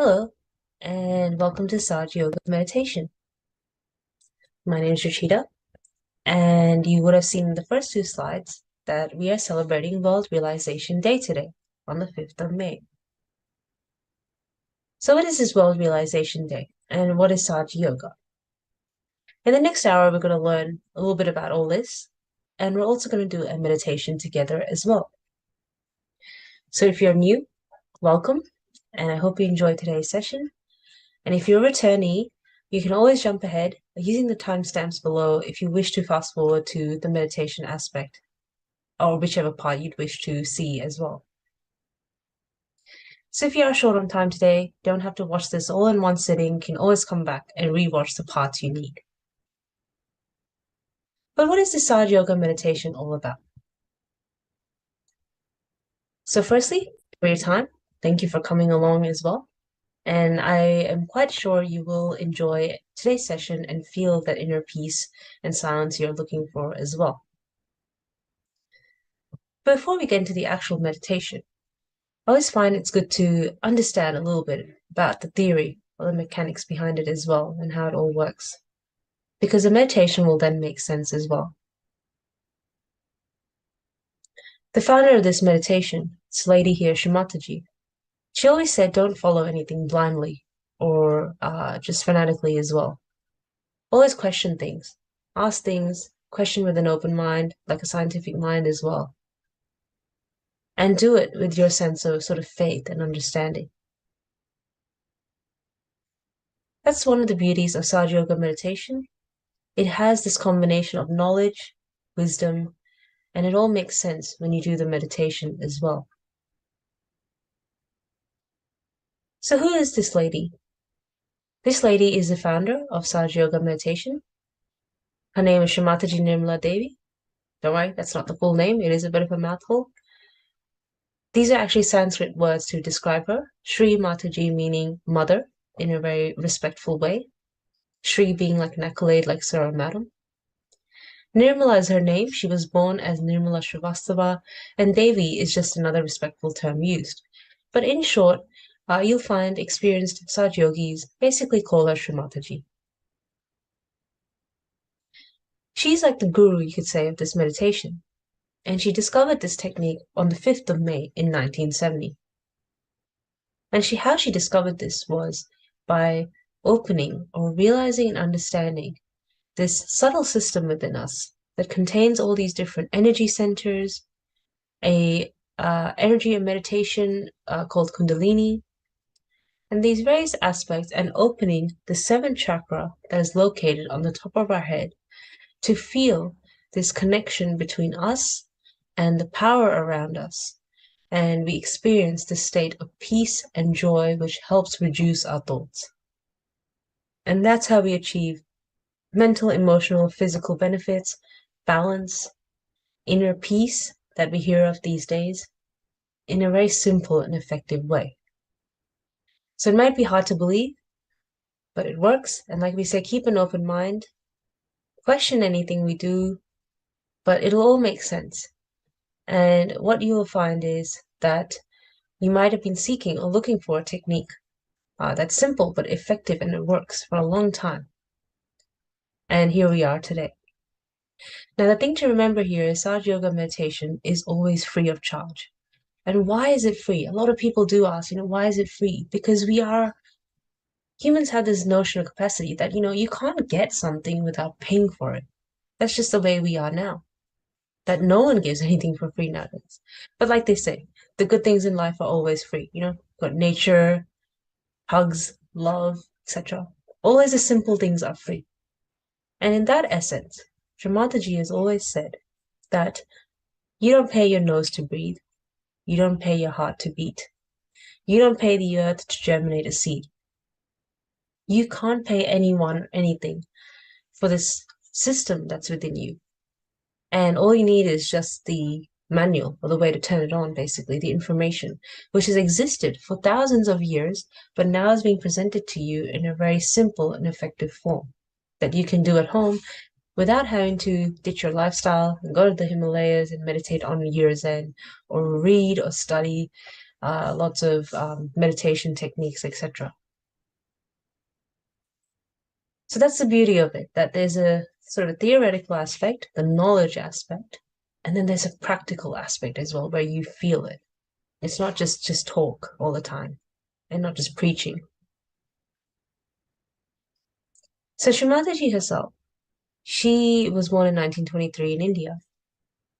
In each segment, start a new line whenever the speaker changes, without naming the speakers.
Hello, and welcome to Sahaja Yoga Meditation. My name is Rachita, and you would have seen in the first two slides that we are celebrating World Realization Day today, on the 5th of May. So what is this World Realization Day, and what is Sahaja Yoga? In the next hour, we're going to learn a little bit about all this, and we're also going to do a meditation together as well. So if you're new, welcome, and I hope you enjoyed today's session. And if you're a returnee, you can always jump ahead using the timestamps below if you wish to fast forward to the meditation aspect, or whichever part you'd wish to see as well. So if you are short on time today, don't have to watch this all in one sitting, you can always come back and rewatch the parts you need. But what is the Sahaja Yoga meditation all about? So firstly, for your time, thank you for coming along as well. And I am quite sure you will enjoy today's session and feel that inner peace and silence you're looking for as well. Before we get into the actual meditation, I always find it's good to understand a little bit about the theory or the mechanics behind it as well and how it all works, because the meditation will then make sense as well. The founder of this meditation, this lady here, Shri Mataji, she always said don't follow anything blindly or just fanatically as well. Always question things, ask things, question with an open mind, like a scientific mind as well. And do it with your sense of sort of faith and understanding. That's one of the beauties of Sahaja Yoga meditation. It has this combination of knowledge, wisdom, and it all makes sense when you do the meditation as well. So who is this lady? This lady is the founder of Sahaja Yoga meditation. Her name is Shri Mataji Nirmala Devi. Don't worry, that's not the full name. It is a bit of a mouthful. These are actually Sanskrit words to describe her. Shri Mataji meaning mother in a very respectful way. Shri being like an accolade like Sir or Madam. Nirmala is her name. She was born as Nirmala Srivastava, and Devi is just another respectful term used. But in short, you'll find experienced Sahaja yogis basically call her Shri Mataji. She's like the guru, you could say, of this meditation, and she discovered this technique on the 5th of May in 1970. And how she discovered this was by opening or realizing and understanding this subtle system within us that contains all these different energy centers, a energy and meditation called Kundalini, and these various aspects, and opening the seventh chakra that is located on the top of our head to feel this connection between us and the power around us. And we experience this state of peace and joy, which helps reduce our thoughts. And that's how we achieve mental, emotional, physical benefits, balance, inner peace that we hear of these days in a very simple and effective way. So it might be hard to believe, but it works. And like we say, keep an open mind, question anything we do, but it'll all make sense. And what you will find is that you might have been seeking or looking for a technique that's simple but effective and it works for a long time. And here we are today. Now, the thing to remember here is Sahaja Yoga meditation is always free of charge. And why is it free? A lot of people do ask, why is it free? Because humans have this notion of capacity that, you can't get something without paying for it. That's just the way we are now. That no one gives anything for free nowadays. But like they say, the good things in life are always free. Got nature, hugs, love, etc. Always the simple things are free. And in that essence, Shri Mataji has always said that you don't pay your nose to breathe, you don't pay your heart to beat, you don't pay the earth to germinate a seed. You can't pay anyone anything for this system that's within you. And all you need is just the manual or the way to turn it on, basically, the information, which has existed for thousands of years, but now is being presented to you in a very simple and effective form that you can do at home without having to ditch your lifestyle and go to the Himalayas and meditate on year's end or read or study lots of meditation techniques, etc. So that's the beauty of it, that there's a sort of theoretical aspect, the knowledge aspect, and then there's a practical aspect as well, where you feel it. It's not just talk all the time, and not just preaching. So Shri Mataji herself, she was born in 1923 in India,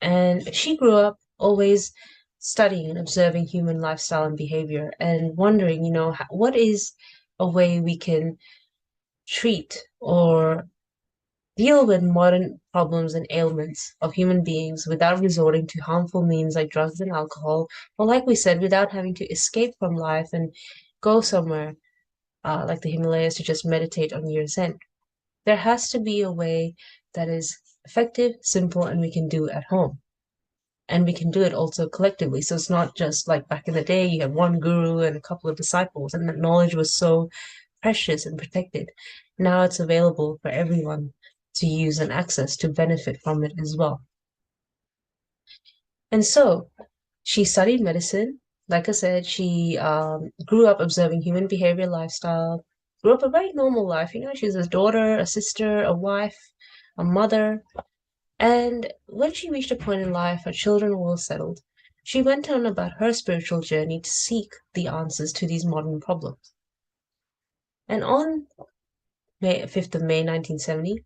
and she grew up always studying and observing human lifestyle and behavior, and wondering, what is a way we can treat or deal with modern problems and ailments of human beings without resorting to harmful means like drugs and alcohol, or like we said, without having to escape from life and go somewhere like the Himalayas to just meditate on year's end. There has to be a way that is effective, simple, and we can do at home. And we can do it also collectively. So it's not just like back in the day, you had one guru and a couple of disciples, and that knowledge was so precious and protected. Now it's available for everyone to use and access to benefit from it as well. And so she studied medicine. Like I said, she grew up observing human behavior, lifestyle, grew up a very normal life. She was a daughter, a sister, a wife, a mother. And when she reached a point in life, her children were all settled, she went on about her spiritual journey to seek the answers to these modern problems. And on 5th of May 1970,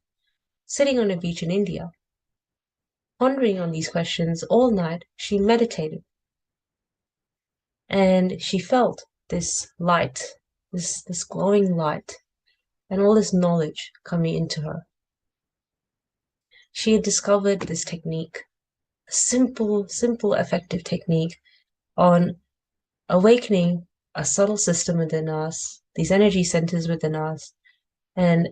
sitting on a beach in India, pondering on these questions all night, she meditated. And she felt this light, this glowing light, and all this knowledge coming into her. She had discovered this technique, a simple, effective technique on awakening a subtle system within us, these energy centers within us, and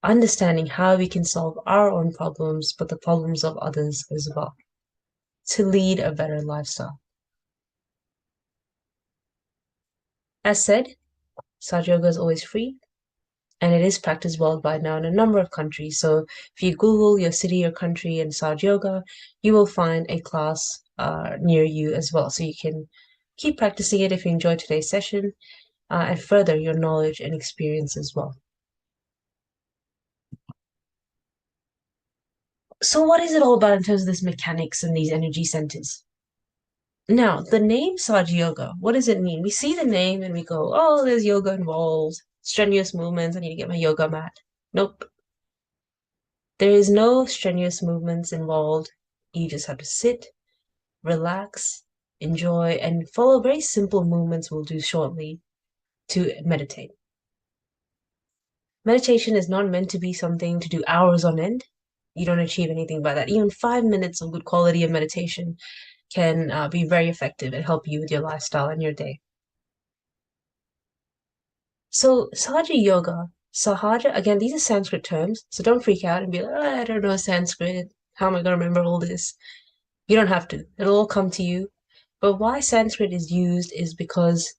understanding how we can solve our own problems, but the problems of others as well, to lead a better lifestyle. As said, Sahaja Yoga is always free, and it is practiced worldwide now in a number of countries. So if you Google your city or country and Sahaja Yoga, you will find a class near you as well. So you can keep practicing it if you enjoyed today's session, and further your knowledge and experience as well. So what is it all about in terms of this mechanics and these energy centers? Now, the name Sahaja Yoga, what does it mean? We see the name and we go, oh, there's yoga involved, strenuous movements, I need to get my yoga mat. Nope. There is no strenuous movements involved. You just have to sit, relax, enjoy, and follow very simple movements we'll do shortly to meditate. Meditation is not meant to be something to do hours on end. You don't achieve anything by that. Even 5 minutes of good quality of meditation can be very effective and help you with your lifestyle and your day. So Sahaja Yoga, Sahaja, again, these are Sanskrit terms, so don't freak out and be like, oh, I don't know Sanskrit. How am I going to remember all this? You don't have to. It'll all come to you. But why Sanskrit is used is because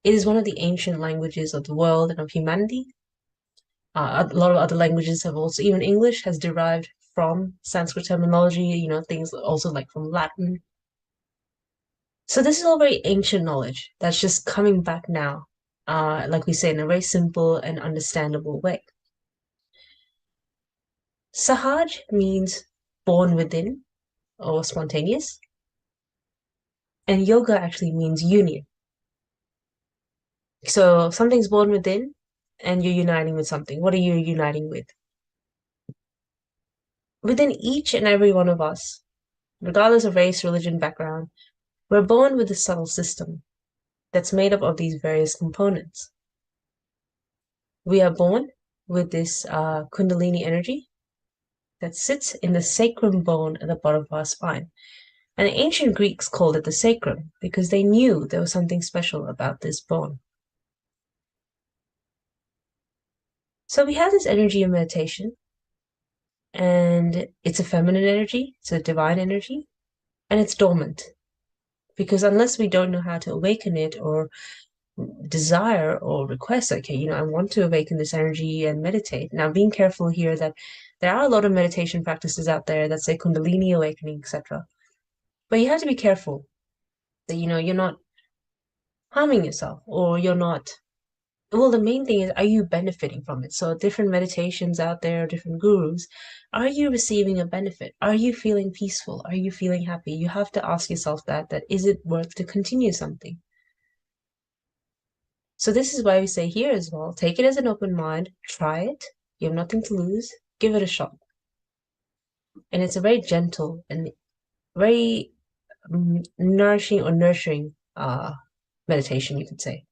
it is one of the ancient languages of the world and of humanity. A lot of other languages have also, even English has derived from Sanskrit terminology, things also like from Latin. So this is all very ancient knowledge that's just coming back now, like we say, in a very simple and understandable way. Sahaj means born within or spontaneous, and yoga actually means union. So something's born within, and you're uniting with something. What are you uniting with? Within each and every one of us, regardless of race, religion, background, we're born with a subtle system that's made up of these various components. We are born with this Kundalini energy, that sits in the sacrum bone at the bottom of our spine. And the ancient Greeks called it the sacrum because they knew there was something special about this bone. So we have this energy in meditation, and it's a feminine energy, it's a divine energy, and it's dormant. Because unless we don't know how to awaken it or desire or request, okay, I want to awaken this energy and meditate. Now, being careful here that there are a lot of meditation practices out there that say Kundalini awakening, etc. But you have to be careful that, you're not harming yourself or you're not. Well, the main thing is, are you benefiting from it? So different meditations out there, different gurus, are you receiving a benefit? Are you feeling peaceful? Are you feeling happy? You have to ask yourself that is it worth to continue something? So this is why we say here as well, take it as an open mind, try it. You have nothing to lose. Give it a shot. And it's a very gentle and very nourishing or nurturing meditation, you could say.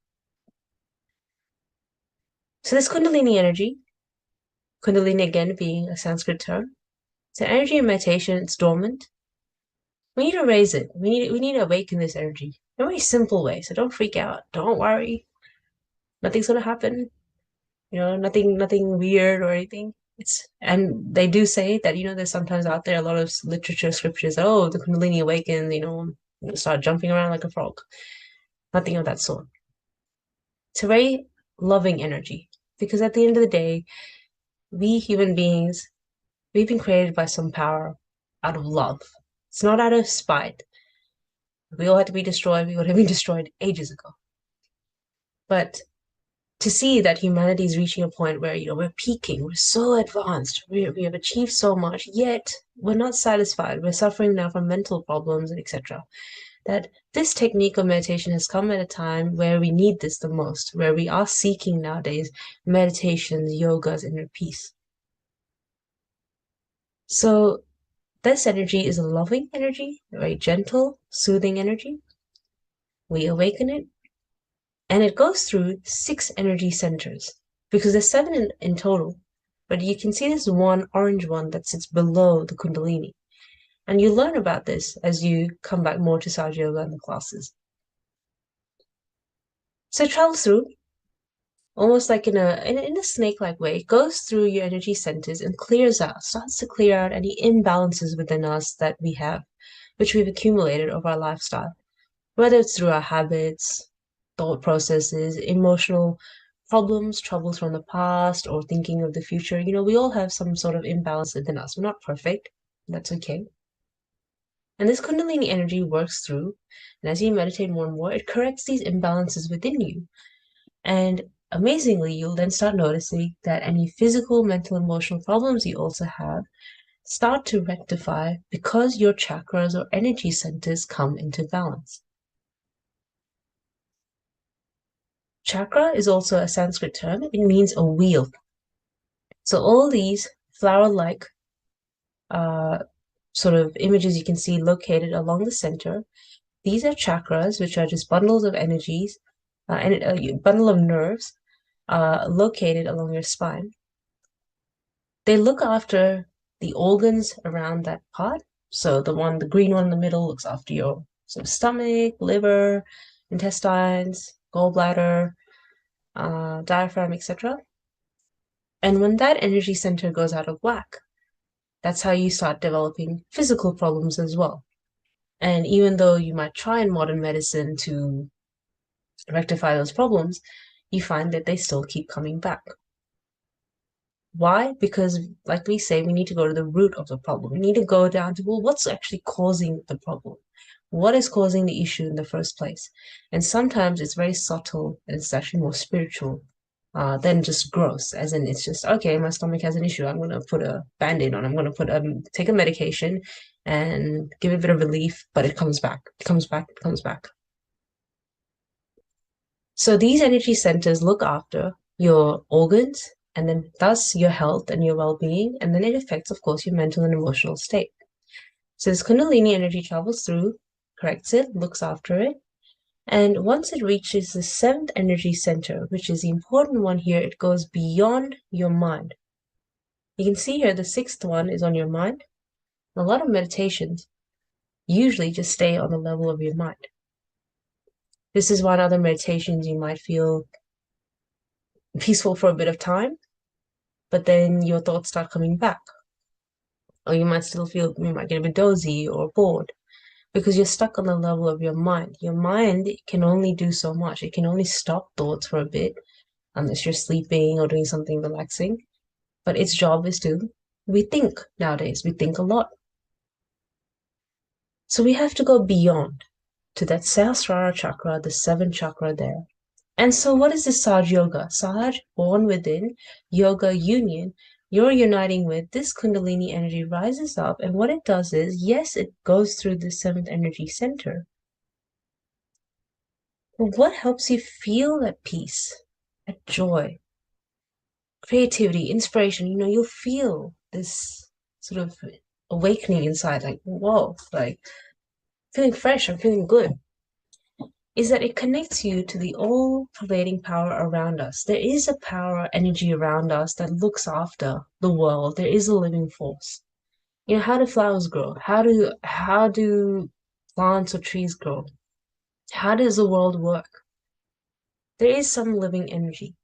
So this Kundalini energy, Kundalini again being a Sanskrit term, so energy in meditation, it's dormant. We need to raise it. We need to awaken this energy in a very simple way. So don't freak out. Don't worry. Nothing's gonna happen. Nothing weird or anything. And they do say that, there's sometimes out there a lot of literature, scriptures, oh, the Kundalini awakens, start jumping around like a frog. Nothing of that sort. It's a very loving energy because at the end of the day, we human beings, we've been created by some power out of love. It's not out of spite. If we all had to be destroyed, we would have been destroyed ages ago. But to see that humanity is reaching a point where, we're peaking, we're so advanced, we have achieved so much, yet we're not satisfied. We're suffering now from mental problems, etc. That this technique of meditation has come at a time where we need this the most, where we are seeking nowadays meditations, yogas, inner peace. So this energy is a loving energy, a very gentle, soothing energy. We awaken it, and it goes through 6 energy centers because there's 7 in total, but you can see this one orange one that sits below the Kundalini. And you learn about this as you come back more to Sahaja Yoga and the classes. So it travels through almost like in a snake-like way. It goes through your energy centers and starts to clear out any imbalances within us that we have, which we've accumulated over our lifestyle, whether it's through our habits, thought processes, emotional problems, troubles from the past, or thinking of the future. We all have some sort of imbalance within us. We're not perfect. That's okay. And this Kundalini energy works through, and as you meditate more and more, it corrects these imbalances within you. And amazingly, you'll then start noticing that any physical, mental, emotional problems you also have start to rectify because your chakras or energy centers come into balance. Chakra is also a Sanskrit term. It means a wheel. So all these flower-like sort of images you can see located along the center, these are chakras, which are just bundles of energies, and a bundle of nerves located along your spine. They look after the organs around that part. So the green one in the middle looks after your sort of stomach, liver, intestines, gallbladder, diaphragm, etc. And when that energy center goes out of whack, that's how you start developing physical problems as well. And even though you might try in modern medicine to rectify those problems, you find that they still keep coming back. Why? Because, like we say, we need to go to the root of the problem. We need to go down to, well, what's actually causing the problem? What is causing the issue in the first place? And sometimes it's very subtle and it's actually more spiritual than just gross, as in it's just, okay, my stomach has an issue. I'm going to put a Band-Aid on. I'm going to take a medication and give it a bit of relief, but it comes back. It comes back. It comes back. So these energy centers look after your organs and then thus your health and your well-being, and then it affects, of course, your mental and emotional state. So this Kundalini energy travels through, corrects it, looks after it, and once it reaches the 7th energy center, which is the important one here, it goes beyond your mind. You can see here the sixth one is on your mind. A lot of meditations usually just stay on the level of your mind. This is why in other meditations you might feel peaceful for a bit of time, but then your thoughts start coming back. Or you might still feel, you might get a bit dozy or bored because you're stuck on the level of your mind. Your mind can only do so much. It can only stop thoughts for a bit unless you're sleeping or doing something relaxing. But its job is to, we think nowadays, we think a lot. So we have to go beyond to that Sahasrara chakra, the seventh chakra there. And so what is this Sahaja Yoga? Sahaj, born within, yoga, union. You're uniting with this Kundalini energy rises up, and what it does is, yes, it goes through the seventh energy center. But what helps you feel at peace, at joy, creativity, inspiration? You'll feel this sort of awakening inside, like, whoa, like feeling fresh, I'm feeling good. Is that it connects you to the all-pervading power around us. There is a power, energy around us that looks after the world. There is a living force. How do flowers grow? How do plants or trees grow? How does the world work? There is some living energy.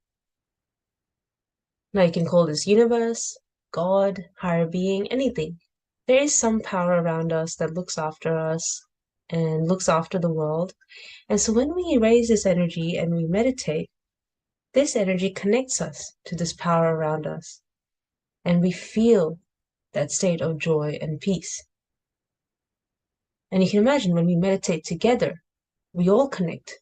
Now you can call this universe, God, higher being, anything. There is some power around us that looks after us and looks after the world. And so when we raise this energy and we meditate, this energy connects us to this power around us, and we feel that state of joy and peace. And you can imagine when we meditate together, we all connect,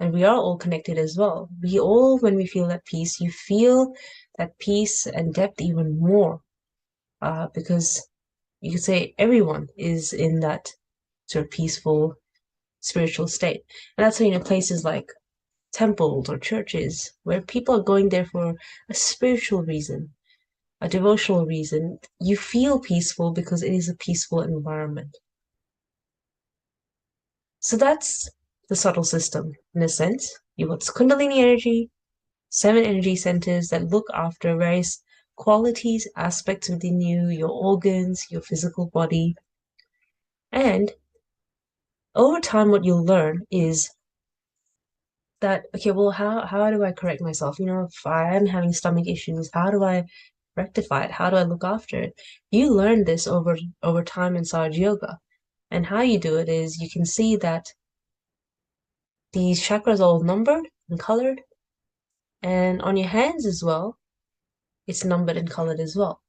and we are all connected as well. When we feel that peace, you feel that peace and depth even more, because you could say everyone is in that sort of peaceful spiritual state. And that's why, places like temples or churches where people are going there for a spiritual reason, a devotional reason, you feel peaceful because it is a peaceful environment. So that's the subtle system in a sense. You've got Kundalini energy, 7 energy centers that look after various qualities, aspects within you, your organs, your physical body. And over time, what you'll learn is that, okay, well, how do I correct myself? If I am having stomach issues, how do I rectify it? How do I look after it? You learn this over time in Sahaja Yoga. And how you do it is you can see that these chakras are all numbered and colored. And on your hands as well, it's numbered and colored as well.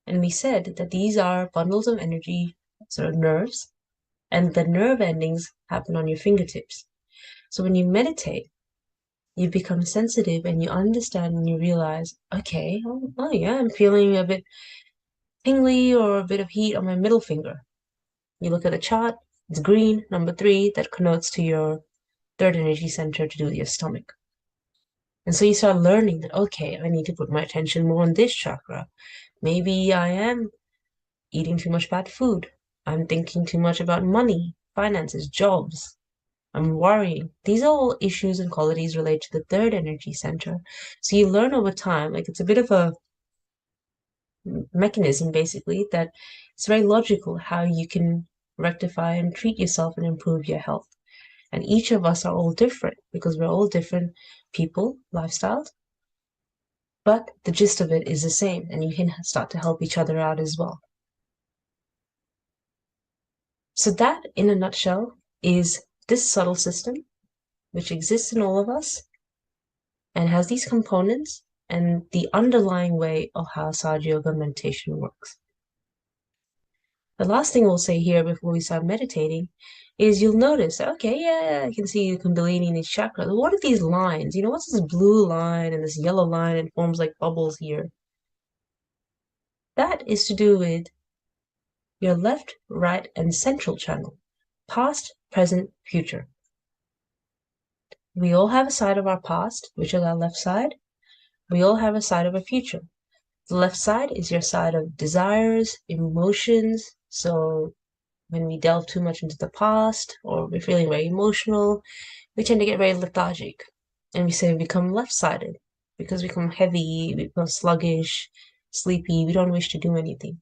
And we said that these are bundles of energy, sort of nerves, and the nerve endings happen on your fingertips. So when you meditate, you become sensitive and you understand and you realize, okay, oh yeah, I'm feeling a bit tingly or a bit of heat on my middle finger. You look at the chart, it's green, number 3, that connotes to your third energy center to do with your stomach. And so you start learning that, okay, I need to put my attention more on this chakra. Maybe I am eating too much bad food. I'm thinking too much about money, finances, jobs. I'm worrying. These are all issues and qualities related to the third energy center. So you learn over time, like it's a bit of a mechanism basically that it's very logical how you can rectify and treat yourself and improve your health. And each of us are all different because we're all different people, lifestyles. But the gist of it is the same, and you can start to help each other out as well. So that, in a nutshell, is this subtle system, which exists in all of us and has these components and the underlying way of how Sahaja Yoga meditation works. The last thing we'll say here before we start meditating is you'll notice, okay, yeah, I can see the Kundalini and these chakras. What are these lines? What's this blue line and this yellow line and forms like bubbles here? That is to do with your left, right, and central channel, past, present, future. We all have a side of our past, which is our left side. We all have a side of our future. The left side is your side of desires, emotions. So when we delve too much into the past or we're feeling very emotional, we tend to get very lethargic. And we say we become left-sided because we become heavy, we become sluggish, sleepy, we don't wish to do anything.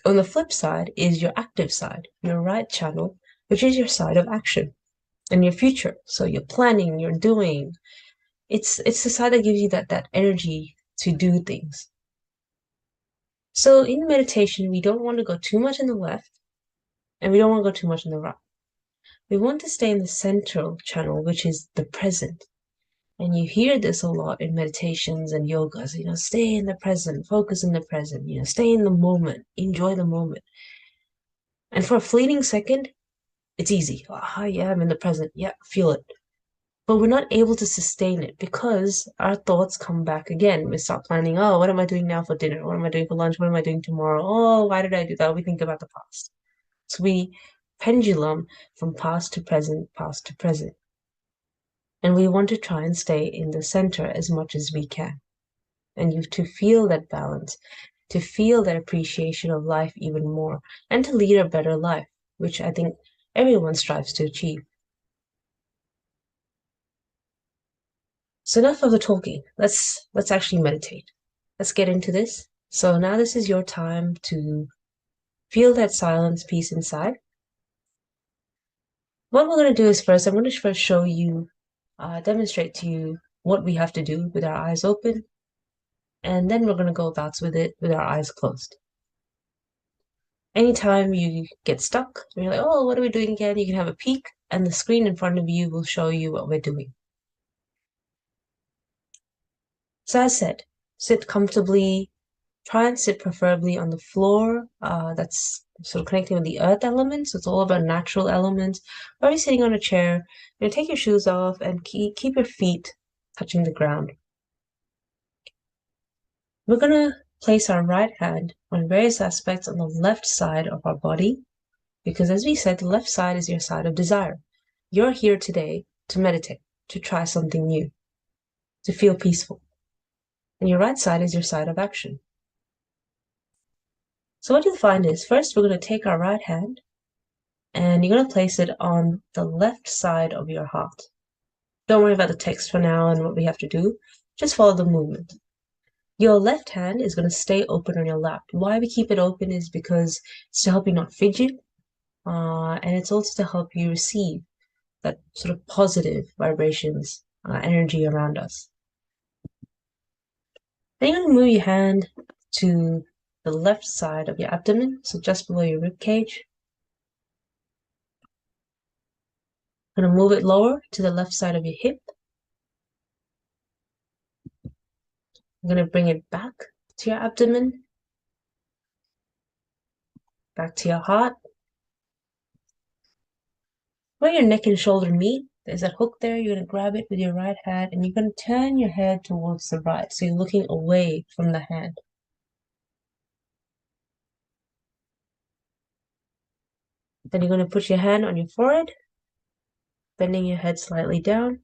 On the flip side is your active side, your right channel, which is your side of action and your future. So you're planning, you're doing. It's the side that gives you that energy to do things. So in meditation, we don't want to go too much in the left and we don't want to go too much in the right. We want to stay in the central channel, which is the present. And you hear this a lot in meditations and yogas, stay in the present, focus in the present, stay in the moment, enjoy the moment. And for a fleeting second, it's easy. Oh, yeah, I'm in the present. Yeah, feel it. But we're not able to sustain it because our thoughts come back again. We start planning, oh, what am I doing now for dinner? What am I doing for lunch? What am I doing tomorrow? Oh, why did I do that? We think about the past. So we pendulum from past to present, past to present. And we want to try and stay in the center as much as we can. And you to feel that balance, to feel that appreciation of life even more, and to lead a better life, which I think everyone strives to achieve. So enough of the talking. Let's actually meditate. Let's get into this. So now this is your time to feel that silence, peace inside. What we're going to do is first, I'm going to first show you, demonstrate to you what we have to do with our eyes open, and then we're going to go about with it with our eyes closed. Anytime you get stuck, and you're like, oh, what are we doing again? You can have a peek, and the screen in front of you will show you what we're doing. So as said, sit comfortably. Try and sit preferably on the floor. That's sort of connecting with the earth element. So it's all about natural elements. Or you're sitting on a chair, take your shoes off and keep your feet touching the ground. We're going to place our right hand on various aspects on the left side of our body, because as we said, the left side is your side of desire. You're here today to meditate, to try something new, to feel peaceful. And your right side is your side of action. So what you'll find is, first we're going to take our right hand and you're going to place it on the left side of your heart. Don't worry about the text for now and what we have to do. Just follow the movement. Your left hand is going to stay open on your lap. Why we keep it open is because it's to help you not fidget, and it's also to help you receive that sort of positive vibrations, energy around us. Then you're going to move your hand to the left side of your abdomen, so just below your rib cage. Going to move it lower to the left side of your hip. I'm going to bring it back to your abdomen, back to your heart. Where your neck and shoulder meet, there's that hook there. You're going to grab it with your right hand and you're going to turn your head towards the right. So you're looking away from the hand. Then you're going to put your hand on your forehead, bending your head slightly down.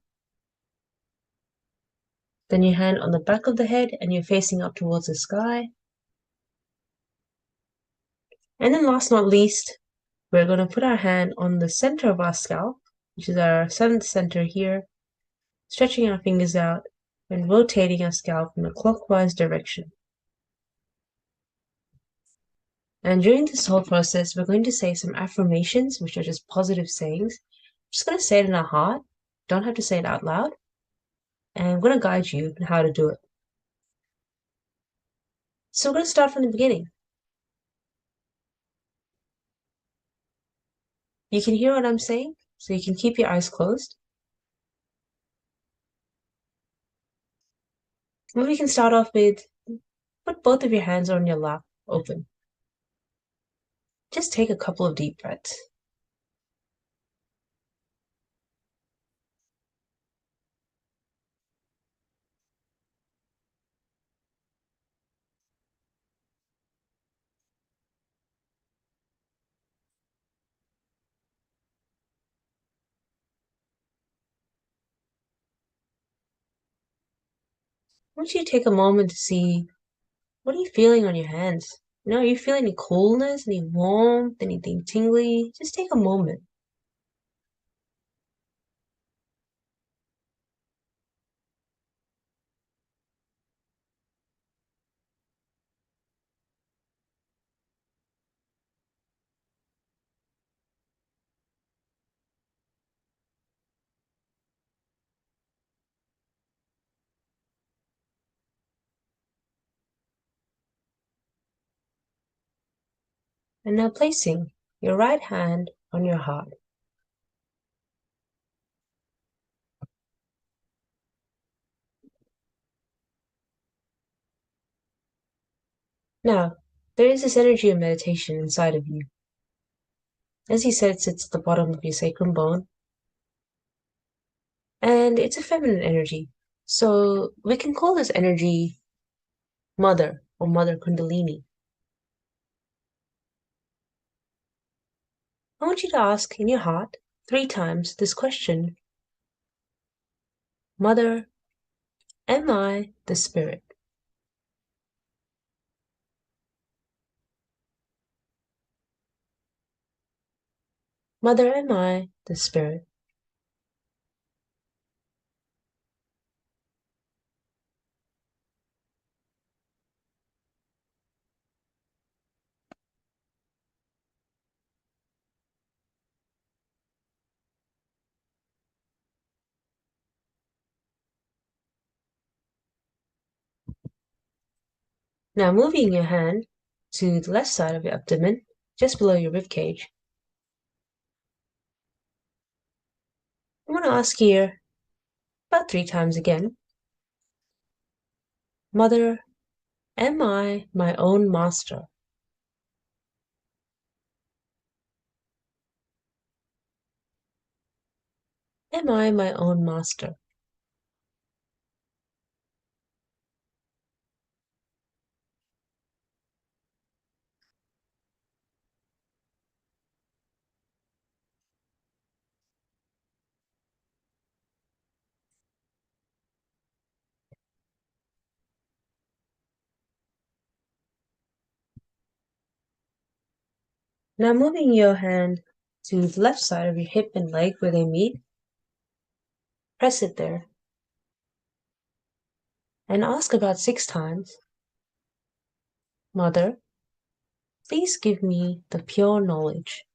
Then your hand on the back of the head and you're facing up towards the sky. And then last not least, we're going to put our hand on the center of our scalp, which is our seventh center here, stretching our fingers out and rotating our scalp in a clockwise direction. And during this whole process, we're going to say some affirmations, which are just positive sayings. I'm just going to say it in our heart. Don't have to say it out loud. And I'm going to guide you in how to do it. So we're going to start from the beginning. You can hear what I'm saying, so you can keep your eyes closed. What we can start off with, put both of your hands on your lap, open. Just take a couple of deep breaths. I want you to take a moment to see, what are you feeling on your hands? Are you feeling any coolness, any warmth, anything tingly? Just take a moment. And now placing your right hand on your heart. Now, there is this energy of meditation inside of you. As he said, it sits at the bottom of your sacrum bone. And it's a feminine energy. So we can call this energy Mother or Mother Kundalini. I want you to ask in your heart 3 times this question: Mother, am I the spirit? Mother, am I the spirit? Now moving your hand to the left side of your abdomen, just below your rib cage. I want to ask here about 3 times again. Mother, am I my own master? Am I my own master? Now moving your hand to the left side of your hip and leg where they meet, press it there, and ask about 6 times, Mother, please give me the pure knowledge.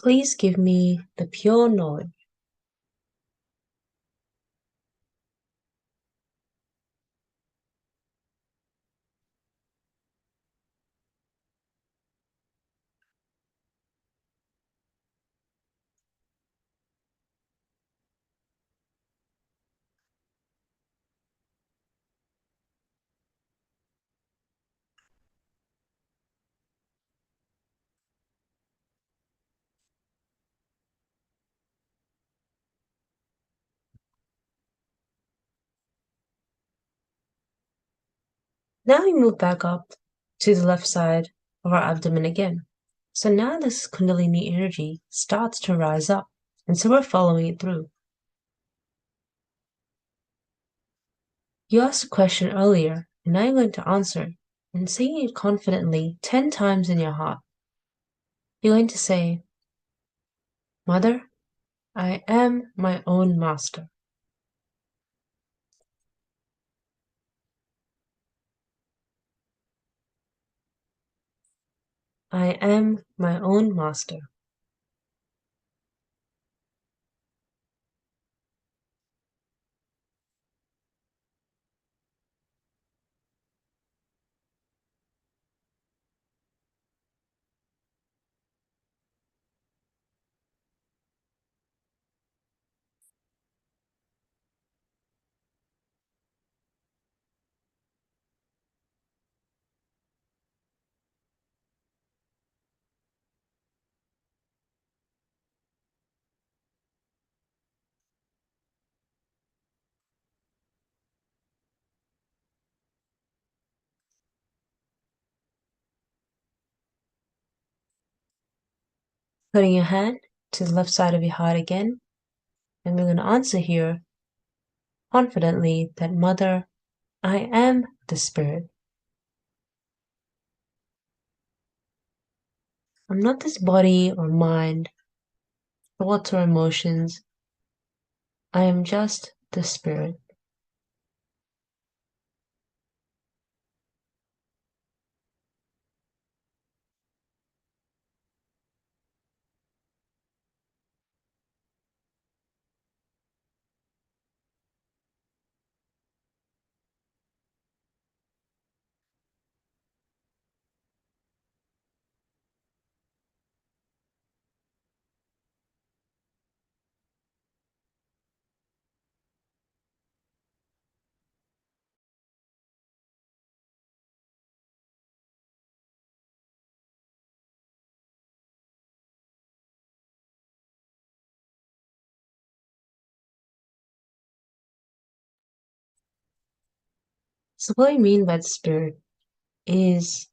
Please give me the pure knowledge. Now we move back up to the left side of our abdomen again. So now this Kundalini energy starts to rise up, and so we're following it through. You asked a question earlier, and now you're going to answer, and saying it confidently 10 times in your heart. You're going to say, Mother, I am my own master. I am my own master. Putting your hand to the left side of your heart again, and we're going to answer here confidently that Mother, I am the spirit. I'm not this body or mind, thoughts or emotions. I am just the spirit. So what I mean by the spirit is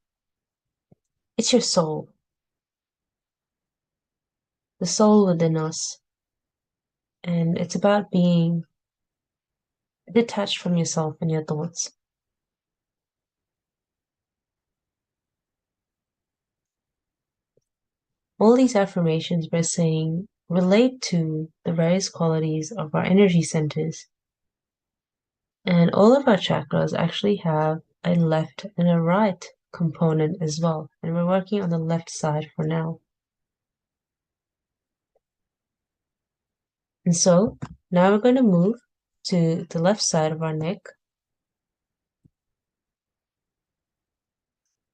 it's your soul, the soul within us. And it's about being detached from yourself and your thoughts. All these affirmations we're saying relate to the various qualities of our energy centers. And all of our chakras actually have a left and a right component as well. And we're working on the left side for now. And so now we're going to move to the left side of our neck.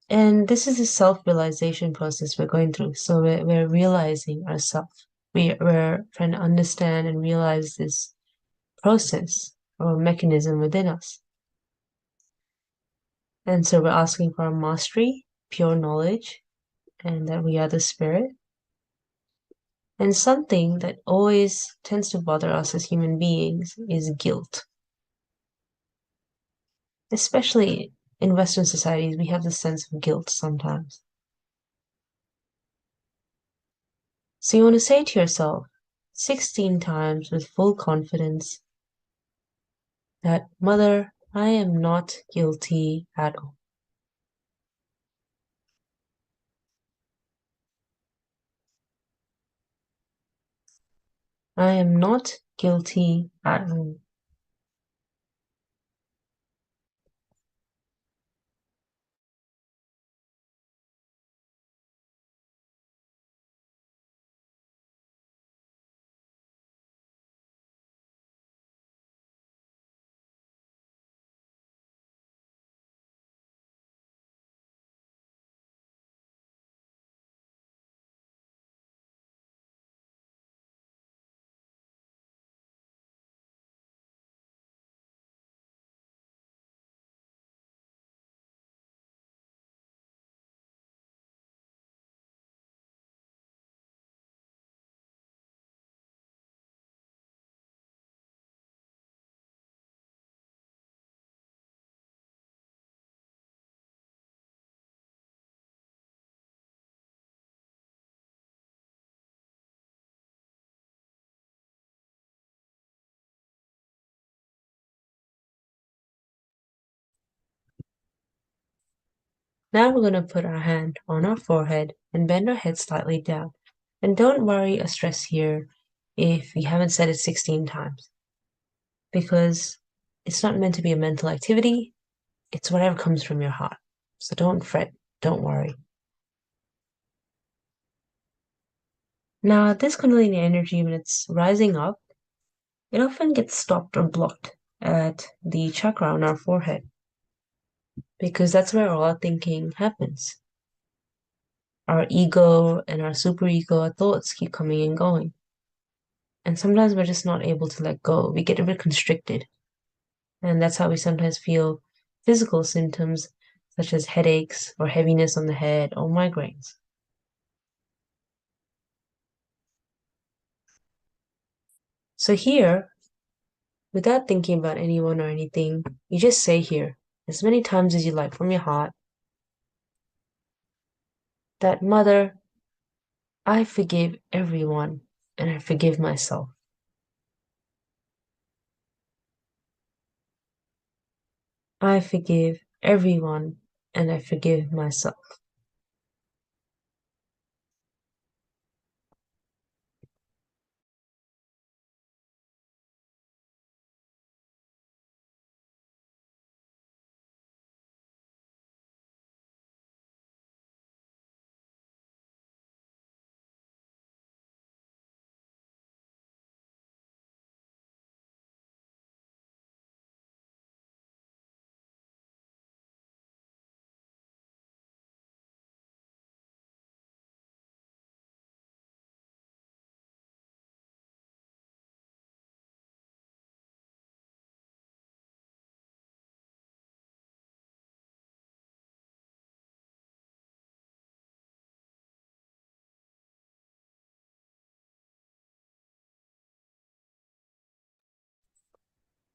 And this is a self-realization process we're going through. So we're realizing ourselves. We're trying to understand and realize this process or mechanism within us. And so we're asking for our mastery, pure knowledge, and that we are the spirit. And something that always tends to bother us as human beings is guilt. Especially in Western societies, we have this sense of guilt sometimes. So you want to say to yourself 16 times with full confidence that, Mother, I am not guilty at all. I am not guilty at all. Now we're going to put our hand on our forehead and bend our head slightly down. And don't worry or stress here if you haven't said it 16 times, because it's not meant to be a mental activity. It's whatever comes from your heart. So don't fret, don't worry. Now, this Kundalini energy, when it's rising up, it often gets stopped or blocked at the chakra on our forehead, because that's where all our thinking happens. Our ego and our superego, our thoughts keep coming and going. And sometimes we're just not able to let go. We get a bit constricted. And that's how we sometimes feel physical symptoms such as headaches or heaviness on the head or migraines. So here, without thinking about anyone or anything, you just say here, as many times as you like from your heart, that Mother, I forgive everyone and I forgive myself. I forgive everyone and I forgive myself.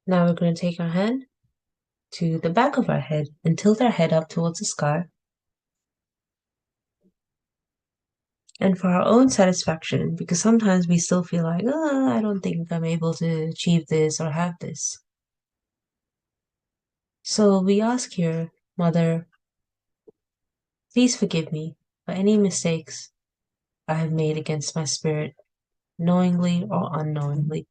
Now we're going to take our hand, to the back of our head and tilt our head up towards the sky. And for our own satisfaction, because sometimes we still feel like, oh, I don't think I'm able to achieve this or have this. So we ask here, Mother, please forgive me for any mistakes I have made against my spirit, knowingly or unknowingly.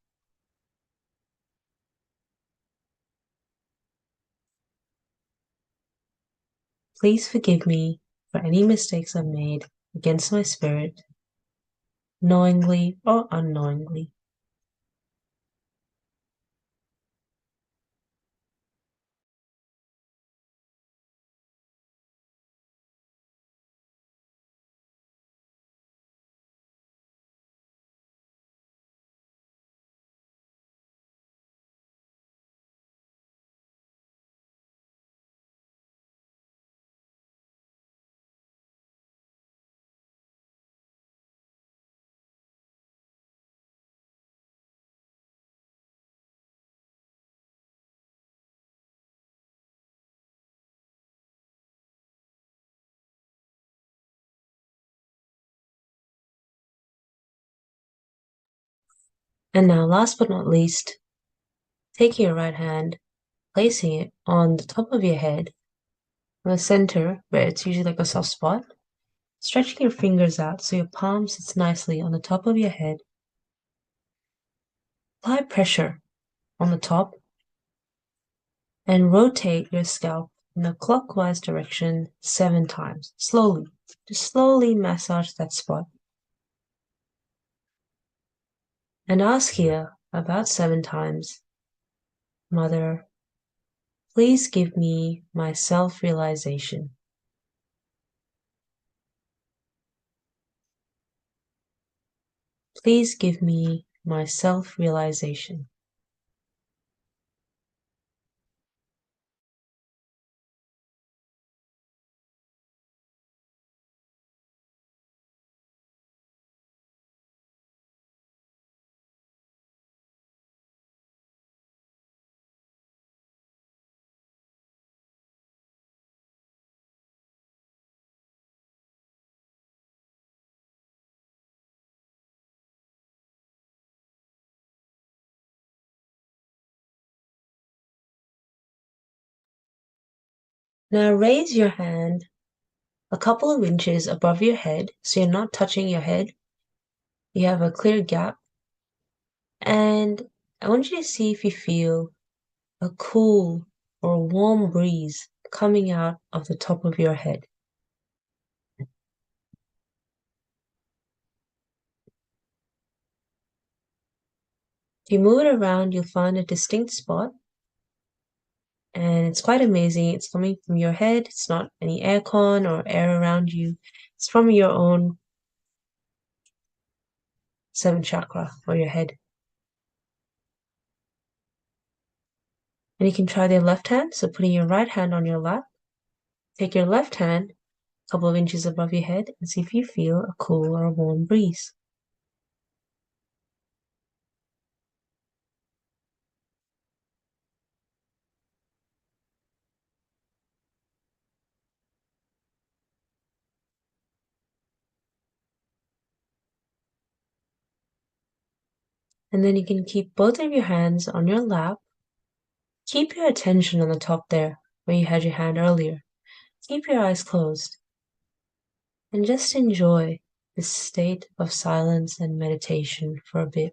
Please forgive me for any mistakes I've made against my spirit, knowingly or unknowingly. And now, last but not least, taking your right hand, placing it on the top of your head, in the center, where it's usually like a soft spot, stretching your fingers out so your palm sits nicely on the top of your head. Apply pressure on the top and rotate your scalp in a clockwise direction 7 times, slowly. Just slowly massage that spot. And ask here about 7 times, Mother, please give me my self-realization. Please give me my self-realization. Now raise your hand a couple of inches above your head so you're not touching your head. You have a clear gap. And I want you to see if you feel a cool or warm breeze coming out of the top of your head. If you move it around, you'll find a distinct spot. And it's quite amazing. It's coming from your head. It's not any aircon or air around you. It's from your own 7th chakra or your head. And you can try the left hand. So putting your right hand on your lap. Take your left hand a couple of inches above your head and see if you feel a cool or a warm breeze. And then you can keep both of your hands on your lap. Keep your attention on the top there, where you had your hand earlier. Keep your eyes closed. And just enjoy this state of silence and meditation for a bit.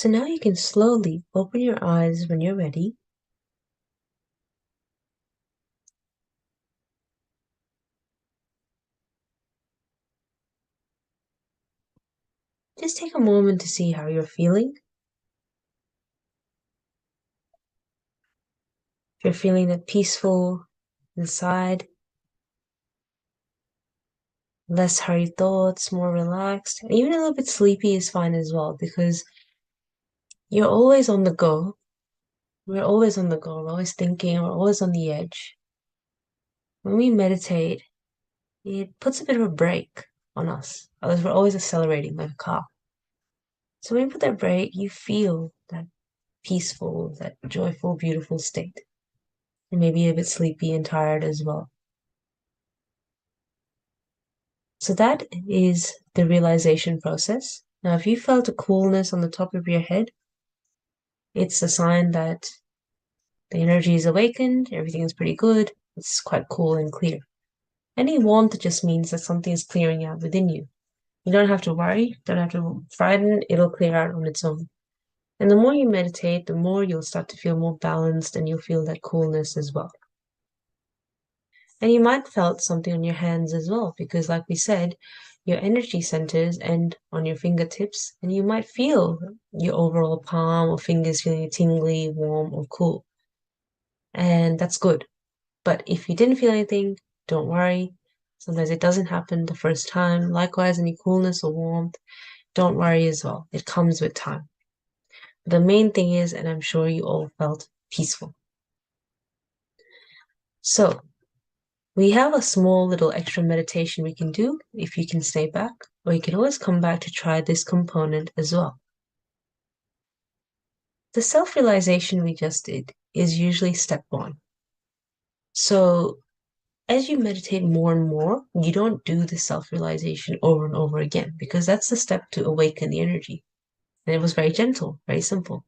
So now you can slowly open your eyes when you're ready. Just take a moment to see how you're feeling. If you're feeling that peaceful inside, less hurried thoughts, more relaxed, and even a little bit sleepy is fine as well, because you're always on the go. We're always on the go. We're always thinking. We're always on the edge. When we meditate, it puts a bit of a brake on us. Otherwise, we're always accelerating like a car. So when you put that brake, you feel that peaceful, that joyful, beautiful state. And maybe a bit sleepy and tired as well. So that is the realization process. Now, if you felt a coolness on the top of your head, it's a sign that the energy is awakened, everything is pretty good, it's quite cool and clear. Any warmth just means that something is clearing out within you. You don't have to worry, don't have to frighten, it'll clear out on its own. And the more you meditate, the more you'll start to feel more balanced and you'll feel that coolness as well. And you might felt something on your hands as well, because like we said, your energy centers end on your fingertips, and you might feel your overall palm or fingers feeling tingly, warm, or cool. And that's good. But if you didn't feel anything, don't worry. Sometimes it doesn't happen the first time. Likewise, any coolness or warmth, don't worry as well. It comes with time. The main thing is, and I'm sure you all felt peaceful. So, we have a small little extra meditation we can do if you can stay back, or you can always come back to try this component as well. The self-realization we just did is usually step one. So as you meditate more and more, you don't do the self-realization over and over again, because that's the step to awaken the energy. And it was very gentle, very simple.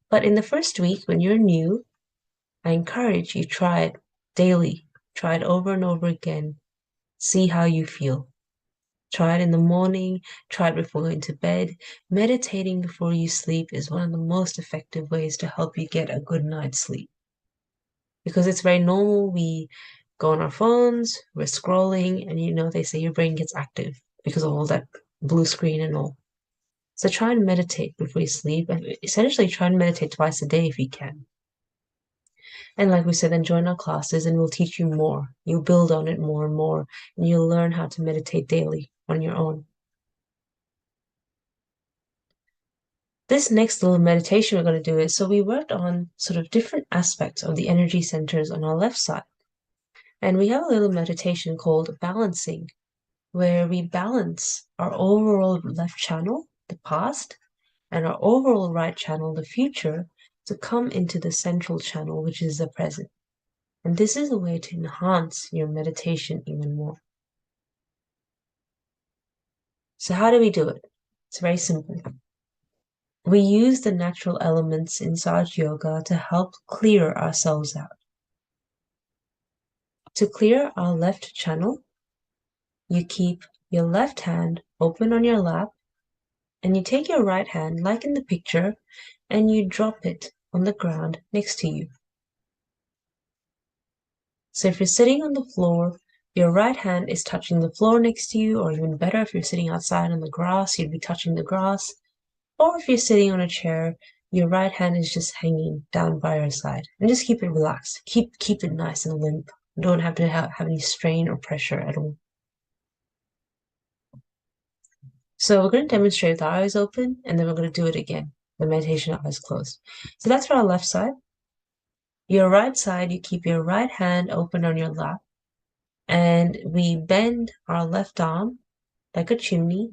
But in the first week, when you're new, I encourage you try it daily. Try it over and over again. See how you feel. Try it in the morning, try it before going to bed. Meditating before you sleep is one of the most effective ways to help you get a good night's sleep. Because it's very normal, we go on our phones, we're scrolling, and they say your brain gets active because of all that blue screen and all. So try and meditate before you sleep, and essentially try and meditate twice a day if you can. And like we said, then join our classes and we'll teach you more. You'll build on it more and more, and you'll learn how to meditate daily on your own. This next little meditation we're going to do is, so we worked on sort of different aspects of the energy centers on our left side. And we have a little meditation called balancing, where we balance our overall left channel, the past, and our overall right channel, the future, to come into the central channel, which is the present. And this is a way to enhance your meditation even more. So how do we do it? It's very simple. We use the natural elements in Sahaja Yoga to help clear ourselves out. To clear our left channel, you keep your left hand open on your lap, and you take your right hand, like in the picture, and you drop it on the ground next to you. So if you're sitting on the floor, your right hand is touching the floor next to you, or even better, if you're sitting outside on the grass, you'd be touching the grass. Or if you're sitting on a chair, your right hand is just hanging down by your side. And just keep it relaxed. Keep it nice and limp. You don't have to have any strain or pressure at all. So we're going to demonstrate with our eyes open, and then we're going to do it again. The meditation eyes closed. So that's for our left side. Your right side, you keep your right hand open on your lap, and we bend our left arm like a chimney.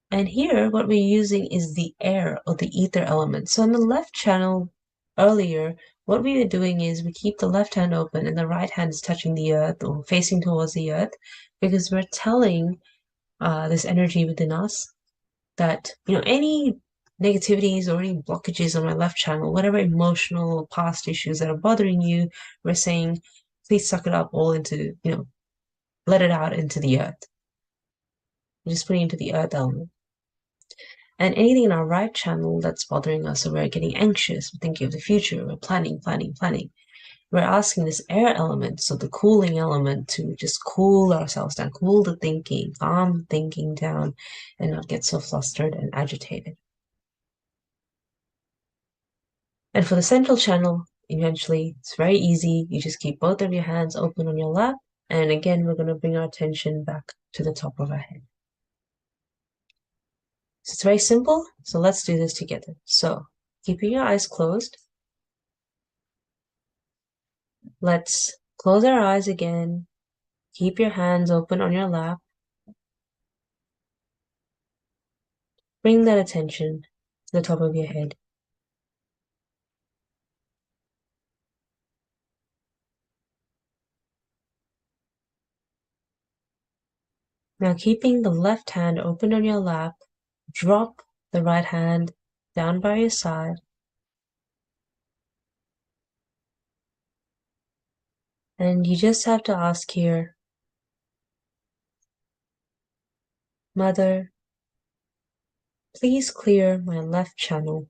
And here, what we're using is the air or the ether element. So in the left channel earlier, what we were doing is we keep the left hand open and the right hand is touching the earth or facing towards the earth, because we're telling this energy within us that, any negativities or any blockages on my left channel, whatever emotional or past issues that are bothering you, we're saying, please suck it up all into, let it out into the earth. We're just putting it into the earth element. And anything in our right channel that's bothering us, so we're getting anxious, we're thinking of the future, we're planning. We're asking this air element, so the cooling element, to just cool ourselves down, cool the thinking, calm the thinking down, and not get so flustered and agitated. And for the central channel, eventually, it's very easy. You just keep both of your hands open on your lap. And again, we're going to bring our attention back to the top of our head. So it's very simple. So let's do this together. So keeping your eyes closed, let's close our eyes again. Keep your hands open on your lap. Bring that attention to the top of your head. Now, keeping the left hand open on your lap, drop the right hand down by your side. And you just have to ask here, Mother, please clear my left channel.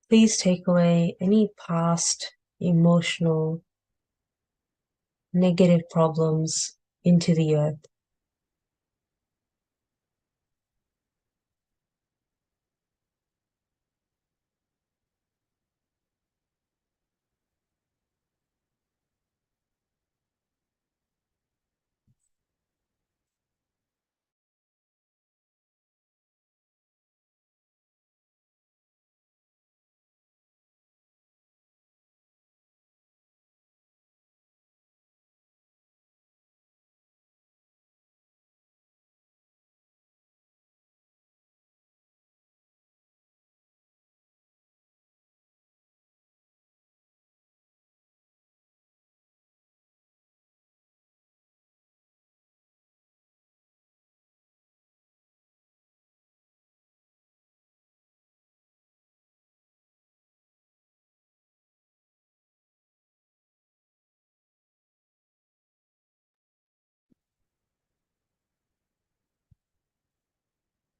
Please take away any past emotional, negative problems into the earth.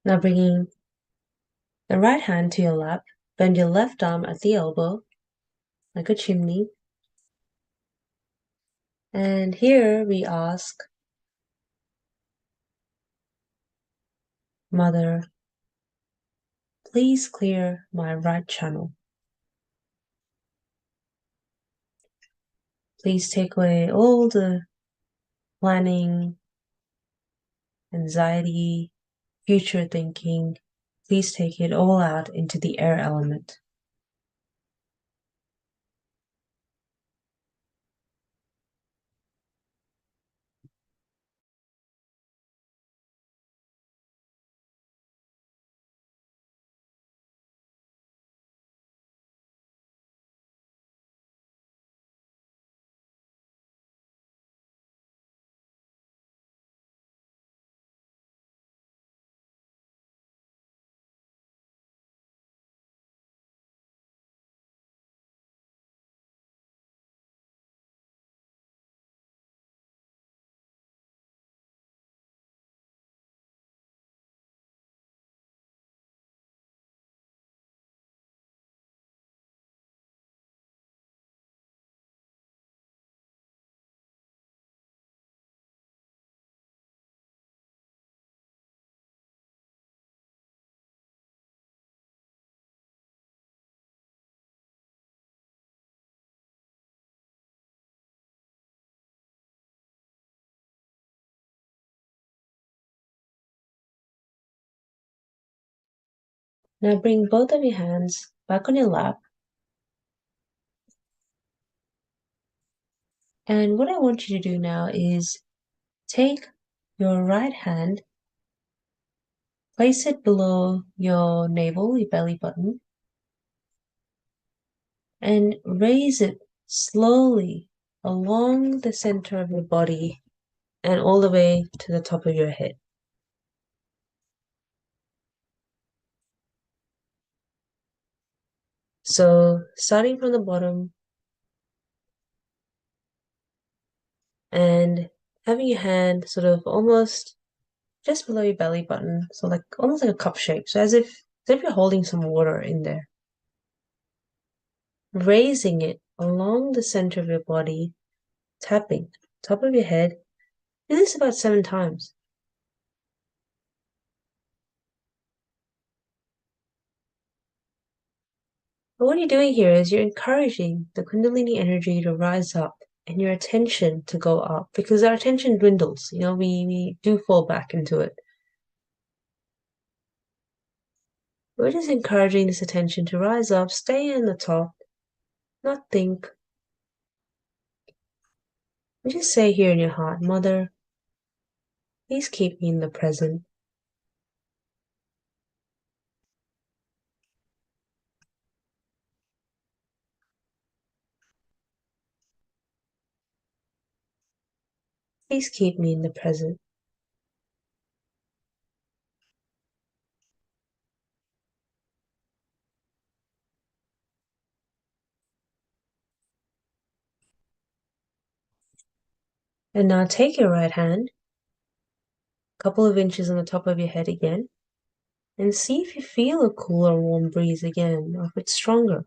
Now bringing the right hand to your lap, bend your left arm at the elbow, like a chimney. And here we ask, Mother, please clear my right channel. Please take away all the planning, anxiety, future thinking. Please take it all out into the air element. Now bring both of your hands back on your lap. And what I want you to do now is take your right hand, place it below your navel, your belly button, and raise it slowly along the center of your body and all the way to the top of your head. So starting from the bottom and having your hand sort of almost just below your belly button, so like almost like a cup shape, so as if you're holding some water in there. Raising it along the center of your body, tapping top of your head. Do this about 7 times. But what you're doing here is you're encouraging the Kundalini energy to rise up and your attention to go up, because our attention dwindles. We do fall back into it. We're just encouraging this attention to rise up, stay in the top, not think. We just say here in your heart, Mother, please keep me in the present. Please keep me in the present. And now take your right hand, a couple of inches on the top of your head again, and see if you feel a cool or warm breeze again, or if it's stronger.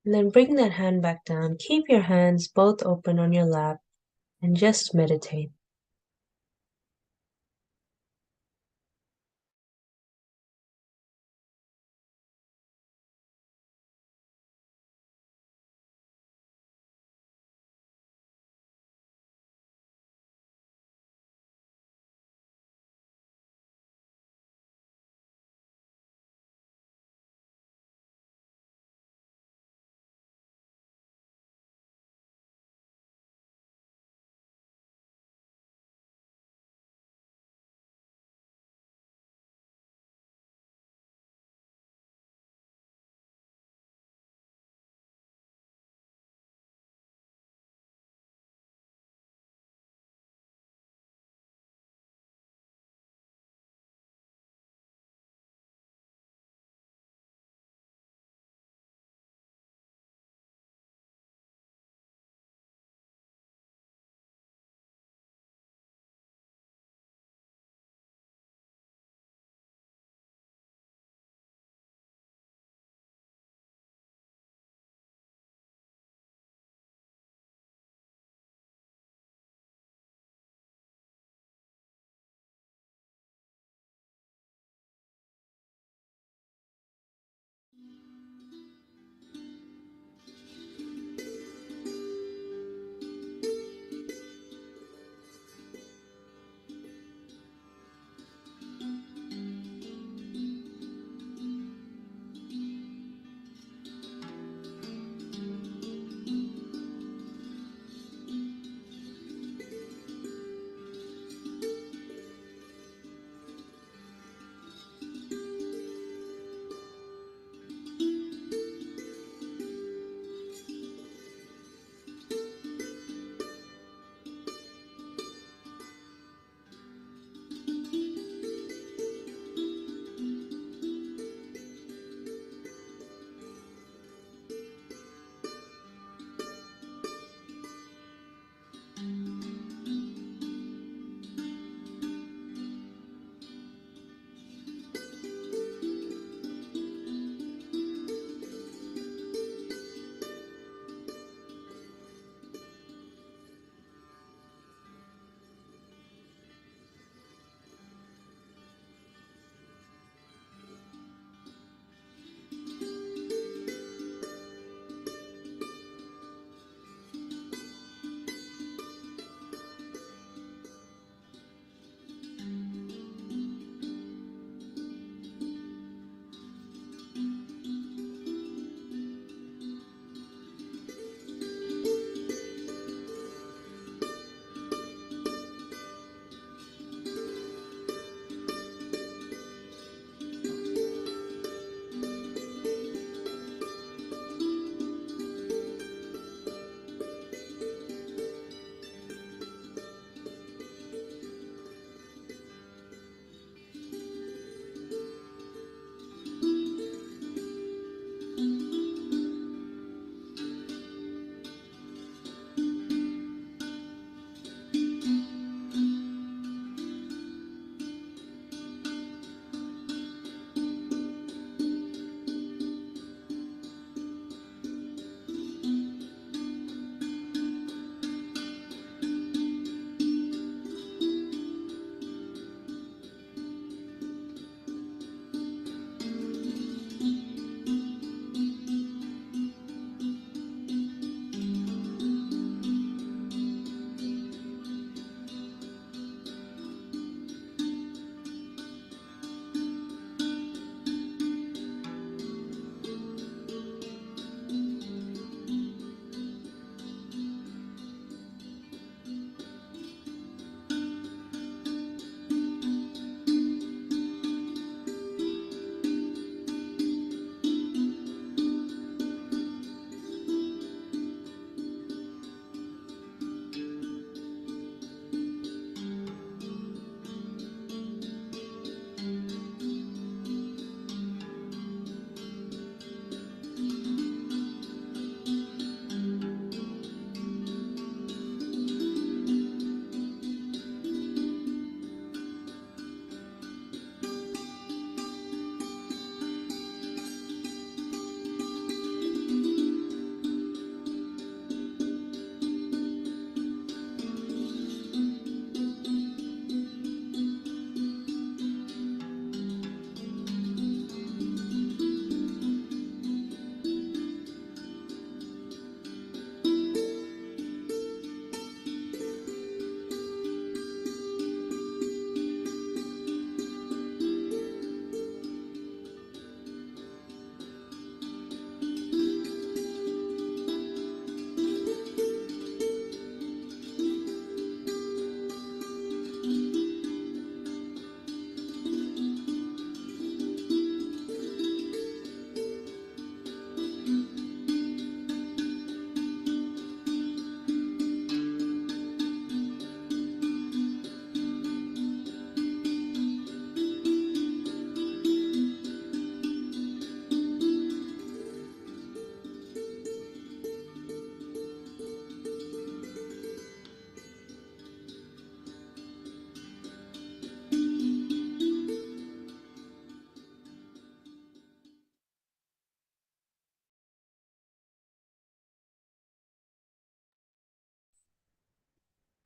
And then bring that hand back down. Keep your hands both open on your lap and just meditate.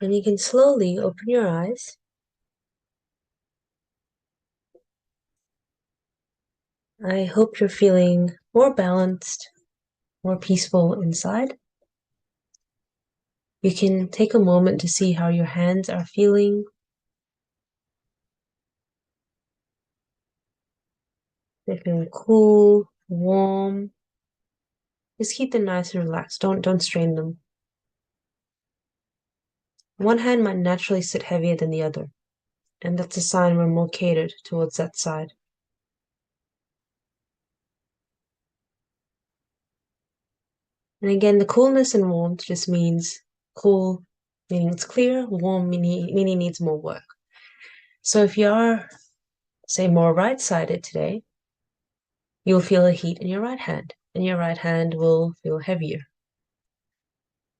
And you can slowly open your eyes. I hope you're feeling more balanced, more peaceful inside. You can take a moment to see how your hands are feeling. They're feeling cool, warm. Just keep them nice and relaxed. Don't strain them. One hand might naturally sit heavier than the other, and that's a sign we're more catered towards that side. And again, the coolness and warmth just means cool, meaning it's clear, warm, meaning needs more work. So if you are, say, more right-sided today, you'll feel a heat in your right hand, and your right hand will feel heavier.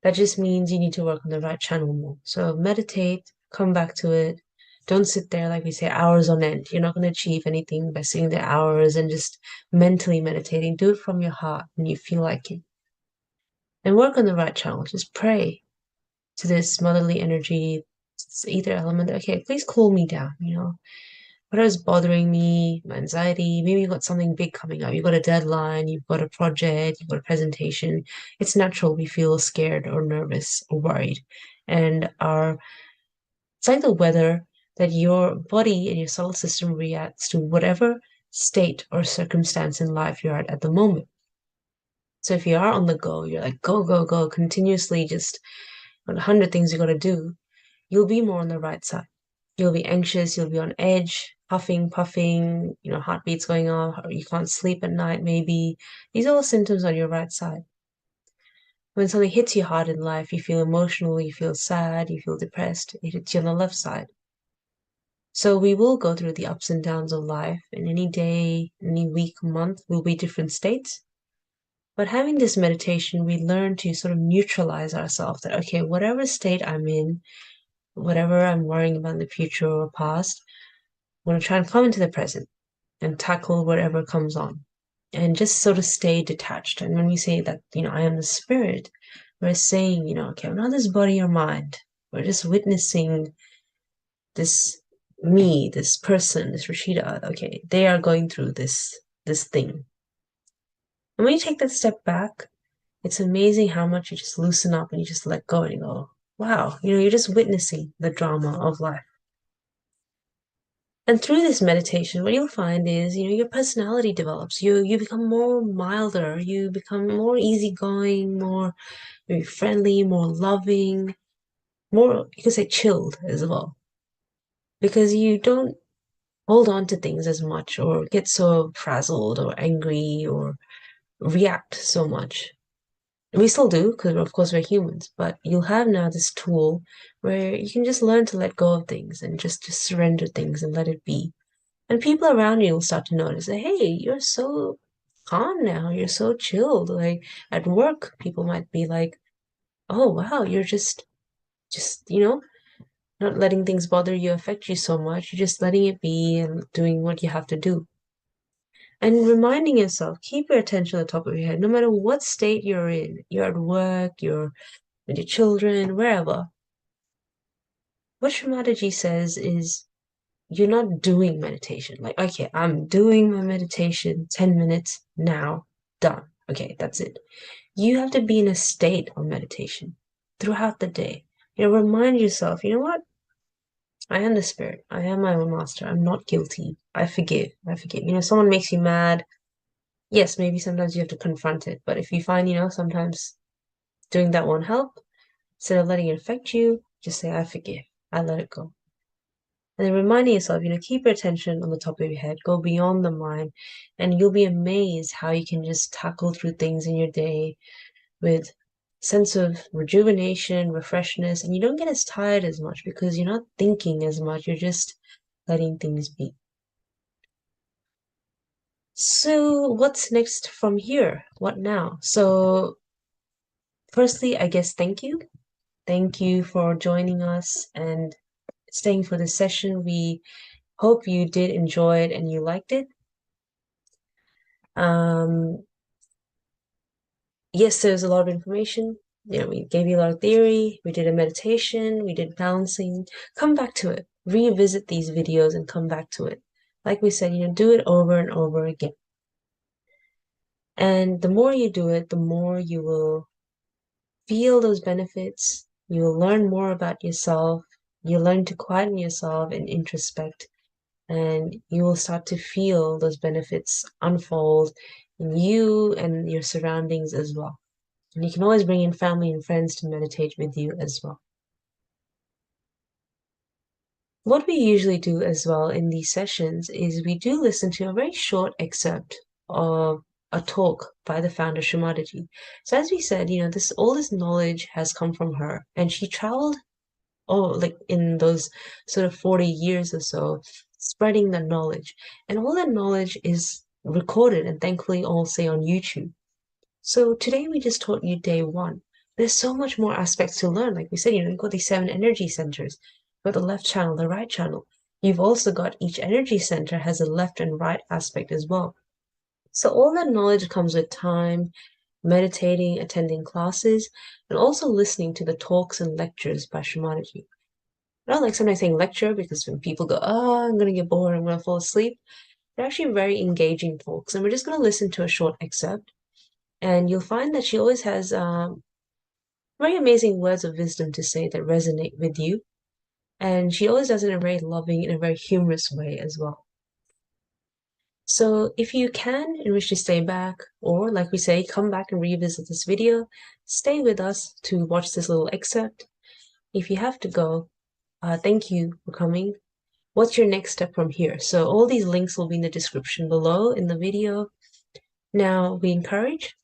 That just means you need to work on the right channel more. So meditate, come back to it. Don't sit there, like we say, hours on end. You're not going to achieve anything by sitting there hours and just mentally meditating. Do it from your heart when you feel like it. And work on the right channel. Just pray to this motherly energy, this ether element. Okay, please cool me down, whatever's bothering me, my anxiety, maybe you've got something big coming up. You've got a deadline, you've got a project, you've got a presentation. It's natural we feel scared or nervous or worried. And it's like the weather that your body and your solar system reacts to whatever state or circumstance in life you're at the moment. So if you are on the go, you're like, go, go, go, continuously just 100 things you got to do, you'll be more on the right side. You'll be anxious, you'll be on edge, huffing, puffing, heartbeats going off, or you can't sleep at night, maybe. These are all symptoms on your right side. When something hits you hard in life, you feel emotional, you feel sad, you feel depressed, it hits you on the left side. So we will go through the ups and downs of life, and any day, any week, month will be different states. But having this meditation, we learn to sort of neutralize ourselves that, okay, whatever state I'm in, whatever I'm worrying about in the future or past, I'm going to try and come into the present and tackle whatever comes on and just sort of stay detached. And when we say that, I am the spirit, we're saying, okay, I'm not this body or mind. We're just witnessing this me, this person, this Rashida. Okay, they are going through this thing. And when you take that step back, it's amazing how much you just loosen up and you just let go and you go, wow, you're just witnessing the drama of life. And through this meditation, what you'll find is, your personality develops. You become more milder, you become more easygoing, more maybe friendly, more loving, more, you could say chilled as well. Because you don't hold on to things as much or get so frazzled or angry or react so much. We still do, because of course we're humans, but you'll have now this tool where you can just learn to let go of things and just surrender things and let it be. And people around you will start to notice that, hey, you're so calm now, you're so chilled. Like at work, people might be like, oh wow, you're just not letting things bother you, affect you so much. You're just letting it be and doing what you have to do. And reminding yourself, keep your attention at the top of your head, no matter what state you're in. You're at work, you're with your children, wherever. What Shri Mataji says is you're not doing meditation. Like, okay, I'm doing my meditation 10 minutes now, done. Okay, that's it. You have to be in a state of meditation throughout the day. Remind yourself, you know what? I am the spirit. I am my own master. I'm not guilty. I forgive. I forgive. Someone makes you mad. Yes, maybe sometimes you have to confront it. But if you find, sometimes doing that won't help, instead of letting it affect you, just say, I forgive. I let it go. And then reminding yourself, keep your attention on the top of your head, go beyond the mind, and you'll be amazed how you can just tackle through things in your day with sense of rejuvenation, refreshness, and you don't get as tired as much because you're not thinking as much, you're just letting things be. So what's next from here? What now? So firstly, I guess thank you. Thank you for joining us and staying for this session. We hope you did enjoy it and you liked it. Yes, there's a lot of information. We gave you a lot of theory, we did a meditation, we did balancing. Come back to it. Revisit these videos and come back to it. Like we said, do it over and over again. And the more you do it, the more you will feel those benefits. You will learn more about yourself. You'll learn to quieten yourself and introspect. And you will start to feel those benefits unfold in you and your surroundings as well. And you can always bring in family and friends to meditate with you as well. What we usually do as well in these sessions is we do listen to a very short excerpt of a talk by the founder, Shri Mataji. So as we said, all this knowledge has come from her, and she traveled, like in those sort of 40 years or so, spreading that knowledge. And all that knowledge is recorded and thankfully all say on YouTube. So today we just taught you day one. There's so much more aspects to learn. Like we said, you've got these 7 energy centers. You've got the left channel, the right channel. You've also got each energy center has a left and right aspect as well. So all that knowledge comes with time, meditating, attending classes, and also listening to the talks and lectures by Shri Mataji. I don't like sometimes saying lecture because when people go, I'm going to get bored, I'm going to fall asleep. They're actually very engaging talks. And we're just going to listen to a short excerpt. And you'll find that she always has very amazing words of wisdom to say that resonate with you. And she always does it in a very loving, in a very humorous way as well. So if you can and wish to stay back, or like we say, come back and revisit this video, stay with us to watch this little excerpt. If you have to go, thank you for coming. What's your next step from here? So all these links will be in the description below in the video. Now, we encourage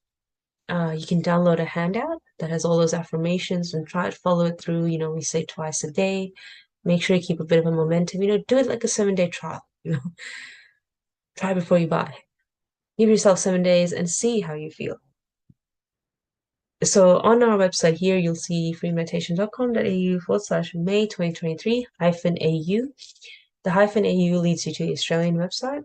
you can download a handout that has all those affirmations and try to follow it through. We say twice a day. Make sure you keep a bit of a momentum. Do it like a 7-day trial. Try before you buy. Give yourself 7 days and see how you feel. So on our website here, you'll see freemeditation.com.au/May 2023-AU. The -AU leads you to the Australian website.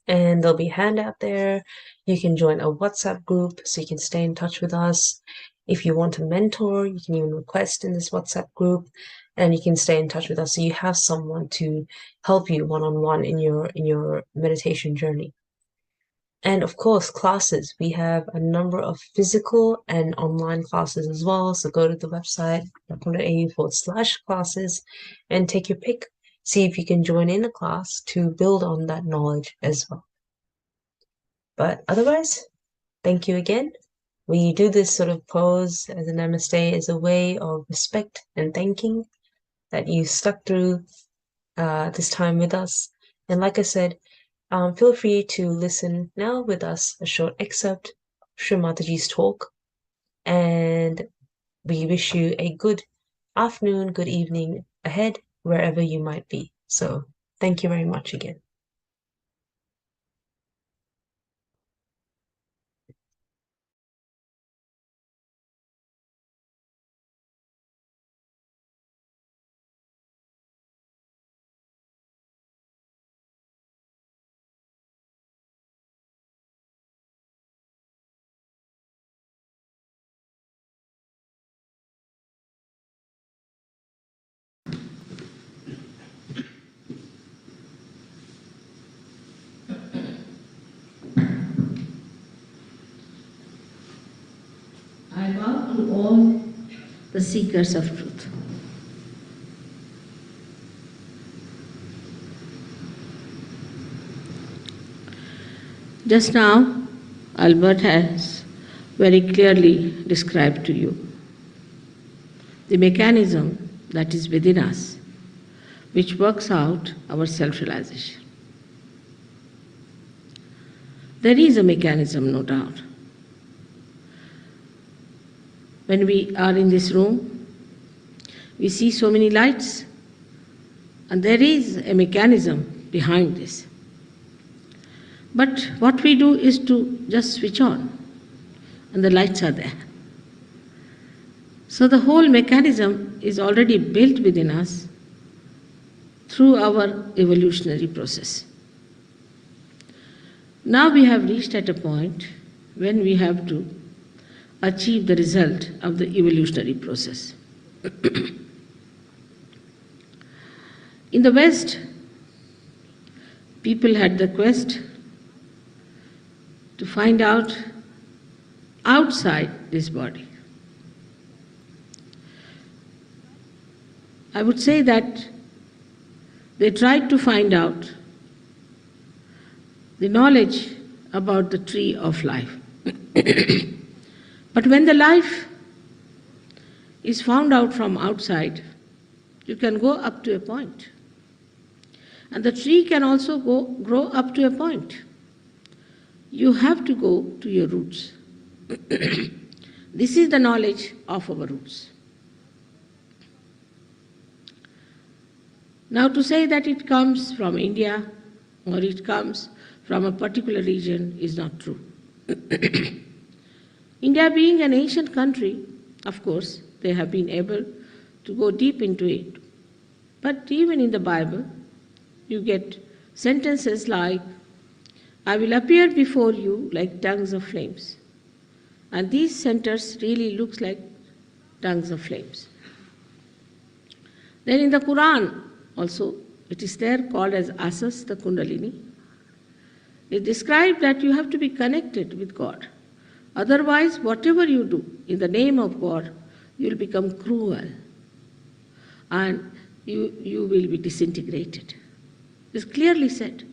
And there'll be a handout there. You can join a WhatsApp group so you can stay in touch with us. If you want a mentor, you can even request in this WhatsApp group and you can stay in touch with us so you have someone to help you one-on-one in your meditation journey. And of course, classes. We have a number of physical and online classes as well. So go to the website, au/classes, and take your pick. See if you can join in a class to build on that knowledge as well. But otherwise, thank you again. We do this sort of pose as a namaste as a way of respect and thanking that you stuck through this time with us. And like I said, feel free to listen now with us a short excerpt of Shri Mataji's talk. And we wish you a good afternoon, good evening ahead, wherever you might be. So thank you very much again.
I bow to all the seekers of truth. Just now, Albert has very clearly described to you the mechanism that is within us, which works out our self-realization. There is a mechanism, no doubt. When we are in this room, we see so many lights, and there is a mechanism behind this. But what we do is to just switch on, and the lights are there. So the whole mechanism is already built within us through our evolutionary process. Now we have reached at a point when we have to achieve the result of the evolutionary process. In the West, people had the quest to find out outside this body. I would say that they tried to find out the knowledge about the tree of life. But when the life is found out from outside, you can go up to a point. And the tree can also grow up to a point. You have to go to your roots. This is the knowledge of our roots. Now, to say that it comes from India or it comes from a particular region is not true. India being an ancient country, of course, they have been able to go deep into it. But even in the Bible, you get sentences like, I will appear before you like tongues of flames. And these centers really looks like tongues of flames. Then in the Quran also, it is there called as Asas, the Kundalini. It describes that you have to be connected with God. Otherwise, whatever you do in the name of God, you will become cruel and you will be disintegrated. It's clearly said.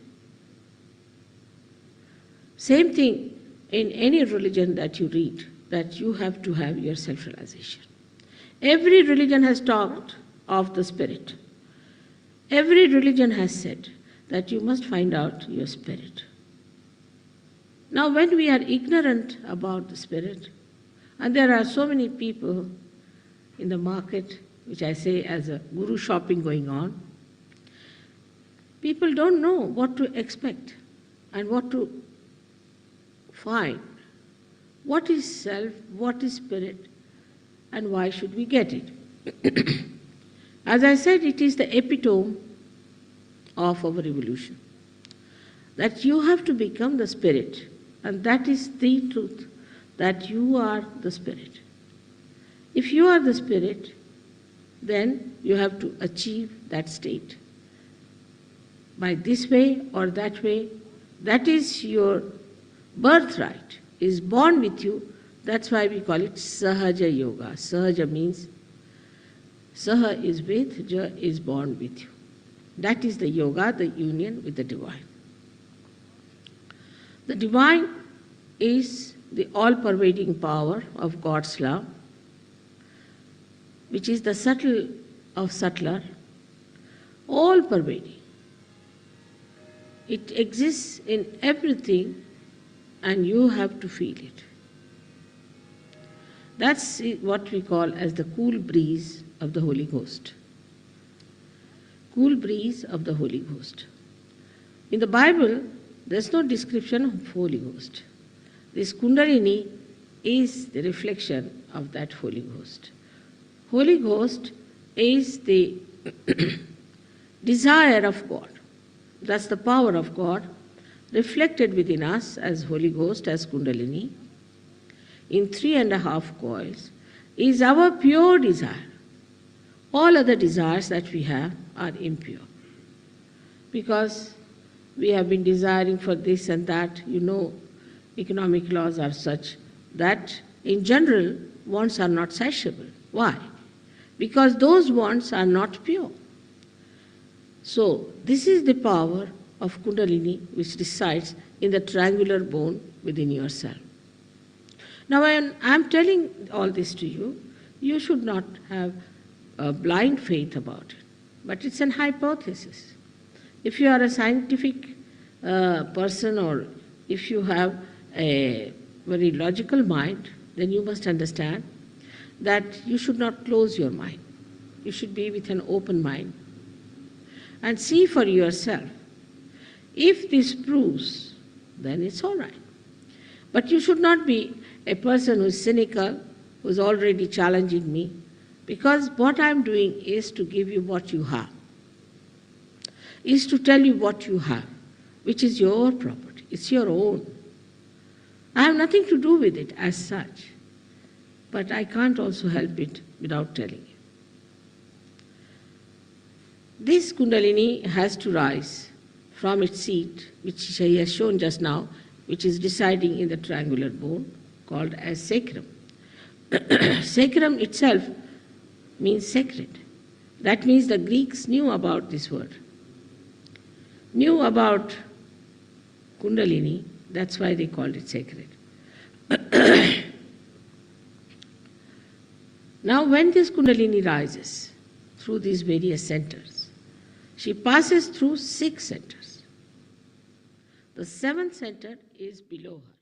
Same thing in any religion that you read, that you have to have your self-realization. Every religion has talked of the spirit. Every religion has said that you must find out your spirit. Now, when we are ignorant about the spirit, and there are so many people in the market, which I say as a guru shopping going on, people don't know what to expect and what to find. What is self, what is spirit, and why should we get it? As I said, it is the epitome of our evolution. That you have to become the spirit, and that is the truth, that you are the spirit. If you are the spirit, then you have to achieve that state. By this way or that way, that is your birthright, is born with you. That's why we call it Sahaja Yoga. Sahaja means Saha is with, Ja is born with you. That is the yoga, the union with the divine. The divine is the all-pervading power of God's love, which is the subtle of subtler, all-pervading. It exists in everything and you have to feel it. That's what we call as the cool breeze of the Holy Ghost. Cool breeze of the Holy Ghost. In the Bible, there's no description of Holy Ghost. This Kundalini is the reflection of that Holy Ghost. Holy Ghost is the desire of God. That's the power of God reflected within us as Holy Ghost, as Kundalini, in 3.5 coils, is our pure desire. All other desires that we have are impure. Because we have been desiring for this and that, economic laws are such that in general wants are not satiable. Why? Because those wants are not pure. So this is the power of Kundalini which resides in the triangular bone within yourself. Now when I am telling all this to you, you should not have a blind faith about it, but it's an hypothesis. If you are a scientific person or if you have a very logical mind, then you must understand that you should not close your mind. You should be with an open mind and see for yourself. If this proves, then it's all right. But you should not be a person who is cynical, who is already challenging me, because what I'm doing is to give you what you have, is to tell you what you have, which is your property, it's your own. I have nothing to do with it as such. but I can't also help it without telling you. This Kundalini has to rise from its seat, which she has shown just now, which is residing in the triangular bone called as sacrum. Sacrum itself means sacred. That means the Greeks knew about this word, knew about Kundalini, that's why they called it sacred. Now when this Kundalini rises through these various centers, she passes through 6 centers. The 7th center is below her.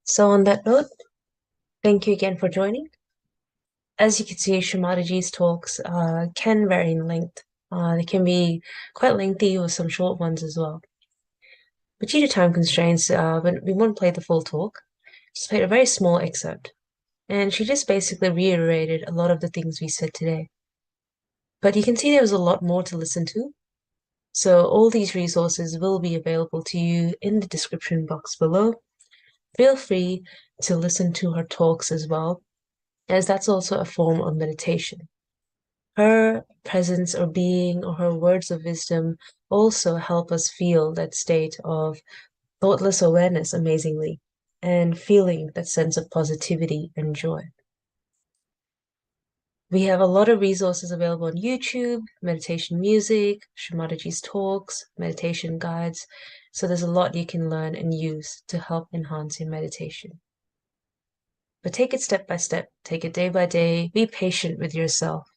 So on that note, thank you again for joining. As you can see, Shri Mataji's talks can vary in length. They can be quite lengthy or some short ones as well. But due to time constraints, when we won't play the full talk, just played a very small excerpt. And she just basically reiterated a lot of the things we said today. But you can see there was a lot more to listen to. So all these resources will be available to you in the description box below. Feel free to listen to her talks as well, as that's also a form of meditation. Her presence or being or her words of wisdom also help us feel that state of thoughtless awareness amazingly, and feeling that sense of positivity and joy. We have a lot of resources available on YouTube, meditation music, Shri Mataji's talks, meditation guides. So there's a lot you can learn and use to help enhance your meditation. But take it step by step, take it day by day, be patient with yourself.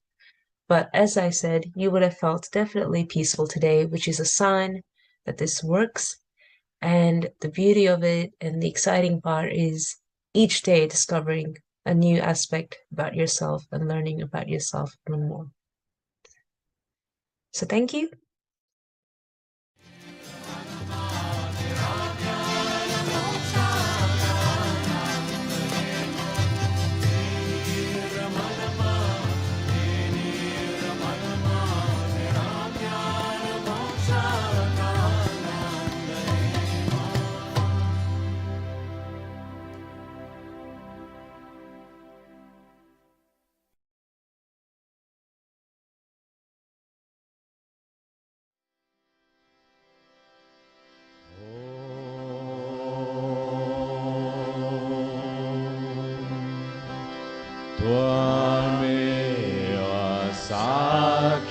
But as I said, you would have felt definitely peaceful today, which is a sign that this works. And the beauty of it and the exciting part is each day discovering a new aspect about yourself and learning about yourself even more. So thank you.
Tvameva sakshat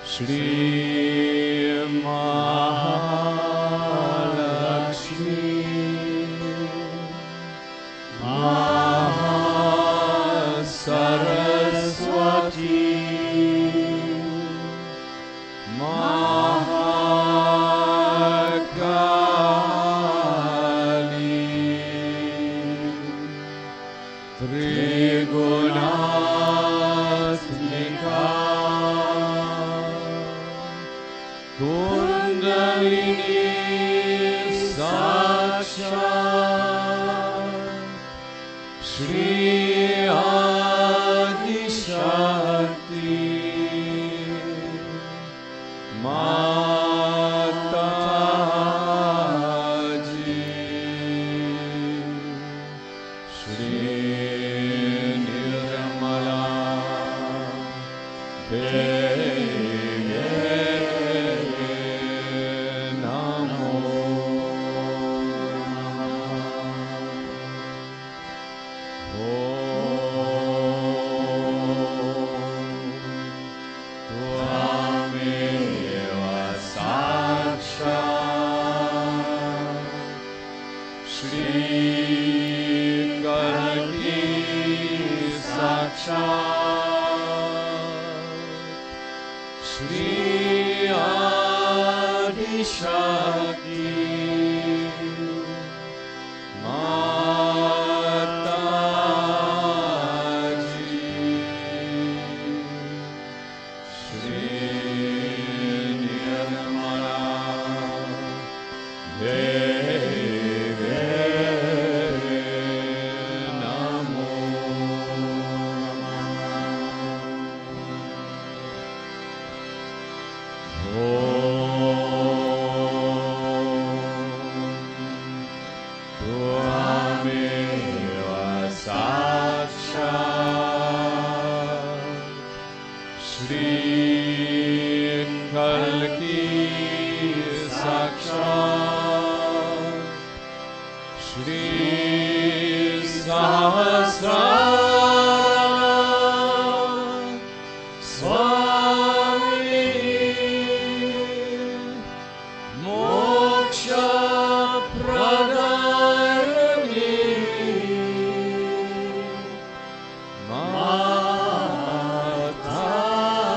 Shri Mahalakshmi Mahasaraswati Trigunaatmika Kundalini Sakshat Shri Adi Shakti Mataji Shri Nirmala Devi Namo Tvameva sakshat Shri Karaki sakshat Shri Adi Shakti Mataji Shri Nirmala Devi Sakshat Shri Sahasrara Swami Moksha Pradayani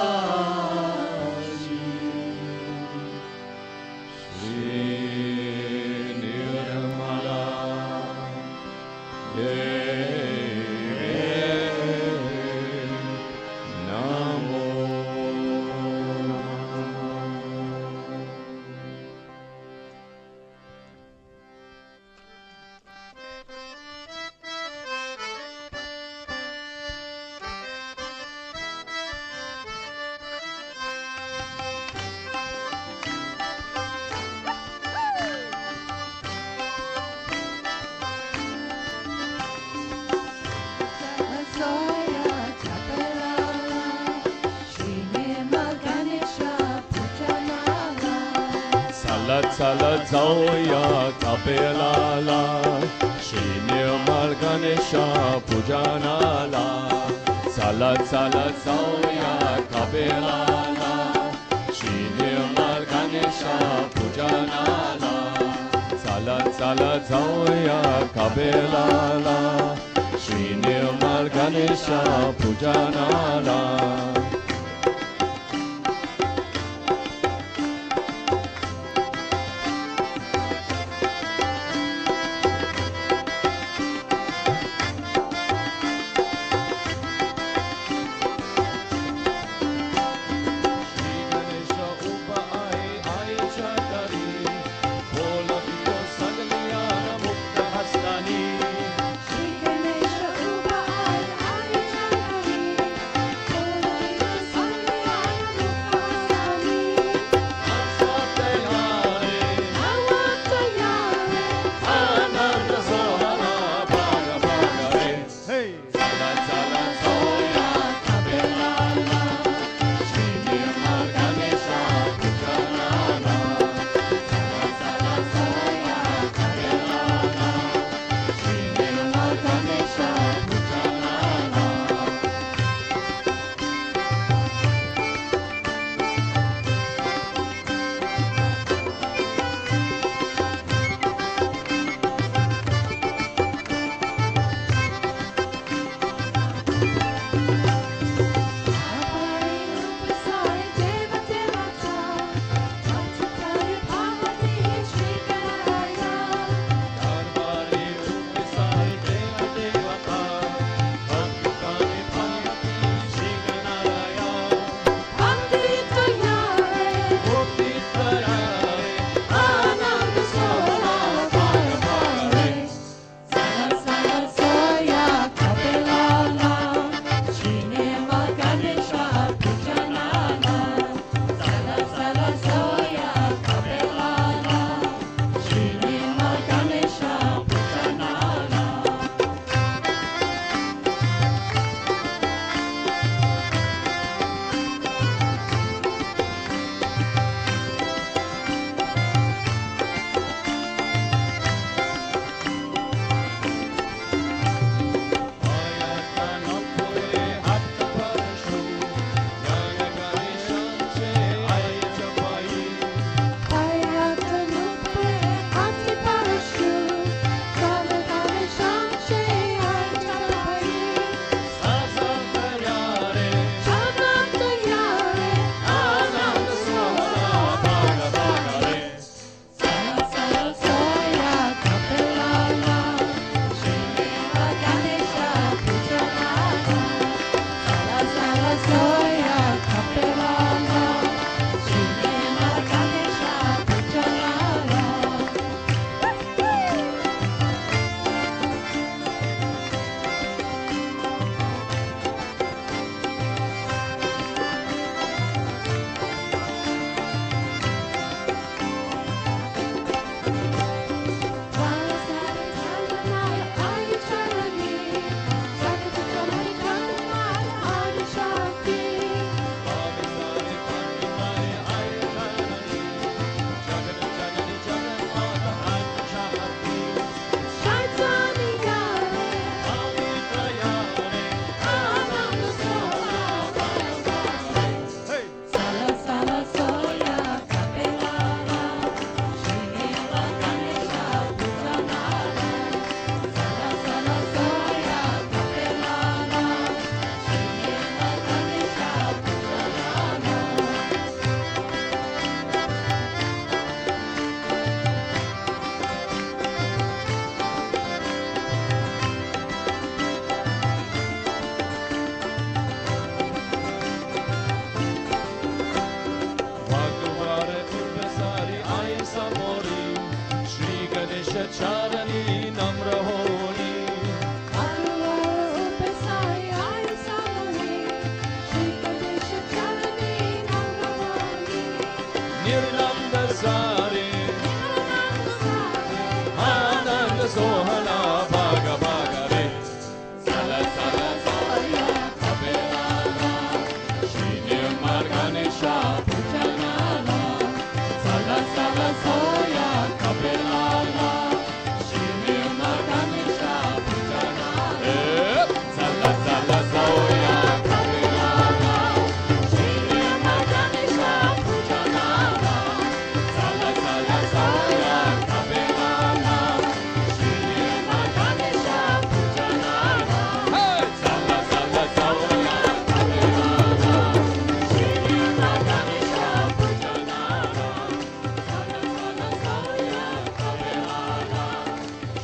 Mataji Shri Nirmala Devi Namo Salat salat Zoya Kapilala Shri Nirmal Ganesha Pujanala Salat salat Zoya Kapilala Shri Nirmal Ganesha Pujanala Salat salat Zoya Kapilala Shri Nirmal Ganesha Pujanala charani namra holi. Nirnanda sare, ananda sohana bhaga bhaga re. Sala sala soya kapelala, Shri Nirmal Ganesha pujanala. Sala sala soya kapelala, Shri Nirmal Ganesha pujanala. Sala sala soya kapelala, Shri Nirmal Ganesha pujanala. Sala sala soya kapelala, Shri Nirmal Ganesha pujanala. Sala sala soya kapelala, Shri Nirmal Ganesha pujanala. Sala sala soya kapelala,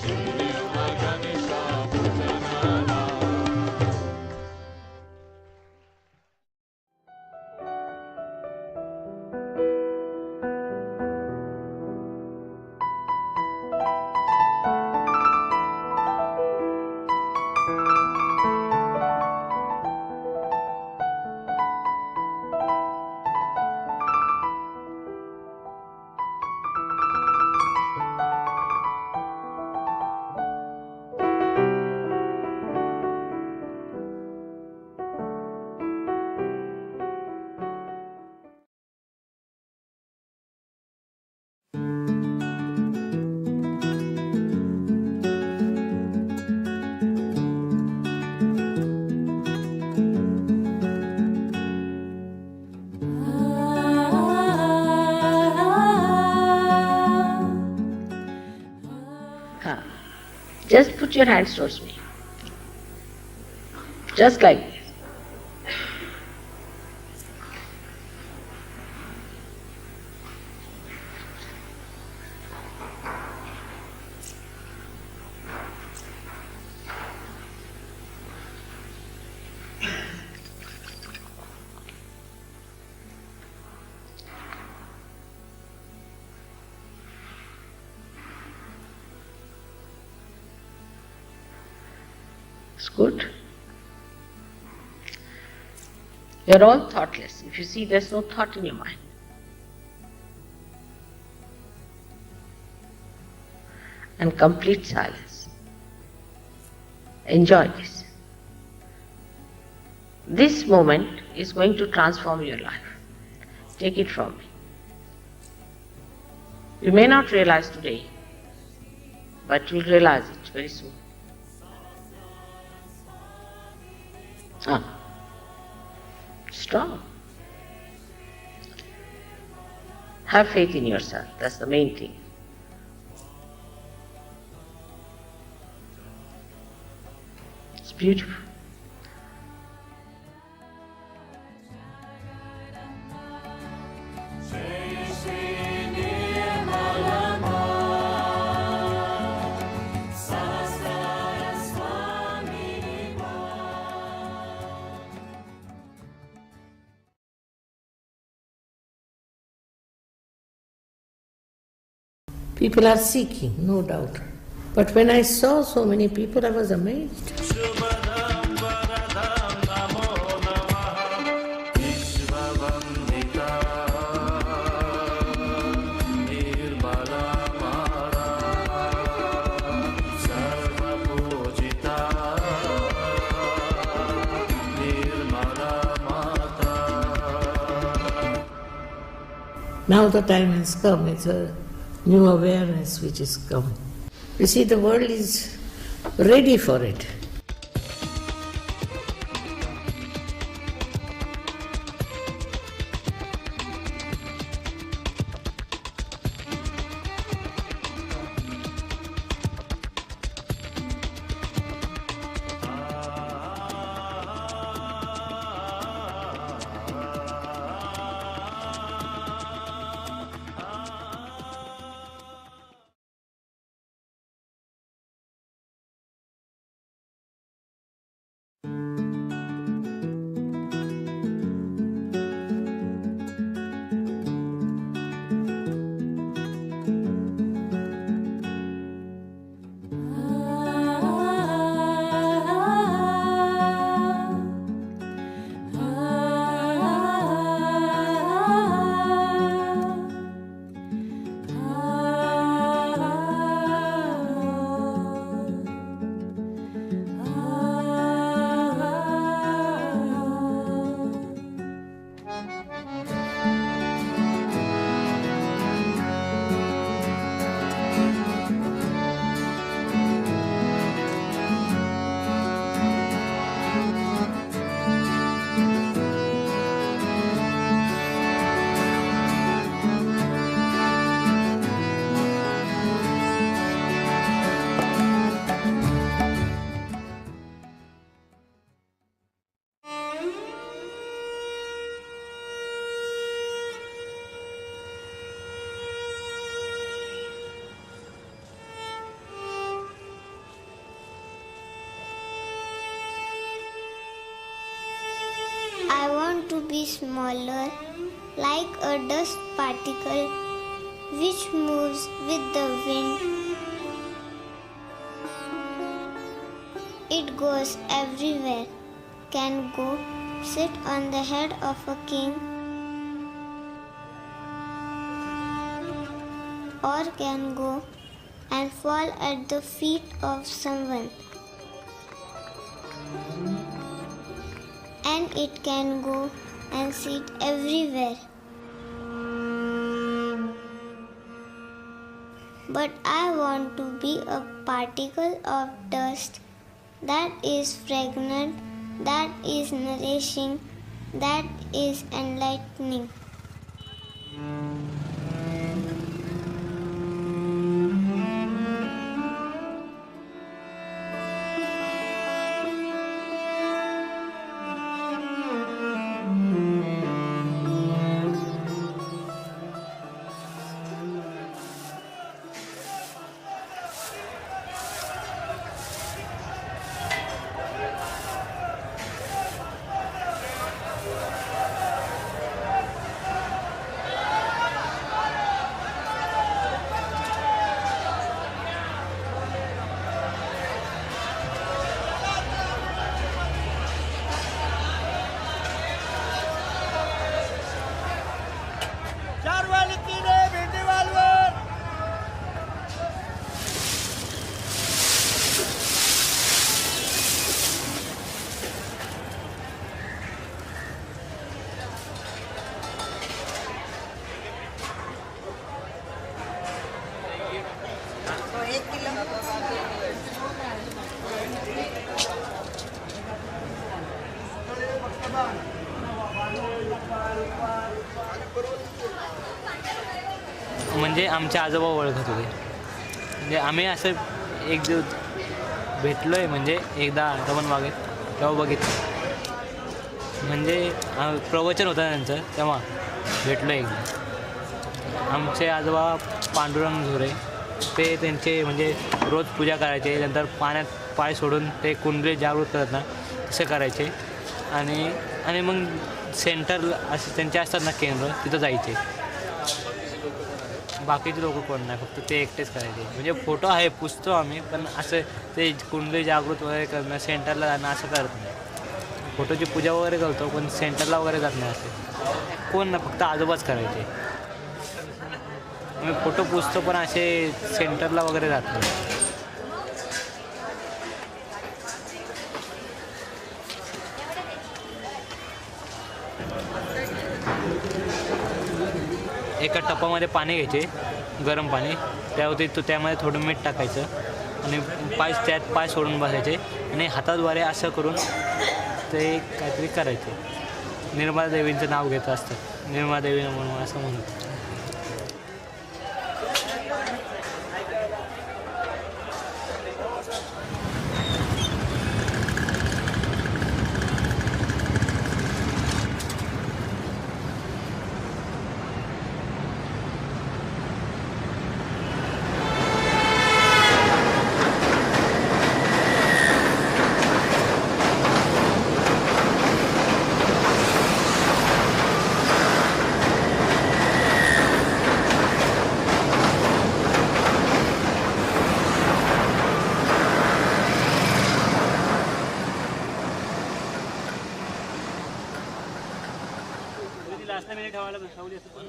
Shri Nirmal Ganesha pujanala.
Just put your hands towards me. Just like this. It's good. You're all thoughtless. If you see, there's no thought in your mind. And complete silence. Enjoy this. This moment is going to transform your life. Take it from me. You may not realize today, but you'll realize it very soon. Strong. Have faith in yourself. That's the main thing. It's beautiful. People are seeking, no doubt. But when I saw so many people, I was amazed. Now the time has come, it's a new awareness which is come. You see, the world is ready for it.
be smaller, like a dust particle which moves with the wind. It goes everywhere, can go sit on the head of a king, or can go and fall at the feet of someone. And it can go and sit everywhere. But I want to be a particle of dust that is fragrant, that is nourishing, that is enlightening.
म्हणजे आमचे आजोबा ओळखत होते. म्हणजे आम्ही असं एक दिवस भेटलो आहे, म्हणजे एकदा गमन मागे तेव्हा बघितलं. म्हणजे प्रवचन होतं त्यांचं, तेव्हा भेटलो एकदा. आमचे आजोबा पांडुरंग झोरे, ते त्यांचे म्हणजे रोज पूजा करायचे, नंतर पाण्यात पाय सोडून ते कुंडली जागृत करत ना तसे करायचे. आणि मग सेंटर असे त्यांचे असतात ना केंद्र, तिथं जायचे. बाकीचे लोक कोण नाही, फक्त ते एकटेच करायचे. म्हणजे फोटो आहे, पुसतो आम्ही, पण असं ते कुंडली जागृत वगैरे करणं, सेंटरला जाणं असं करत नाही. फोटोची पूजा वगैरे करतो, पण सेंटरला वगैरे जात नाही. असे कोण ना, फक्त आजोबाच करायचे. मी फोटो पुसतो, पण असे सेंटरला वगैरे जात नाही. एका टपामध्ये पाणी घ्यायचे, गरम पाणी, त्यामध्ये थोडं मीठ टाकायचं आणि पाय सोडून बसायचे आणि हाताद्वारे असं करून ते काहीतरी करायचे. निर्मला देवींचं नाव घेत असतात, निर्मला देवी म्हणून असं म्हणतात.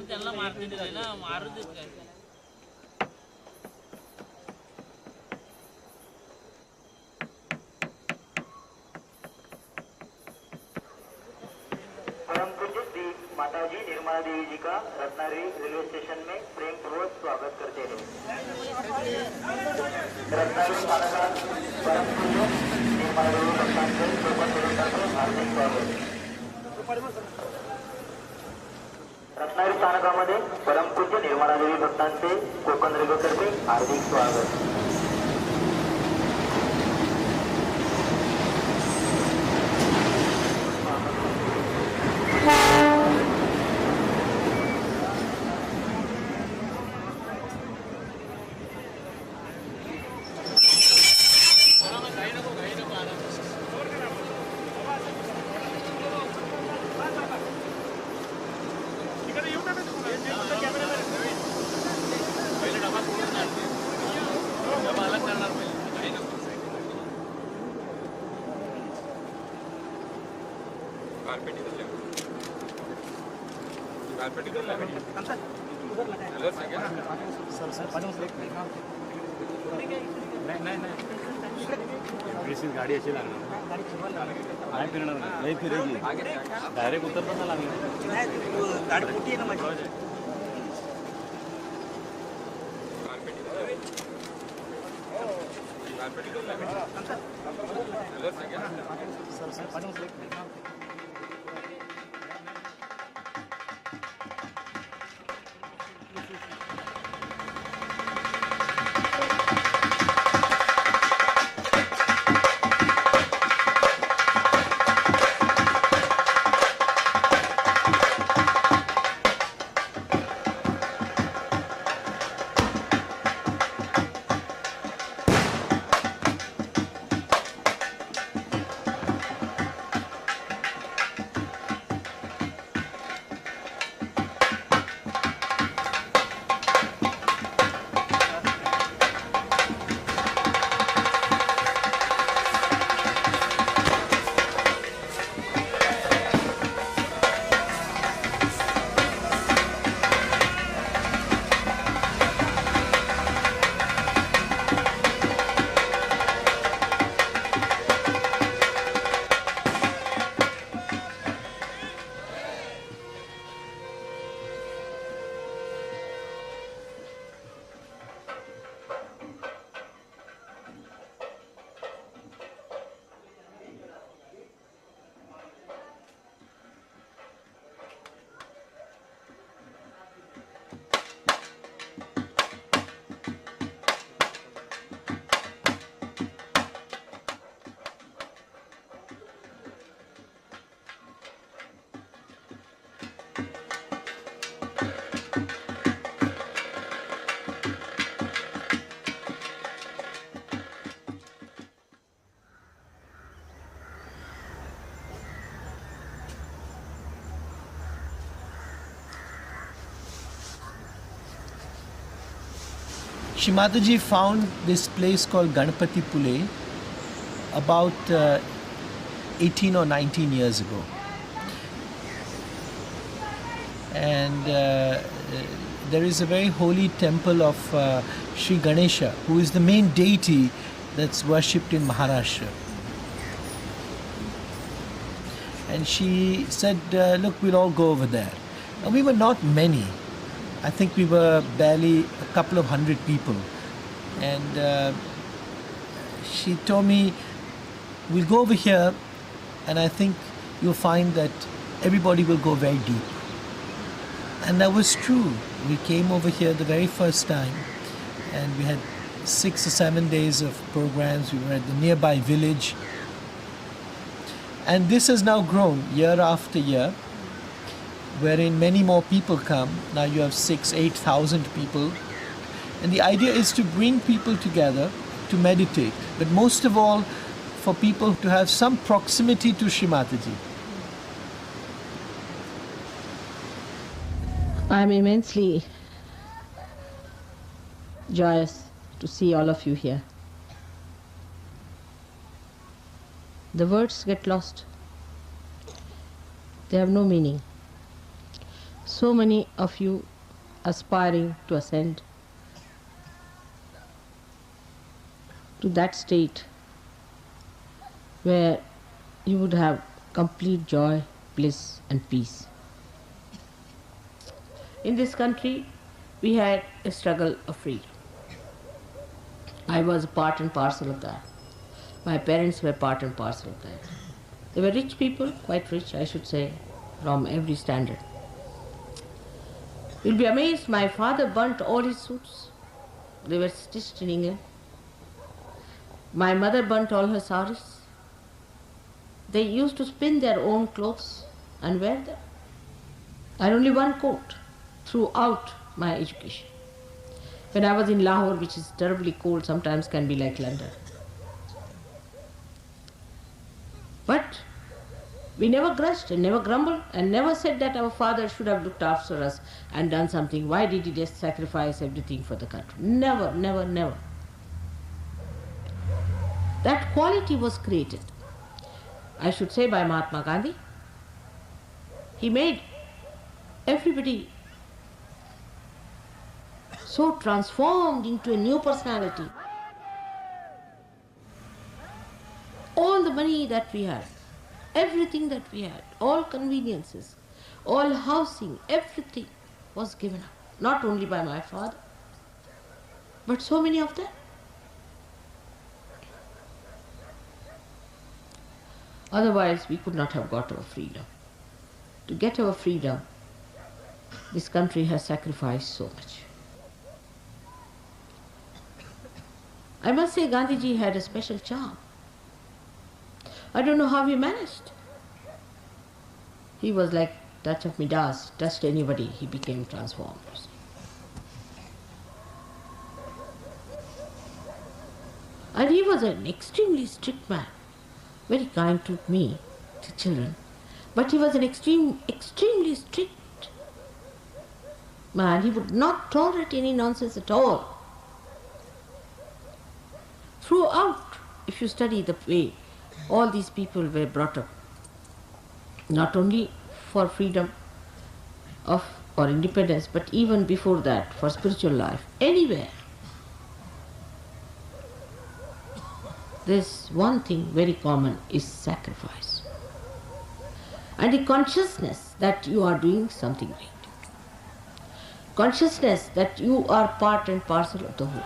त्यांना मारते ना, मारू देत काय.
परम पूज्य श्री माताजी निर्मला देवी जी का रत्नागिरी रेलवे स्टेशन में प्रेम पूर्वक स्वागत करते हैं. रत्नागिरी स्थानकात परम पूज्य निर्मला देवी भक्तांचे कोकण रेल्वेतर्फे हार्दिक स्वागत. रत्नागिरी स्थानकामध्ये परमपूज्य निर्मला देवी भक्तांचे कोकण रेल्वेतर्फे हार्दिक स्वागत.
गाड़ी अच्छी लागणार नाही फिरेगी डायरेक्ट उतरताना लागणार गाडी मोठी आहे ना माझी
Shri Mataji found this place called Ganpati Pule about 18 or 19 years ago. And there is a very holy temple of Sri Ganesha, who is the main deity that's worshipped in Maharashtra. And she said, look, we'll all go over there. And we were not many. I think we were barely a couple of hundred people. And she told me, we'll go over here, and I think you'll find that everybody will go very deep. And that was true. We came over here the very first time, and we had 6 or 7 days of programs. We were at the nearby village. And this has now grown year after year, wherein many more people come. Now you have 8,000 people. And the idea is to bring people together to meditate, but most of all for people to have some proximity to Shri Mataji.
I am immensely joyous to see all of you here. The words get lost. They have no meaning. So many of you aspiring to ascend to that state where you would have complete joy, bliss and peace. In this country, we had a struggle of freedom. I was part and parcel of that. My parents were part and parcel of that. They were rich people, quite rich, I should say, from every standard. You'll be amazed, my father burnt all his suits. They were stitched in England. My mother burnt all her saris. They used to spin their own clothes and wear them. I had only one coat throughout my education. When I was in Lahore, which is terribly cold, sometimes can be like London. But we never grudged and never grumbled and never said that our father should have looked after us and done something. Why did he just sacrifice everything for the country? Never, never, never. That quality was created, I should say, by Mahatma Gandhi, He made everybody so transformed into a new personality. All the money that we had, everything that we had, all conveniences, all housing, everything was given up. Not only by my father, but so many of them. Otherwise, we could not have got our freedom. To get our freedom, this country has sacrificed so much. I must say Gandhiji had a special charm. I don't know how he managed. He was like touch of Midas, touched anybody, he became transformed. And he was an extremely strict man, very kind to me, to children, but he was an extremely strict man. He would not tolerate any nonsense at all. Throughout, if you study the way all these people were brought up, not only for freedom of or independence, but even before that, for spiritual life, anywhere, there's one thing very common is sacrifice. And the consciousness that you are doing something great. Consciousness that you are part and parcel of the whole.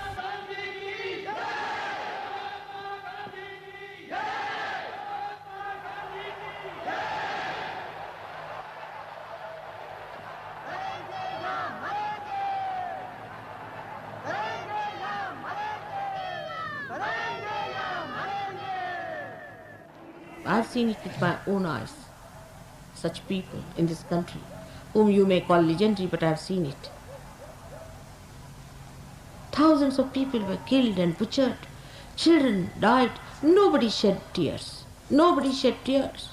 I've seen it with my own eyes, such people in this country, whom you may call legendary, but I've seen it. Thousands of people were killed and butchered. Children died. Nobody shed tears. Nobody shed tears.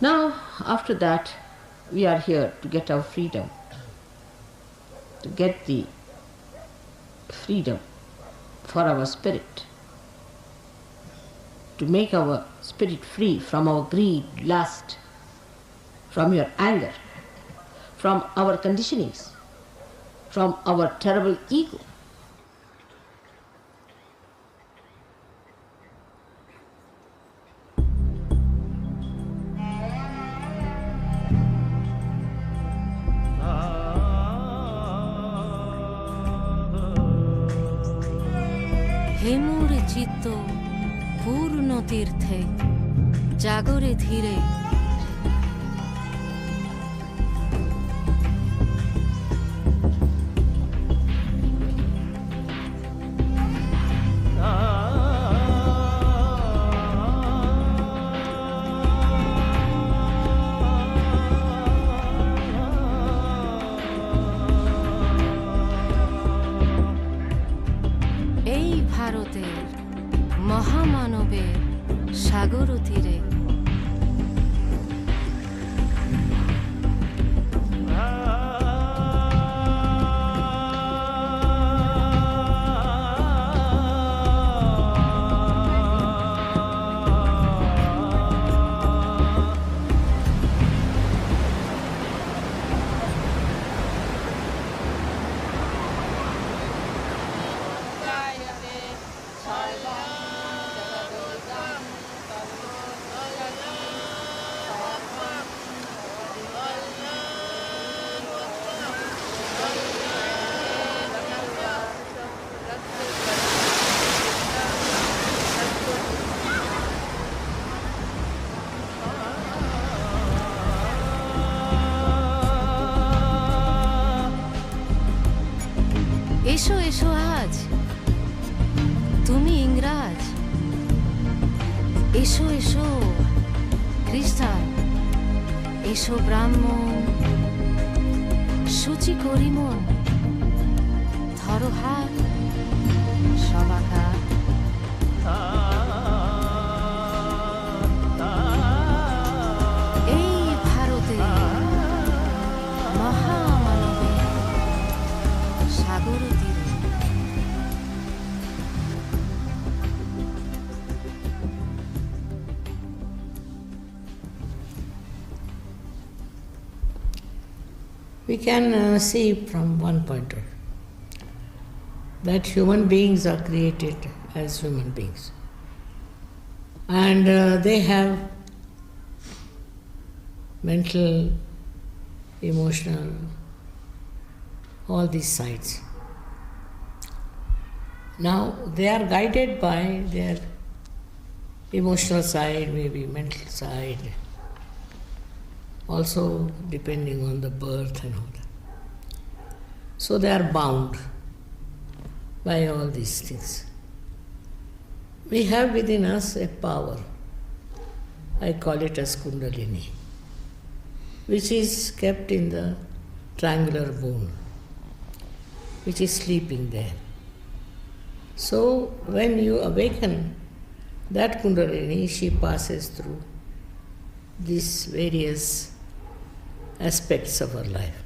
Now, after that, we are here to get our freedom, to get the freedom for our spirit, to make our spirit free from our greed, lust, from your anger, from our conditionings, from our terrible ego.
হে মোর চিত্ত পূর্ণ তীর্থে জাগরে ধীরে এই ভারতের মহামানবের সাগর তীরে এসো এসো আজ তুমি ইংরাজ, এসো এসো খ্রিস্টান, এসো ব্রাহ্মণ, সূচি করি মন, ধরো হাত সবাকার। এই ভারতে মহামানবের সাগর তীরে
can see from one point of view that human beings are created as human beings. And they have mental, emotional, all these sides. Now they are guided by their emotional side, maybe mental side, also depending on the birth and all that. So they are bound by all these things. We have within us a power, I call it as Kundalini, which is kept in the triangular bone, which is sleeping there. So when you awaken that Kundalini, she passes through these various aspects of her life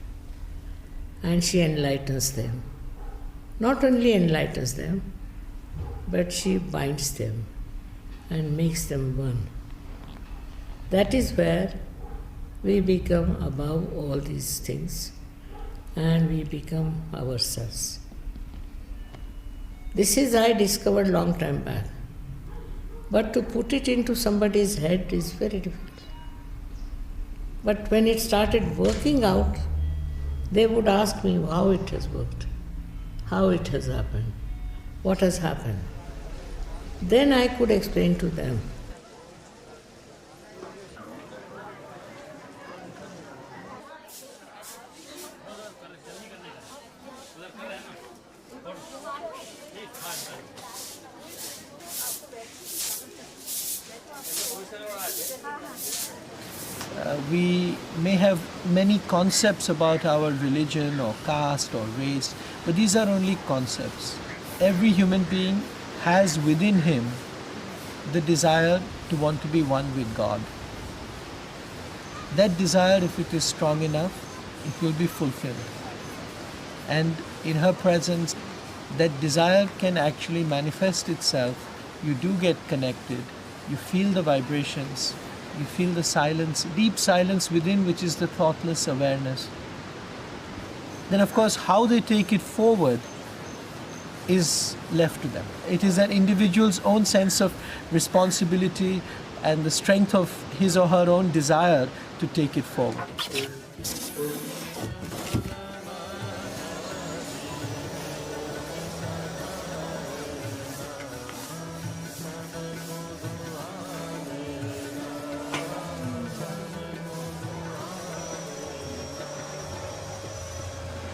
and she enlightens them. Not only enlightens them, but she binds them and makes them one. That is where we become above all these things and we become ourselves. This is I discovered long time back. But to put it into somebody's head is very difficult. But when it started working out, they would ask me how it has worked, how it has happened, what has happened. Then I could explain to them.
We may have many concepts about our religion or caste or race, but these are only concepts. Every human being has within him the desire to want to be one with God. That desire, if it is strong enough, it will be fulfilled. And in her presence, that desire can actually manifest itself. You do get connected, you feel the vibrations, you feel the silence, deep silence within, which is the thoughtless awareness. Then of course how they take it forward is left to them. It is an individual's own sense of responsibility and the strength of his or her own desire to take it forward.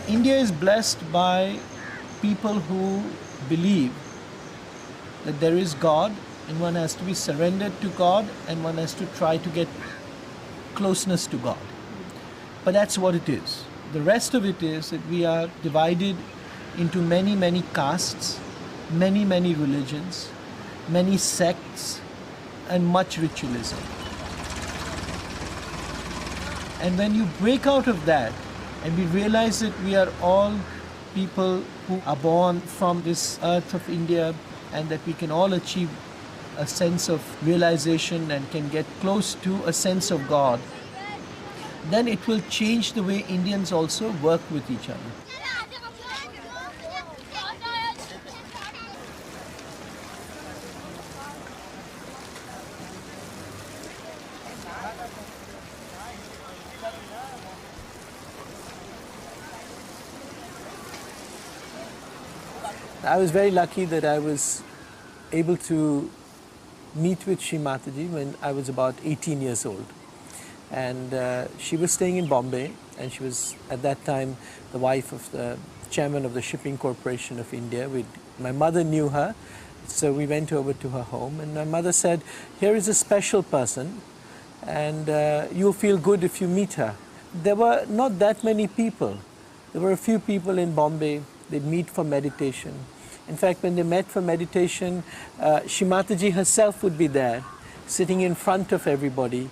India is blessed by people who believe that there is God and one has to be surrendered to God and one has to try to get closeness to God. But that's what it is. The rest of it is that we are divided into many, many castes, many, many religions, many sects, and much ritualism. And when you break out of that, and we realize that we are all people who are born from this earth of India and that we can all achieve a sense of realization and can get close to a sense of God, then it will change the way Indians also work with each other. I was very lucky that I was able to meet with Shri Mataji when I was about 18 years old. And she was staying in Bombay, and she was at that time the wife of the chairman of the Shipping Corporation of India. My mother knew her, so we went over to her home, and my mother said, "Here is a special person, and you'll feel good if you meet her." There were not that many people. There were a few people in Bombay. They'd meet for meditation. In fact, when they met for meditation, Shri Mataji herself would be there, sitting in front of everybody.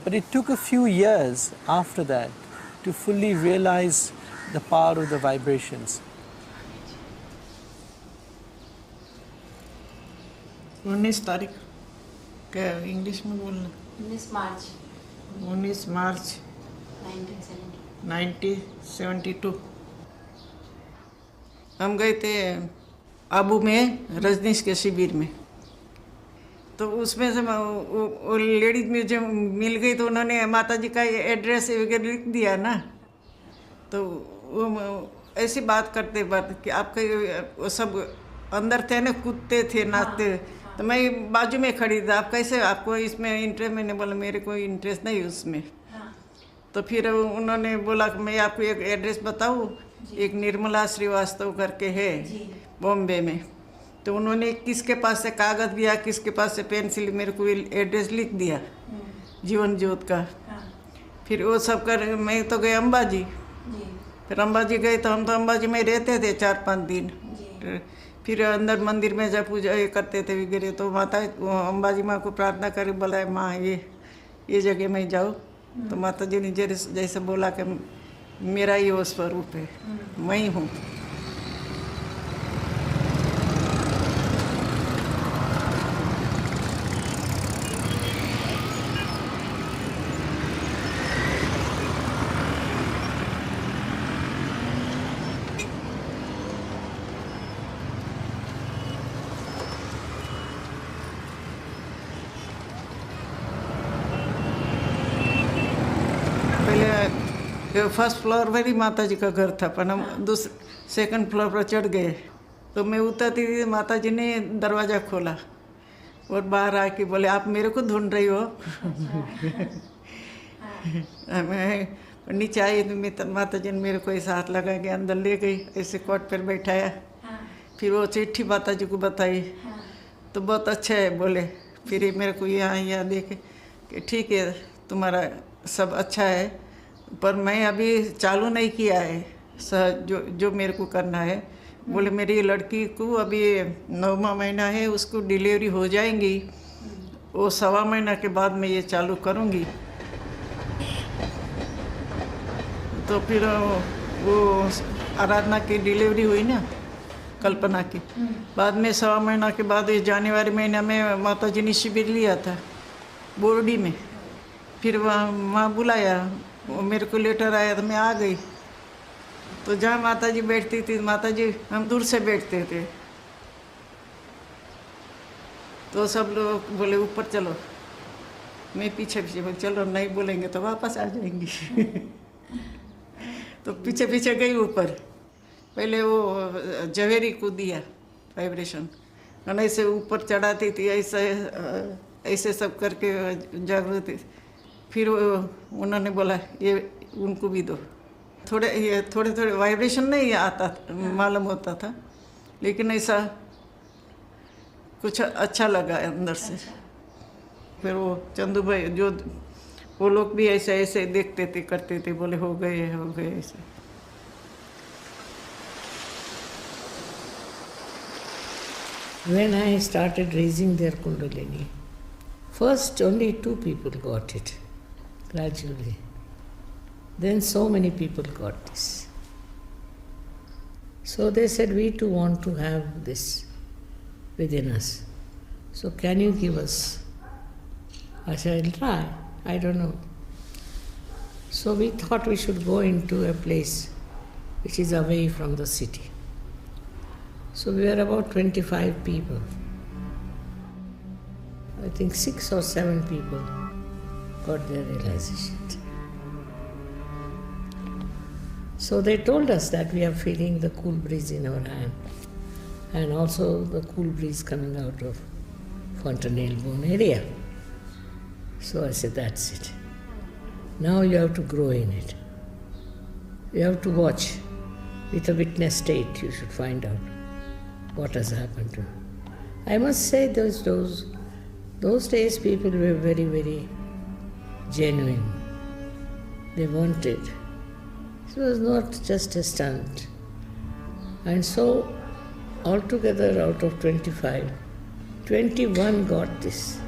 But it took a few years after that to fully realize the power of the vibrations.
19 तारीख क्या English में बोलना
19 मार्च
19 मार्च
1970
1972 हम गए थे आबू में रजनीश के शिविर में। तो उसमें से वो लेडीज मुझे मिल गई, तो उन्होंने माता जी का एड्रेस वगैरह लिख दिया ना। तो वो ऐसी बात करते कि आपके वो सब अंदर थे ना, कूदते थे, नाचते। तो मैं बाजू में खड़ी थी, आप कैसे, आपको इसमें इंटरेस्ट? मैंने बोला मेरे कोई इंटरेस्ट नहीं उसमें। तो फिर उन्होंने बोला कि मैं आपको एक एड्रेस बताऊँ, एक निर्मला श्रीवास्तव करके है बॉम्बे में। तो उन्होंने किसके पास से कागज़ दिया, किसके पास से पेंसिल, मेरे को एड्रेस लिख दिया जीवन ज्योत का। फिर वो सब कर मैं तो गए अंबाजी। फिर अंबाजी गए तो हम तो अंबाजी में रहते थे 4-5 दिन। फिर अंदर मंदिर में जब पूजा करते थे वगैरह, तो माता अंबाजी माँ को प्रार्थना कर बोला, माँ ये जगह में जाओ। तो माता जी ने जैसे बोला कि मेरा ही वो स्वरूप है, मैं ही हूँ। फर्स्ट फ्लोर पर ही माता जी का घर था, पर हम सेकंड फ्लोर पर चढ़ गए। तो मैं उतरती थी, माता जी ने दरवाज़ा खोला और बाहर आके बोले, आप मेरे को ढूंढ रही हो? मैं नीचे आई तो माता जी ने मेरे को ऐसा हाथ लगा के अंदर ले गई, ऐसे कोट पर बैठाया। फिर वो चिट्ठी माता जी को बताई, तो बहुत अच्छा है बोले। फिर मेरे को यहाँ देखे कि ठीक है, तुम्हारा सब अच्छा है, पर मैं अभी चालू नहीं किया है जो मेरे को करना है। बोले मेरी लड़की को अभी 9वां महीना है, उसको डिलीवरी हो जाएंगी, वो 1.25 महीना के बाद मैं ये चालू करूँगी। तो फिर वो आराधना की डिलीवरी हुई ना, कल्पना की। बाद में 1.25 महीना के बाद जनवरी महीना में माता जी ने शिविर लिया था बोर्डी में। फिर वहाँ बुलाया, वो मेरे को लेटर आया तो मैं आ गई। तो जहाँ माता जी बैठती थी, माता जी हम दूर से बैठते थे, तो सब लोग बोले ऊपर चलो, मैं पीछे पीछे बोले चलो, नहीं बोलेंगे तो वापस आ जाएंगी। तो पीछे पीछे गई ऊपर। पहले वो जवेरी को दिया वाइब्रेशन, और ऐसे ऊपर चढ़ाती थी, ऐसे सब करके जागृति। फिर उन्होंने बोला ये उनको भी दो। थोड़े वाइब्रेशन नहीं आता मालूम होता था, लेकिन ऐसा कुछ अच्छा लगा अंदर से। फिर वो चंदू भाई जो वो लोग भी ऐसे ऐसे देखते थे, करते थे, बोले हो गए ऐसे।
When I started raising their Kundalini, first only 2 people got it, gradually. Then so many people got this. So they said, we too want to have this within us. So can you give us? I said, I'll try. I don't know. So we thought we should go into a place which is away from the city. So we were about 25 people. I think 6 or 7 people got their realization. So they told us that we are feeling the cool breeze in our hand, and also the cool breeze coming out of fontanelle bone area. So I said, that's it. Now you have to grow in it. You have to watch. With a witness state, you should find out what has happened to you. I must say those days people were very, very genuine. They wanted. It was not just a stunt. And so, altogether out of 25, 21 got this.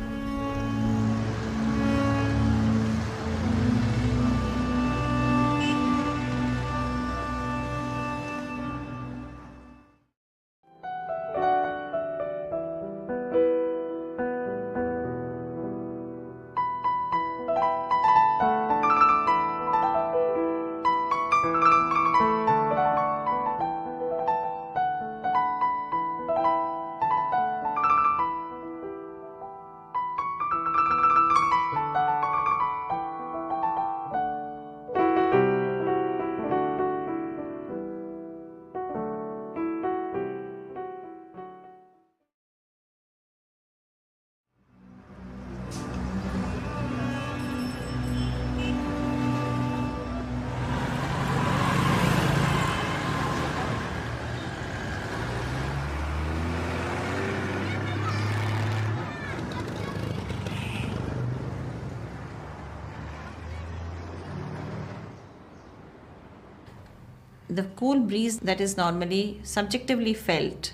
the cool breeze that is normally subjectively felt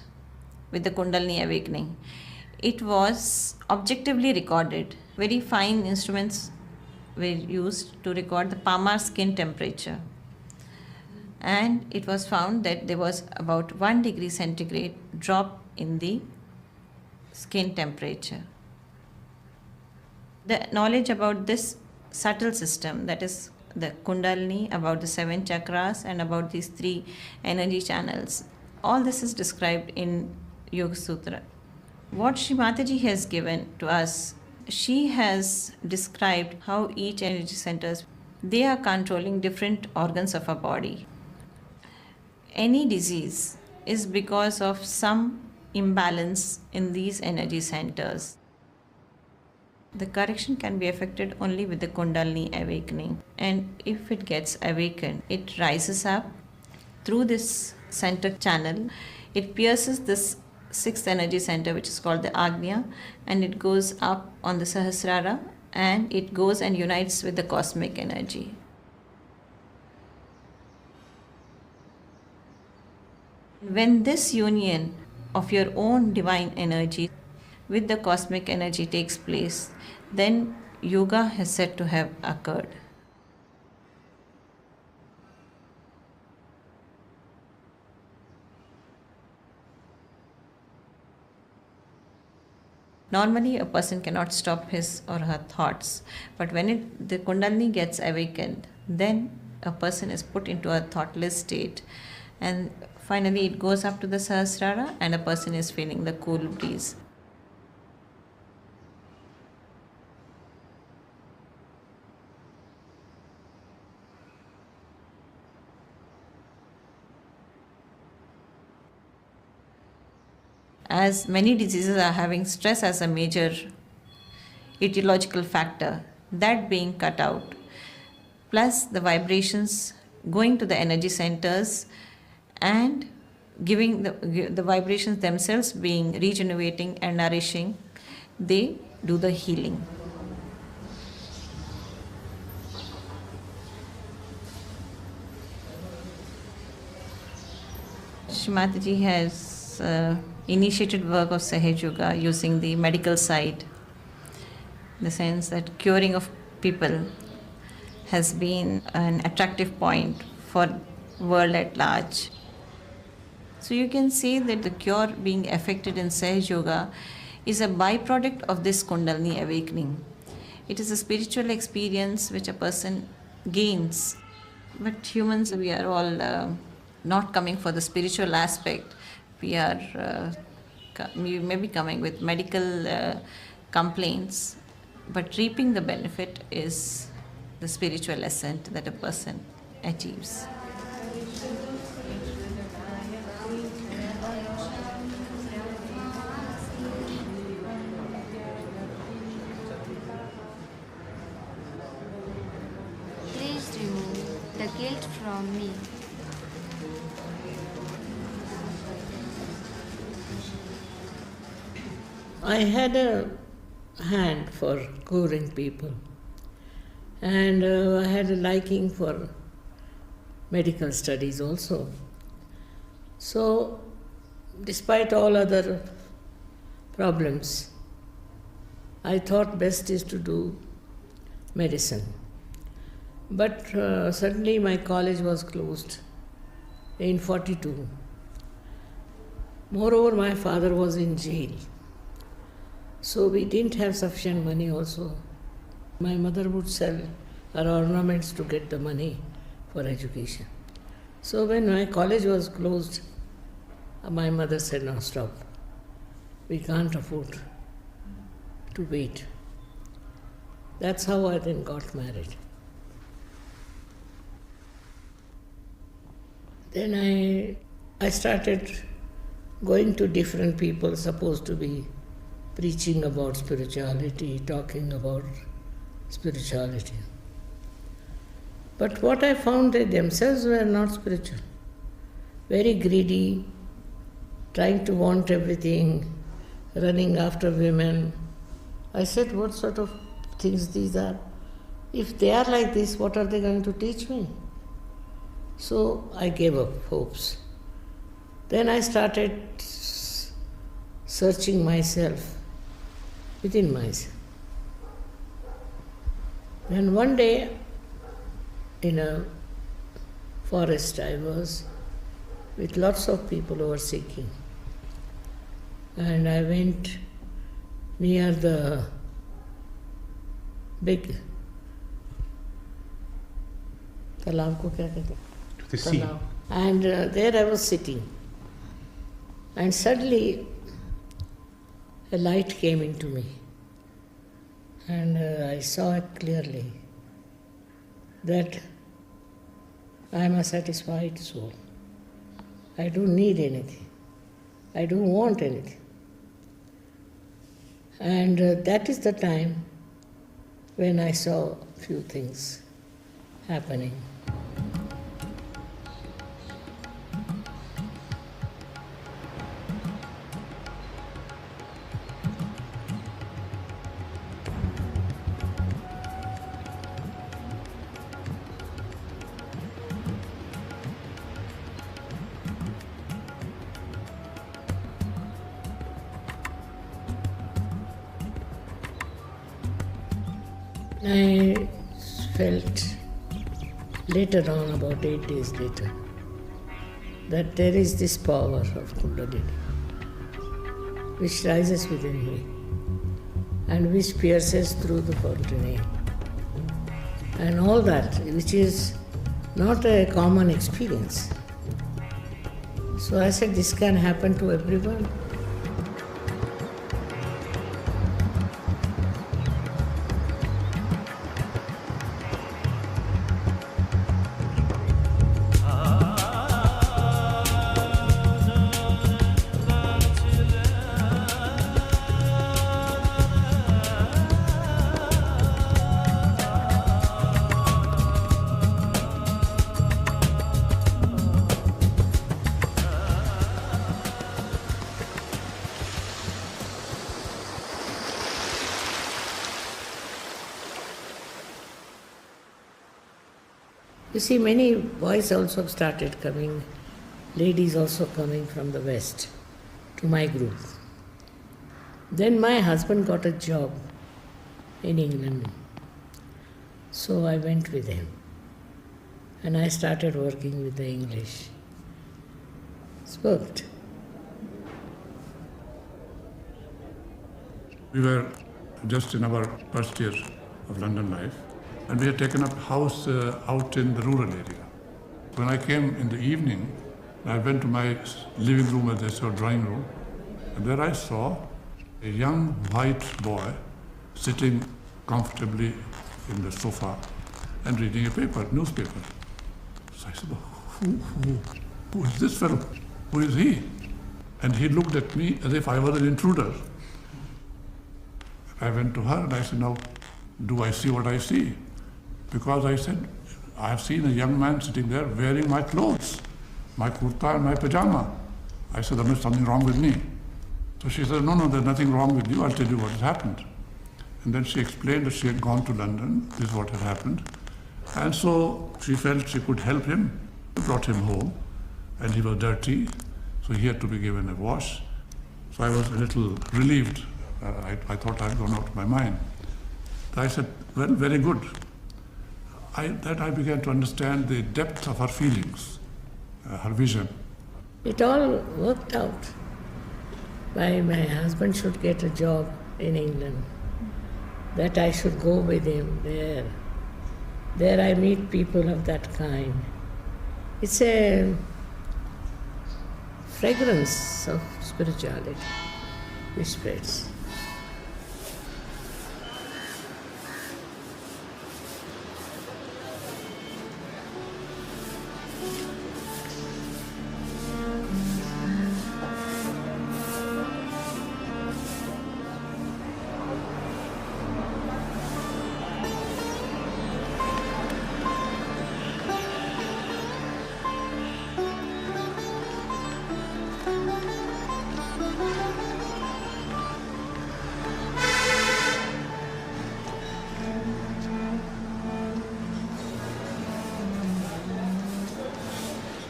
with the Kundalini awakening, it was objectively recorded. Very fine instruments were used to record the palmar skin temperature. And it was found that there was about 1 degree centigrade drop in the skin temperature. The knowledge about this subtle system, that is the Kundalini, about the 7 chakras, and about these 3 energy channels, all this is described in Yoga Sutra. What Shri Mataji has given to us, she has described how each energy centers, they are controlling different organs of our body. Any disease is because of some imbalance in these energy centers. The correction can be effected only with the Kundalini awakening. And if it gets awakened, it rises up through this center channel. It pierces this 6th energy center, which is called the Agnya, and it goes up on the Sahasrara, and it goes and unites with the cosmic energy. When this union of your own divine energy with the cosmic energy takes place, then yoga is said to have occurred. Normally, a person cannot stop his or her thoughts, but when the Kundalini gets awakened, then a person is put into a thoughtless state, and finally it goes up to the Sahasrara, and a person is feeling the cool breeze. As many diseases are having stress as a major etiological factor, that being cut out, plus the vibrations going to the energy centers and giving the vibrations themselves being regenerating and nourishing, they do the healing. Shri Mataji has initiated work of Sahaja Yoga using the medical side, in the sense that curing of people has been an attractive point for world at large. So you can say that the cure being effected in Sahaja Yoga is a byproduct of this Kundalini awakening. It is a spiritual experience which a person gains. But humans, we are all not coming for the spiritual aspect. We may be coming with medical complaints, but reaping the benefit is the spiritual ascent that a person achieves.
Please remove the guilt from me.
I had a hand for curing people, and I had a liking for medical studies also. So, despite all other problems, I thought best is to do medicine. But suddenly my college was closed in 42. Moreover, my father was in jail. So we didn't have sufficient money also. My mother would sell her ornaments to get the money for education. So when my college was closed, my mother said, "No, stop. We can't afford to wait." That's how I then got married. Then I started going to different people supposed to be preaching about spirituality, talking about spirituality. But what I found, they themselves were not spiritual. Very greedy, trying to want everything, running after women. I said, what sort of things these are? If they are like this, what are they going to teach me? So I gave up hopes. Then I started searching myself, within myself. Then one day, in a forest, I was with lots of people who were seeking. And I went near the big talab ko kya kehte hain?
The sea.
Talab. And there I was sitting. And suddenly a light came into me. And I saw it clearly that I am a satisfied soul. I don't need anything. I don't want anything. And that is the time when I saw few things happening. I felt later on, about 8 days later, that there is this power of Kundalini which rises within me and which pierces through the body and all that, which is not a common experience. So I said, this can happen to everyone. You see, many boys also started coming, ladies also coming from the West to my group. Then my husband got a job in England. So I went with him. And I started working with the English. It's worked.
We were just in our first year of London life, and we had taken up a house out in the rural area. When I came in the evening, I went to my living room, as they saw, drawing room, and there I saw a young white boy sitting comfortably in the sofa and reading a paper, newspaper. So I said, who is this fellow? Who is he? And he looked at me as if I was an intruder. I went to her and I said, now, do I see what I see? Because I said, I have seen a young man sitting there wearing my clothes, my kurta and my pajama. I said, there is something wrong with me. So she said, no, there's nothing wrong with you. I'll tell you what has happened. And then she explained that she had gone to London. This is what had happened. And so she felt she could help him. We brought him home, and he was dirty, so he had to be given a wash. So I was a little relieved. I thought I had gone out of my mind. I said, well, very good. That I began to understand the depth of her feelings, her vision.
It all worked out. My husband should get a job in England, that I should go with him there. There I meet people of that kind. It's a fragrance of spirituality which spreads.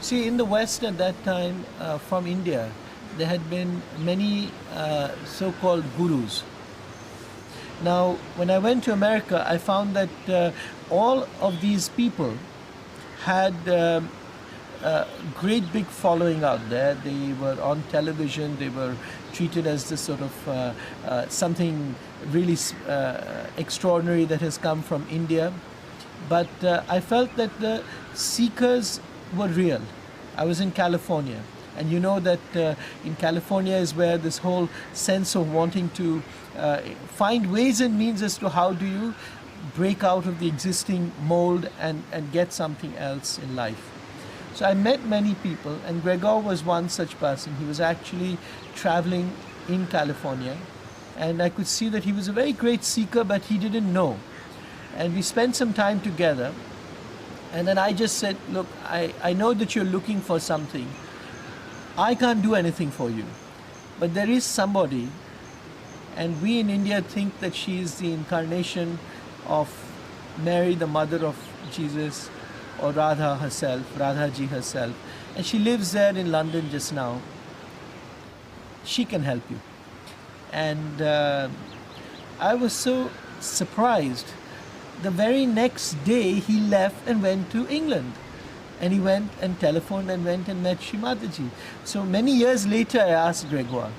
See, in the West at that time, from India, there had been many so-called gurus. Now, when I went to America, I found that all of these people had a great big following out there. They were on television. They were treated as this sort of something really extraordinary that has come from India. But I felt that the seekers were real. I was in California, and you know that in California is where this whole sense of wanting to find ways and means as to how do you break out of the existing mold and get something else in life. So I met many people, and Gregor was one such person. He was actually traveling in California, and I could see that he was a very great seeker, but he didn't know. And we spent some time together, and then I just said, look, I know that you're looking for something. I can't do anything for you, but there is somebody, and we in India think that she is the incarnation of Mary, the mother of Jesus, or Radha herself, Radhaji herself, and she lives there in London just now. She can help you. And I was so surprised. The very next day he left and went to England, and he went and telephoned and went and met Shri Mataji. So many years later I asked Gregor,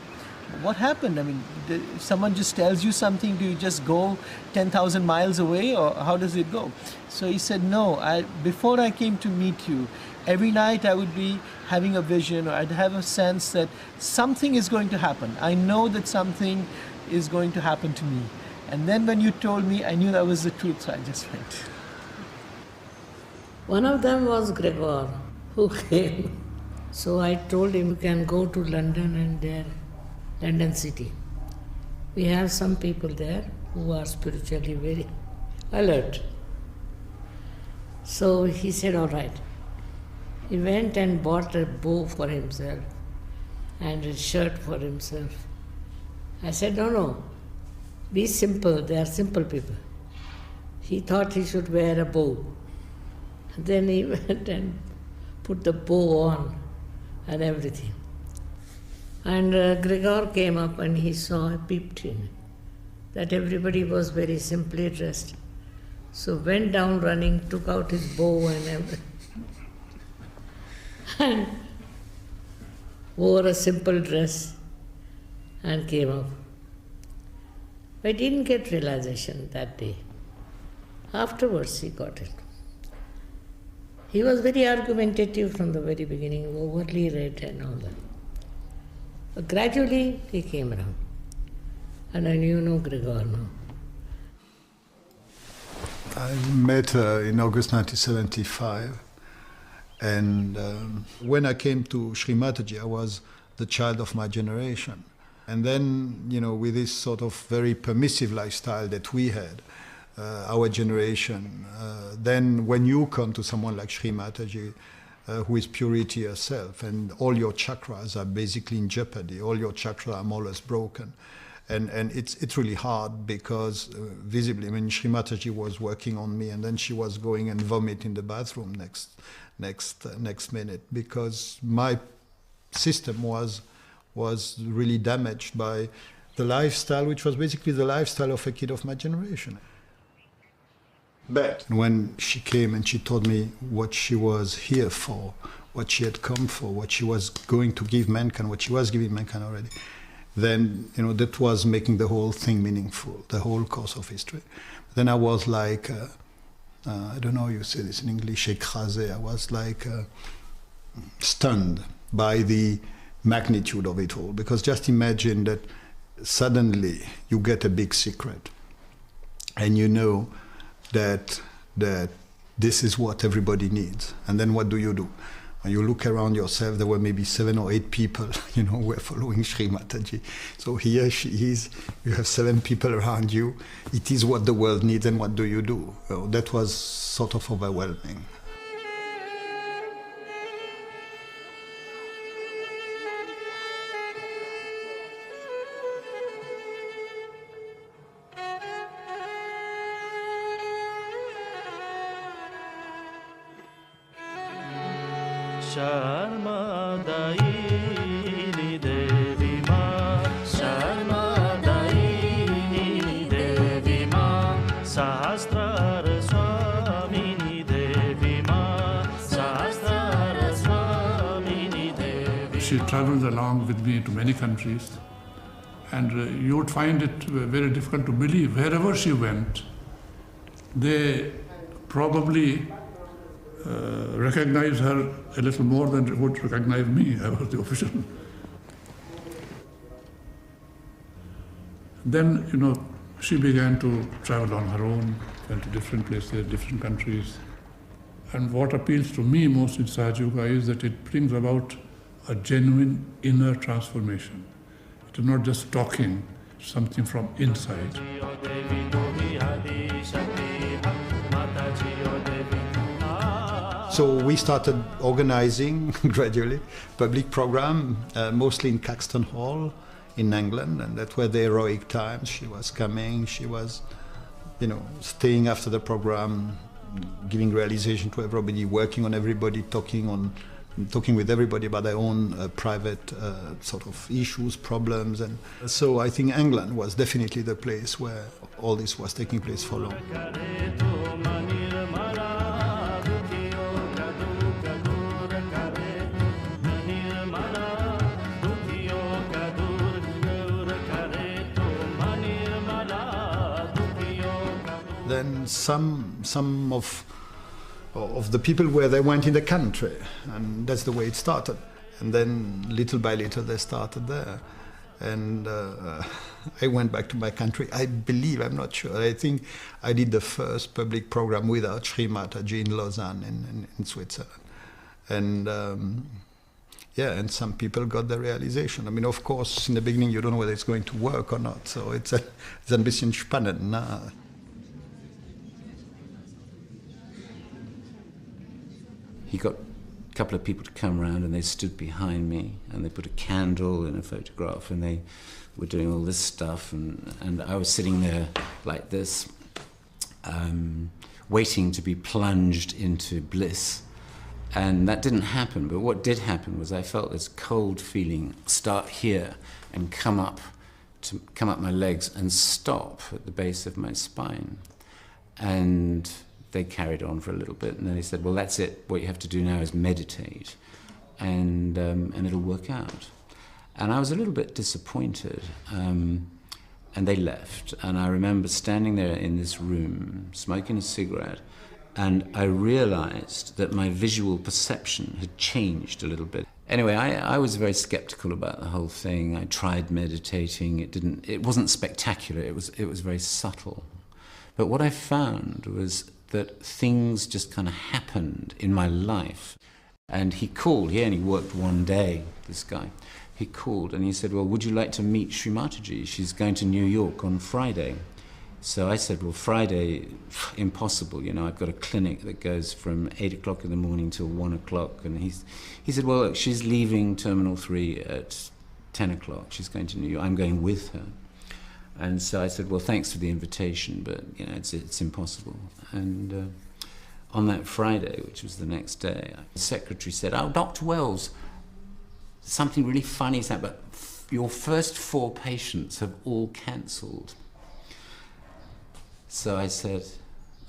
what happened? I mean, if someone just tells you something, do you just go 10,000 miles away, or how does it go? So he said, no, before I came to meet you, every night I would be having a vision, or I'd have a sense that something is going to happen. I know that something is going to happen to me. And then when you told me, I knew that was the truth, so I just went.
One of them was Gregor, who came. So I told him, you can go to London and there, London city. We have some people there who are spiritually very alert. So he said, all right. He went and bought a bow for himself and a shirt for himself. I said, no, be simple, they are simple people. He thought he should wear a bow. Then he went and put the bow on and everything. And Gregor came up and he saw, peeped in, that everybody was very simply dressed. So went down running, took out his bow and everything. And wore a simple dress and came up. But he didn't get realization that day. Afterwards he got it. He was very argumentative from the very beginning, overly read and all that. But gradually he came around. And I knew Gregor now.
I met her in August 1975. And when I came to Shri Mataji, I was the child of my generation. And then, with this sort of very permissive lifestyle that we had, our generation, then when you come to someone like Shri Mataji, who is purity herself, and all your chakras are basically in jeopardy, all your chakras are more or less broken. And it's really hard because visibly, Shri Mataji was working on me, and then she was going and vomit in the bathroom next minute, because my system was really damaged by the lifestyle, which was basically the lifestyle of a kid of my generation. But when she came and she told me what she was here for, what she had come for, what she was going to give mankind, what she was giving mankind already, then that was making the whole thing meaningful, the whole course of history. Then I was like, I don't know how you say this in English, écrasé. I was like stunned by the magnitude of it all, because just imagine that suddenly you get a big secret, and you know that this is what everybody needs, and then what do? When you look around yourself, there were maybe 7 or 8 people, who were following Shri Mataji. So here she is, you have 7 people around you. It is what the world needs, and what do? That was sort of overwhelming.
Sharmadayini Devi Ma, Sharmadayini Devi Ma, Sahasrara Swamini Devi Ma, Sahasrara Swamini Devi.
She travels along with me to many countries, and you would find it very difficult to believe. Wherever she went, they probably recognize her a little more than they would recognize me. I was the official. Then, she began to travel on her own, went to different places, different countries. And what appeals to me most in Sahaja Yoga is that it brings about a genuine inner transformation. It is not just talking, something from inside.
So we started organizing gradually public program, mostly in Caxton Hall in England, and that were the heroic times. She was coming, she was, staying after the program, giving realization to everybody, working on everybody, talking with everybody about their own private sort of issues, problems. And so I think England was definitely the place where all this was taking place for long. Then some of the people where they went in the country, and that's the way it started. And then little by little they started there. And I went back to my country. I believe, I'm not sure, I think I did the first public program without Shri Mataji in Lausanne in Switzerland. And and some people got the realization. I mean, of course, in the beginning you don't know whether it's going to work or not, so it's ein bisschen spannend.
He got a couple of people to come around, and they stood behind me, and they put a candle in a photograph, and they were doing all this stuff, and I was sitting there like this, waiting to be plunged into bliss. And that didn't happen, but what did happen was I felt this cold feeling start here and come up my legs and stop at the base of my spine. And they carried on for a little bit, and then they said, well, that's it. What you have to do now is meditate, and it'll work out. And I was a little bit disappointed, and they left. And I remember standing there in this room, smoking a cigarette, and I realized that my visual perception had changed a little bit. Anyway, I was very skeptical about the whole thing. I tried meditating. It wasn't spectacular. It was very subtle. But what I found was that things just kind of happened in my life. And he called. He only worked one day, this guy. He called and he said, well, would you like to meet Shri Mataji? She's going to New York on Friday. So I said, well, Friday, impossible. I've got a clinic that goes from 8 o'clock in the morning till 1 o'clock. And he said, well, look, she's leaving Terminal 3 at 10 o'clock. She's going to New York. I'm going with her. And so I said, well, thanks for the invitation, but it's impossible. And on that Friday, which was the next day, the secretary said, oh, Dr. Wells, something really funny is happening, but your first 4 patients have all cancelled. So I said,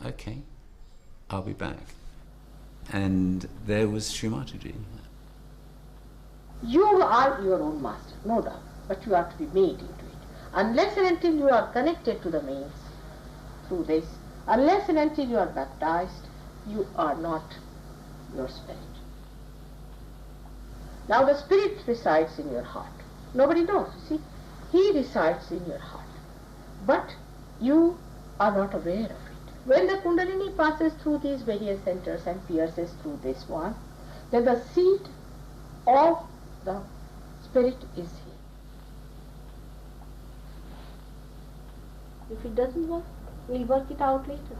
okay, I'll be back. And there was Shri Mataji.
You are your own master, no doubt, but you have to be made into it. Unless and until you are connected to the mains through this, unless and until you are baptized, you are not your spirit. Now the spirit resides in your heart. Nobody knows, you see. He resides in your heart. But you are not aware of it. When the Kundalini passes through these various centers and pierces through this one, then the seat of the spirit is here. If it doesn't work, we'll work it out later.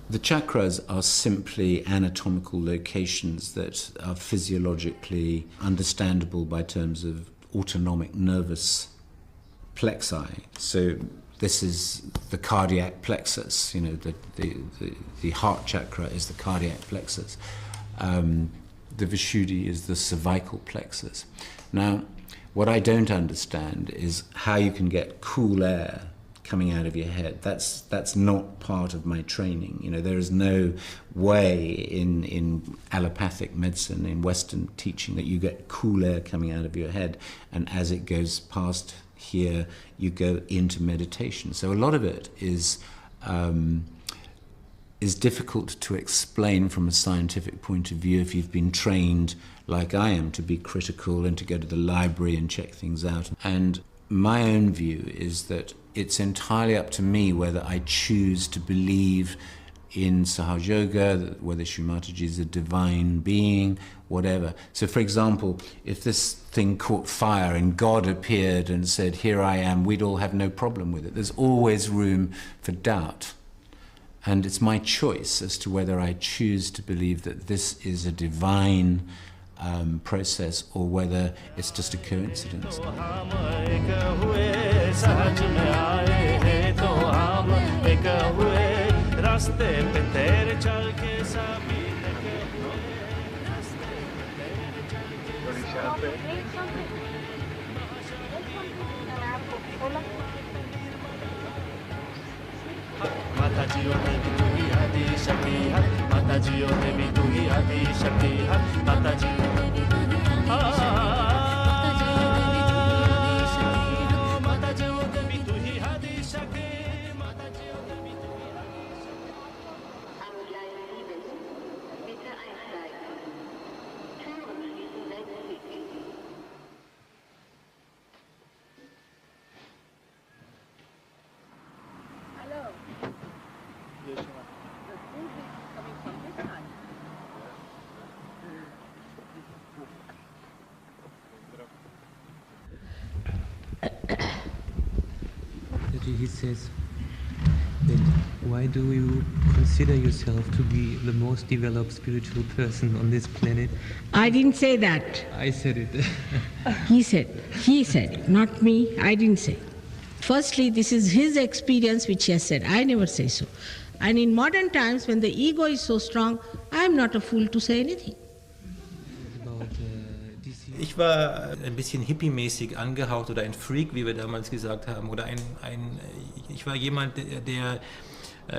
The chakras are simply anatomical locations that are physiologically understandable by terms of autonomic nervous plexi. So this is the cardiac plexus, the heart chakra is the cardiac plexus. The Vishuddhi is the cervical plexus. Now, what I don't understand is how you can get cool air coming out of your head. That's not part of my training. You know, there is no way in allopathic medicine, in Western teaching, that you get cool air coming out of your head, and as it goes past here, you go into meditation. So a lot of it is difficult to explain from a scientific point of view if you've been trained, like I am, to be critical and to go to the library and check things out. And my own view is that it's entirely up to me whether I choose to believe in Sahaja Yoga, whether Shri Mataji is a divine being, whatever. So for example, if this thing caught fire and God appeared and said, "Here I am," we'd all have no problem with it. There's always room for doubt. And it's my choice as to whether I choose to believe that this is a divine process or whether it's just a coincidence.
Mataji Yoga Devi tu hi Adi Shakti hai. Mataji Yoga Devi tu hi Adi Shakti hai. Mataji Yoga Devi tu hi Adi Shakti. Mataji Yoga Devi tu hi Adi Shakti. Mataji Yoga Devi tu hi Adi Shakti. I would like to leave it. Bitte einsteigen. Türen schließen selbstständig. Hello. Yes, ma'am. The food is coming from this side.
He says that why do you consider yourself to be the most developed spiritual person on this planet?
I didn't say that.
I said it.
He said, not me, I didn't say. Firstly, this is his experience which he has said. I never say so. And in modern times, when the ego is so strong, I am not a fool to say anything.
Ich war ein bisschen hippie-mäßig angehaucht oder ein Freak, wie wir damals gesagt haben. Oder ich war jemand, der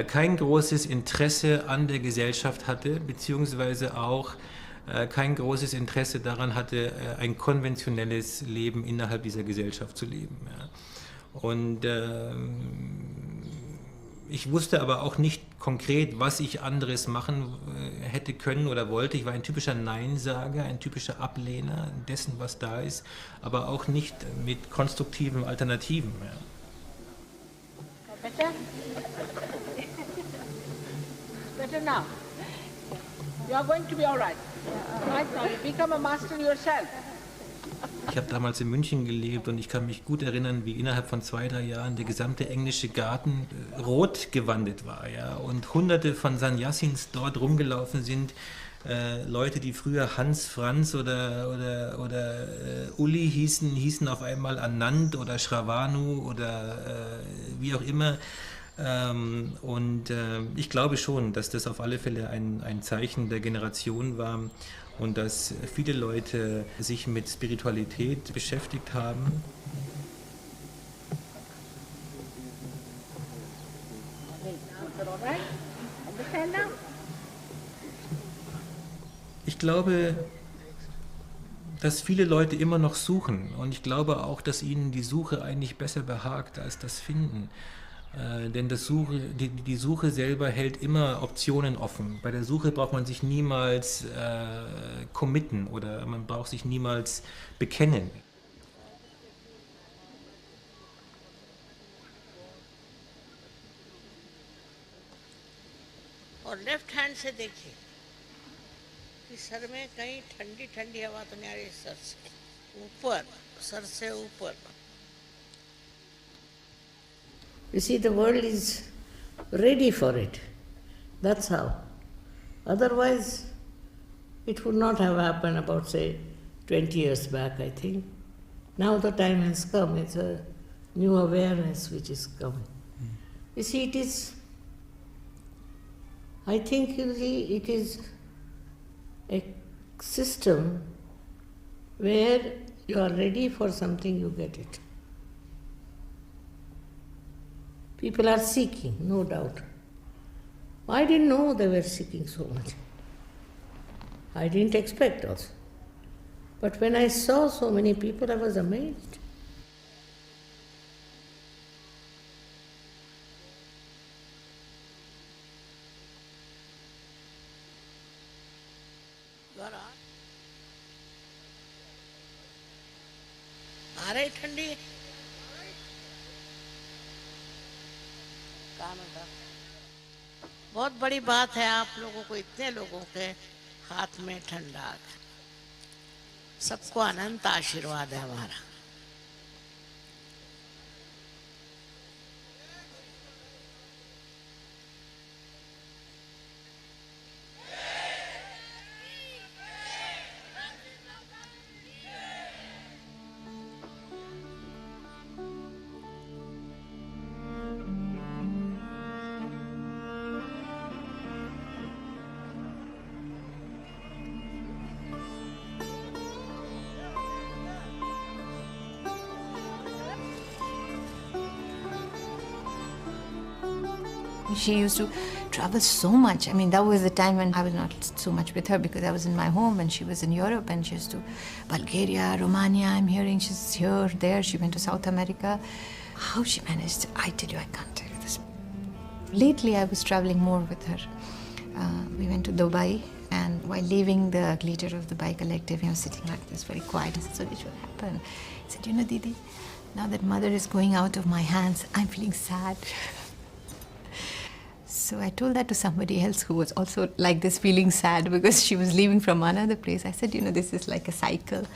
kein großes Interesse an der Gesellschaft hatte, beziehungsweise auch kein großes Interesse daran hatte, ein konventionelles Leben innerhalb dieser Gesellschaft zu leben. Ja. Und ich wusste aber auch nicht konkret, was ich anderes machen hätte können oder wollte. Ich war ein typischer Neinsager, ein typischer Ablehner dessen, was da ist, aber auch nicht mit konstruktiven Alternativen. Ja.
Better? Better now. You are going to be all right. Right now, you become a master yourself.
Ich habe damals in München gelebt und ich kann mich gut erinnern, wie innerhalb von 2-3 Jahren der gesamte englische Garten rot gewandet war. Ja? Und hunderte von Sannyasins dort rumgelaufen sind. Leute, die früher Hans, Franz oder Uli hießen auf einmal Anand oder Shravanu oder wie auch immer. Ich glaube schon, dass das auf alle Fälle ein Zeichen der Generation war und dass viele Leute sich mit Spiritualität beschäftigt haben. Ich glaube, dass viele Leute immer noch suchen und ich glaube auch, dass ihnen die Suche eigentlich besser behagt als das Finden. Denn die Suche selber hält immer Optionen offen. Bei der Suche braucht man sich niemals committen oder man braucht sich niemals bekennen.
और left hand से देखिए कि sir में कहीं ठंडी ठंडी हवा तो नहीं आ रही, सर से ऊपर, सर से ऊपर.
You see, the world is ready for it. That's how. Otherwise, it would not have happened about, say, 20 years back, I think. Now the time has come. It's a new awareness which is coming. You see, it is, I think it is a system where you are ready for something, you get it. People are seeking, no doubt. I didn't know they were seeking so much. I didn't expect also. But when I saw so many people, I was amazed.
आ रही ठंडी काम था। बहुत बड़ी बात है आप लोगों को, इतने लोगों के हाथ में ठंडा। सबको अनंत आशीर्वाद है हमारा।
She used to travel so much. I mean, that was the time when I was not so much with her because I was in my home and she was in Europe, and she used to Bulgaria, Romania, I'm hearing she's here, there. She went to South America. How she managed, I tell you, I can't tell you this. Lately, I was traveling more with her. We went to Dubai, and while leaving the leader of the Dubai collective, sitting like this, very quiet. I said, so what happened? He said, Didi, now that mother is going out of my hands, I'm feeling sad. So I told that to somebody else who was also like this, feeling sad because she was leaving from another place. I said, this is like a cycle,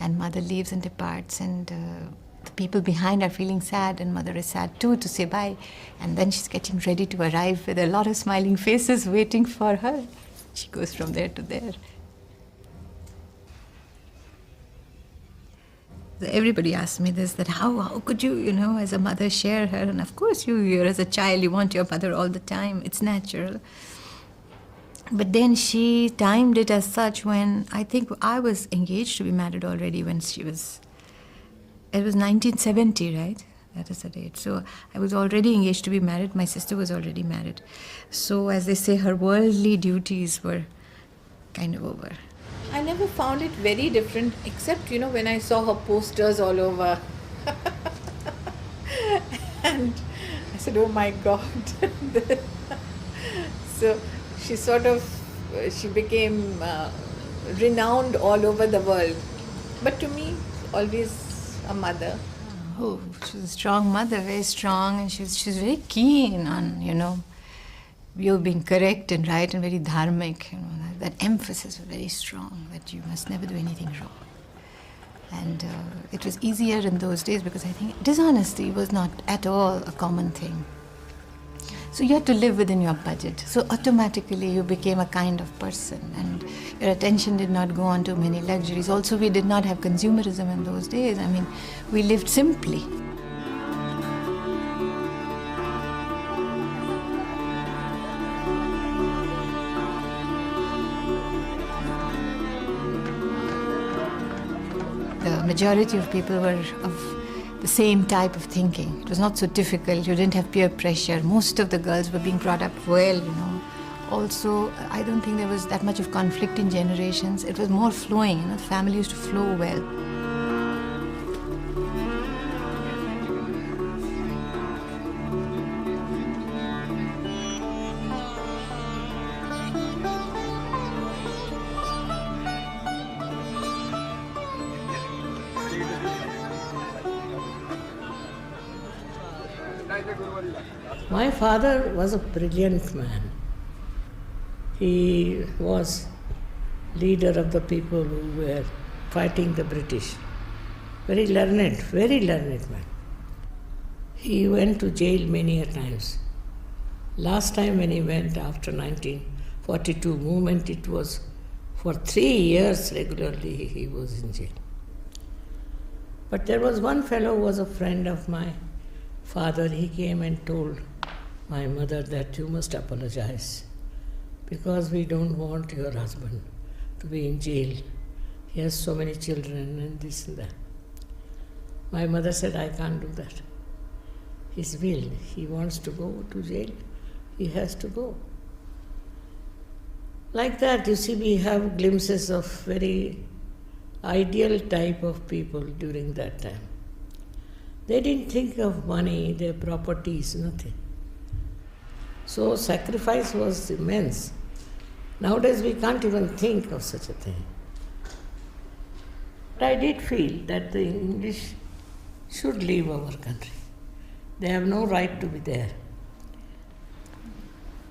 and mother leaves and departs, and the people behind are feeling sad, and mother is sad too to say bye. And then she's getting ready to arrive with a lot of smiling faces waiting for her. She goes from there to there. Everybody asks me this, that how could you, as a mother share her? And of course, you're as a child, you want your mother all the time. It's natural. But then she timed it as such when I think I was engaged to be married already when it was 1970, right? That is the date. So I was already engaged to be married. My sister was already married. So as they say, her worldly duties were kind of over.
I never found it very different, except, when I saw her posters all over. And I said, oh my God. So she became renowned all over the world. But to me, always a mother.
Oh, she was a strong mother, very strong, and she's very keen on, you being correct and right and very dharmic. That emphasis was very strong, that you must never do anything wrong. And it was easier in those days because I think dishonesty was not at all a common thing. So you had to live within your budget. So automatically you became a kind of person, and your attention did not go on to many luxuries. Also, we did not have consumerism in those days. I mean, we lived simply. The majority of people were of the same type of thinking. It was not so difficult. You didn't have peer pressure. Most of the girls were being brought up well, Also, I don't think there was that much of conflict in generations. It was more flowing, The family used to flow well.
My father was a brilliant man. He was leader of the people who were fighting the British. Very learned man. He went to jail many a times. Last time when he went after 1942 movement, it was for 3 years regularly he was in jail. But there was one fellow who was a friend of my father. He came and told my mother that you must apologize because we don't want your husband to be in jail. He has so many children and this and that. My mother said, I can't do that. His will. He wants to go to jail. He has to go. Like that, you see, we have glimpses of very ideal type of people during that time. They didn't think of money, their properties, nothing. So sacrifice was immense. Nowadays we can't even think of such a thing. But I did feel that the English should leave our country. They have no right to be there.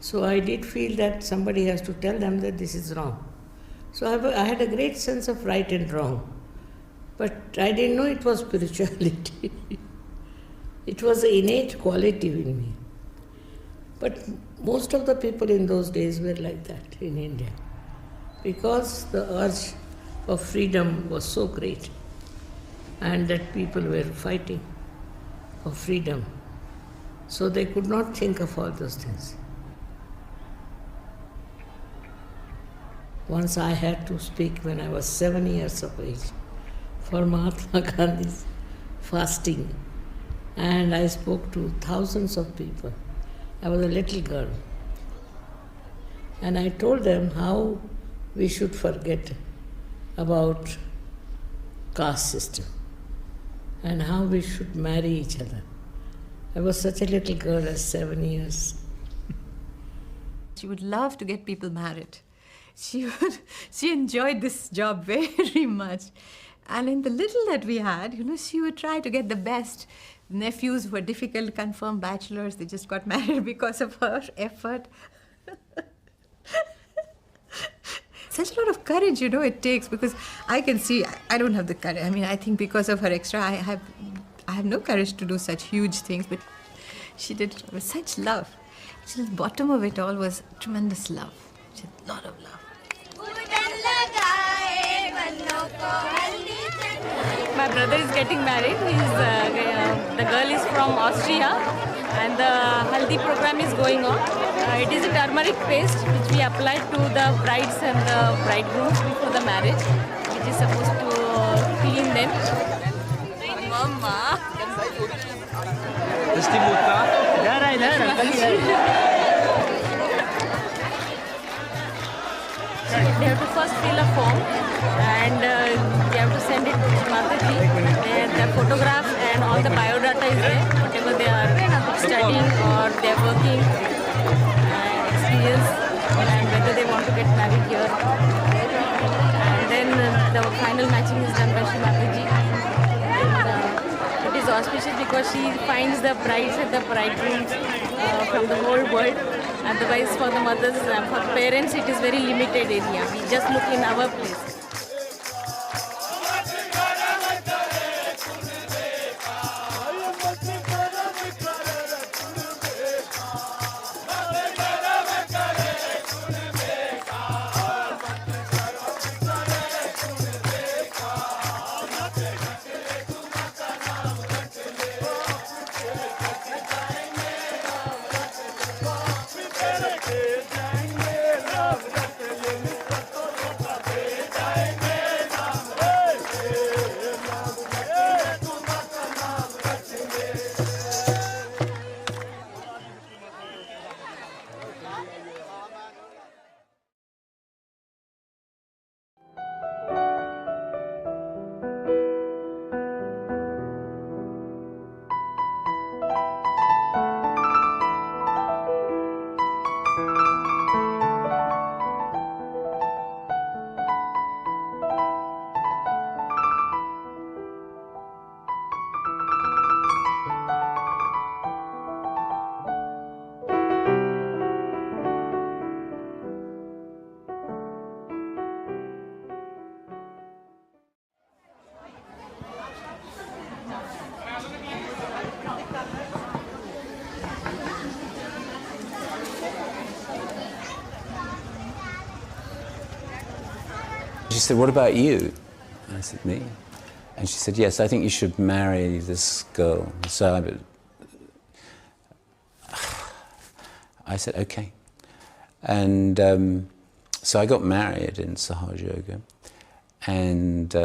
So I did feel that somebody has to tell them that this is wrong. So I had a great sense of right and wrong. But I didn't know it was spirituality. It was an innate quality in me. But most of the people in those days were like that in India, because the urge of freedom was so great, and that people were fighting for freedom. So they could not think of all those things. Once I had to speak when I was 7 years of age for Mahatma Gandhi's fasting, and I spoke to thousands of people. I was a little girl, and I told them how we should forget about caste system and how we should marry each other. I was such a little girl at 7 years.
She would love to get people married. She enjoyed this job very much. And in the little that we had, she would try to get the best. Nephews were difficult, confirmed bachelors. They just got married because of her effort. Such a lot of courage, it takes, because I can see I don't have the courage. I mean, I think because of her extra, I have no courage to do such huge things, but she did it with such love. The bottom of it all was tremendous love. She had a lot of love.
My brother is getting married. The girl is from Austria, and the haldi program is going on. It is a turmeric paste which we apply to the brides and the bridegrooms before the marriage, which is supposed to clean them. Mama. They have to first fill a form, and they have to send it to Mataji. The photograph and all the biodata is there, whatever they are studying or they are working, experience, and whether they want to get married here. And then the final matching is done by Shri Mataji. It is auspicious because she finds the brides and the bridegrooms from the whole world. Otherwise, for the mothers, for parents, it is very limited area. We just look in our place.
She said, "What about you?" I said, "Me?" And she said, "Yes, I think you should marry this girl." So I said, "Okay." And So I got married in Sahaja Yoga, and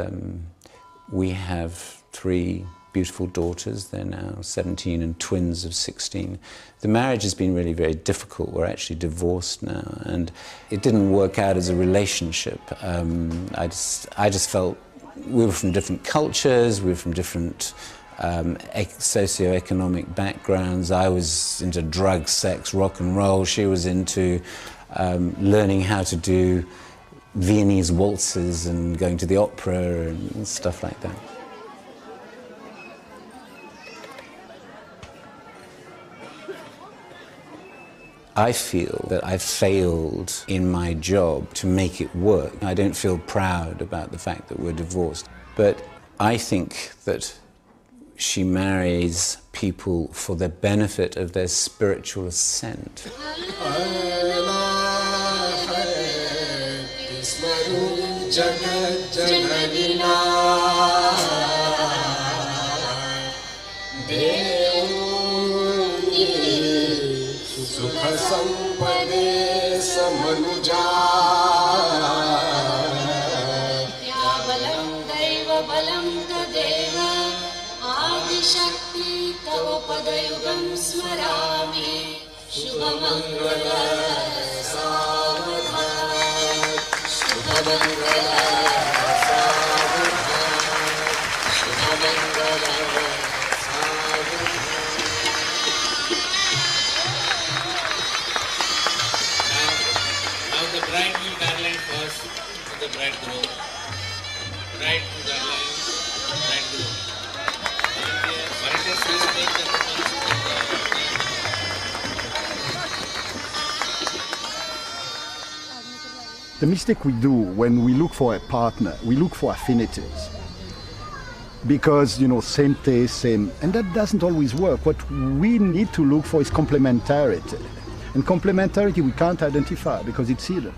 we have 3 beautiful daughters. They're now 17 and twins of 16. The marriage has been really very difficult. We're actually divorced now, and it didn't work out as a relationship. I just felt we were from different cultures, we were from different socioeconomic backgrounds. I was into drugs, sex, rock and roll. She was into learning how to do Viennese waltzes and going to the opera and stuff like that. I feel that I've failed in my job to make it work. I don't feel proud about the fact that we're divorced, but I think that she marries people for the benefit of their spiritual ascent.
Shakti tava padayugam smarami Shubhamangala Savadhan Shubhamangala Savadhan Shubhamangala Savadhan. Now the bride will garland first to the bridegroom. Bride to garland, bridegroom.
The mistake we do when we look for a partner, we look for affinities. Because, same taste, same, and that doesn't always work. What we need to look for is complementarity. And complementarity we can't identify because it's hidden.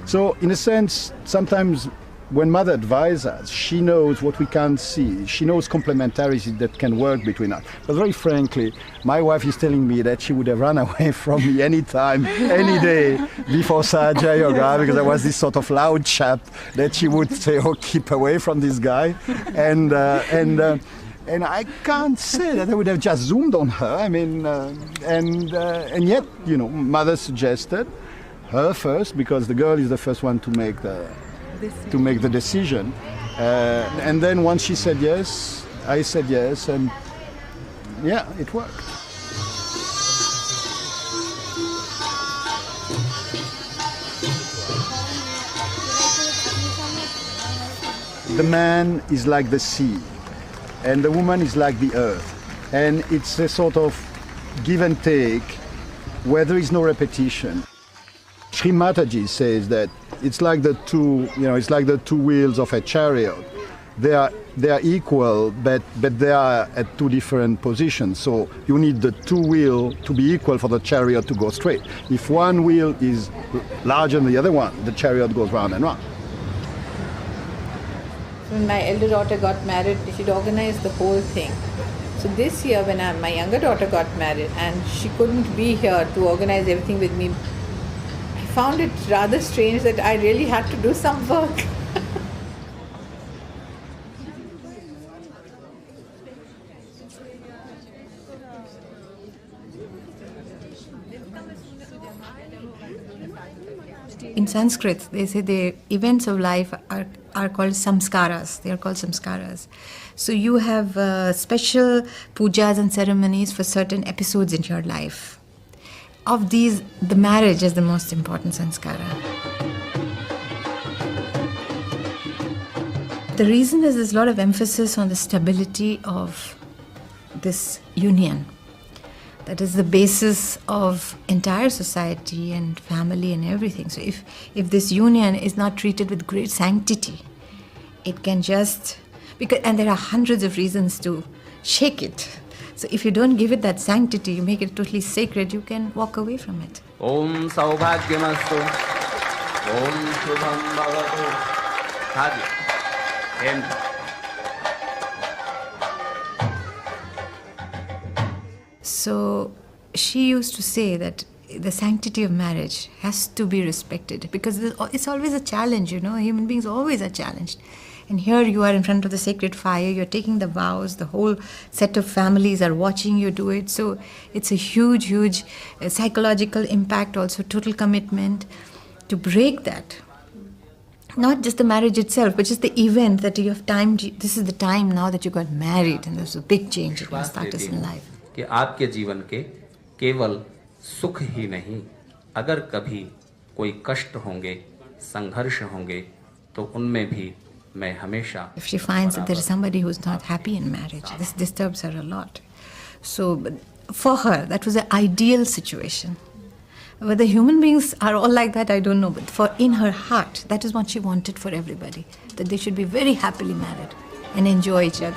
So, in a sense, sometimes when Mother advises us, she knows what we can't see. She knows complementarity that can work between us. But very frankly, my wife is telling me that she would have run away from me anytime, any day before Sahaja Yoga, because I was this sort of loud chap that she would say, oh, keep away from this guy. And I can't say that I would have just zoomed on her. I mean, and yet, Mother suggested her first, because the girl is the first one to make the decision. And then once she said yes, I said yes, and yeah, it worked. The man is like the sea, and the woman is like the earth. And it's a sort of give and take where there is no repetition. Shri Mataji says that it's like the two wheels of a chariot. They are equal, but they are at 2 different positions. So you need the 2 wheels to be equal for the chariot to go straight. If one wheel is larger than the other one, the chariot goes round and round.
When my elder daughter got married, she'd organized the whole thing. So this year when my younger daughter got married and she couldn't be here to organize everything with me, I found it rather strange that I really had to do some work.
In Sanskrit, they say the events of life are called samskaras. They are called samskaras. So you have special pujas and ceremonies for certain episodes in your life. Of these, the marriage is the most important sanskara. The reason is there's a lot of emphasis on the stability of this union. That is the basis of entire society and family and everything. So if this union is not treated with great sanctity, it can just... and there are hundreds of reasons to shake it. So if you don't give it that sanctity, you make it totally sacred, you can walk away from it.
Om Saubhagyamastu. Om Shubham Bhavatu. Hadi.
So she used to say that the sanctity of marriage has to be respected, because it's always a challenge, human beings always are challenged. And here you are in front of the sacred fire, you're taking the vows, the whole set of families are watching you do it. So it's a huge, huge psychological impact, also total commitment to break that. Not just the marriage itself, but just the event that you have timed. This is the time now that you got married, and there's a big change that will start us in life.
कि आपके जीवन के केवल सुख ही नहीं, अगर कभी कोई कष्ट होंगे, संघर्ष होंगे, तो उनमें भी मैं हमेशा.
If she finds that there is somebody who's not happy in marriage, this disturbs her a lot. So for her, that was an ideal situation. Whether human beings are all like that, I don't know. But for in her heart, that is what she wanted for everybody. That they should be very happily married and enjoy each other.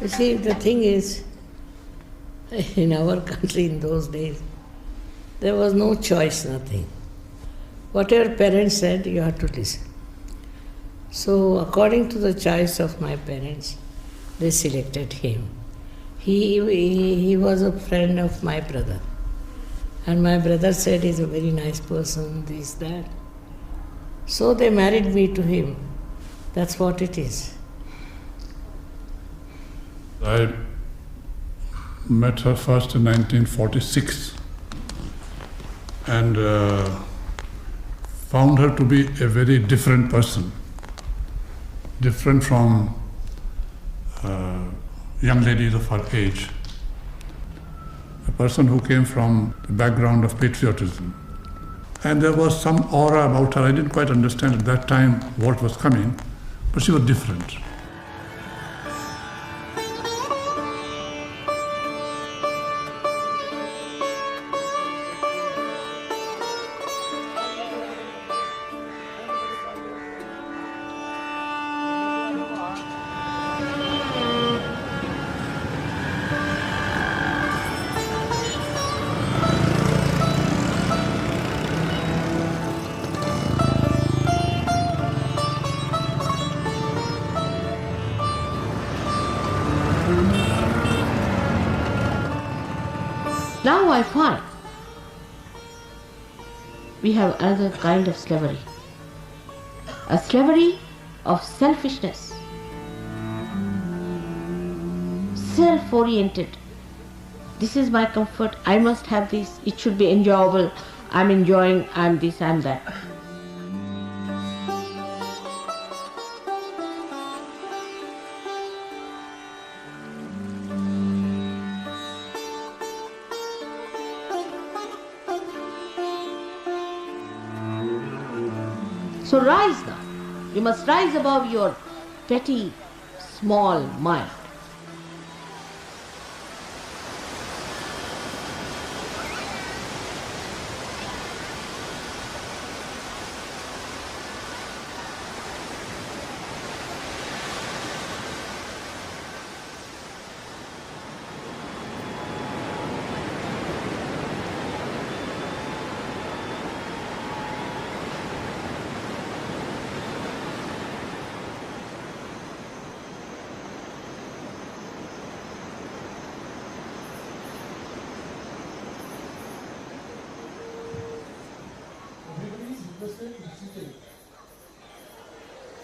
You see, the thing is, in our country in those days, there was no choice, nothing. Whatever parents said, you had to listen. So, according to the choice of my parents, they selected him. He was a friend of my brother. And my brother said he's a very nice person, this, that. So they married me to him. That's what it is.
I met her first in 1946 and found her to be a very different person, different from young ladies of her age. A person who came from the background of patriotism. And there was some aura about her. I didn't quite understand at that time what was coming, but she was different.
Now I find we have another kind of slavery, a slavery of selfishness, self-oriented. This is my comfort, I must have this, it should be enjoyable, I'm enjoying, I'm this, I'm that. So rise now. You must rise above your petty, small mind.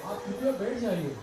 आप कृपया बैठ जाइए।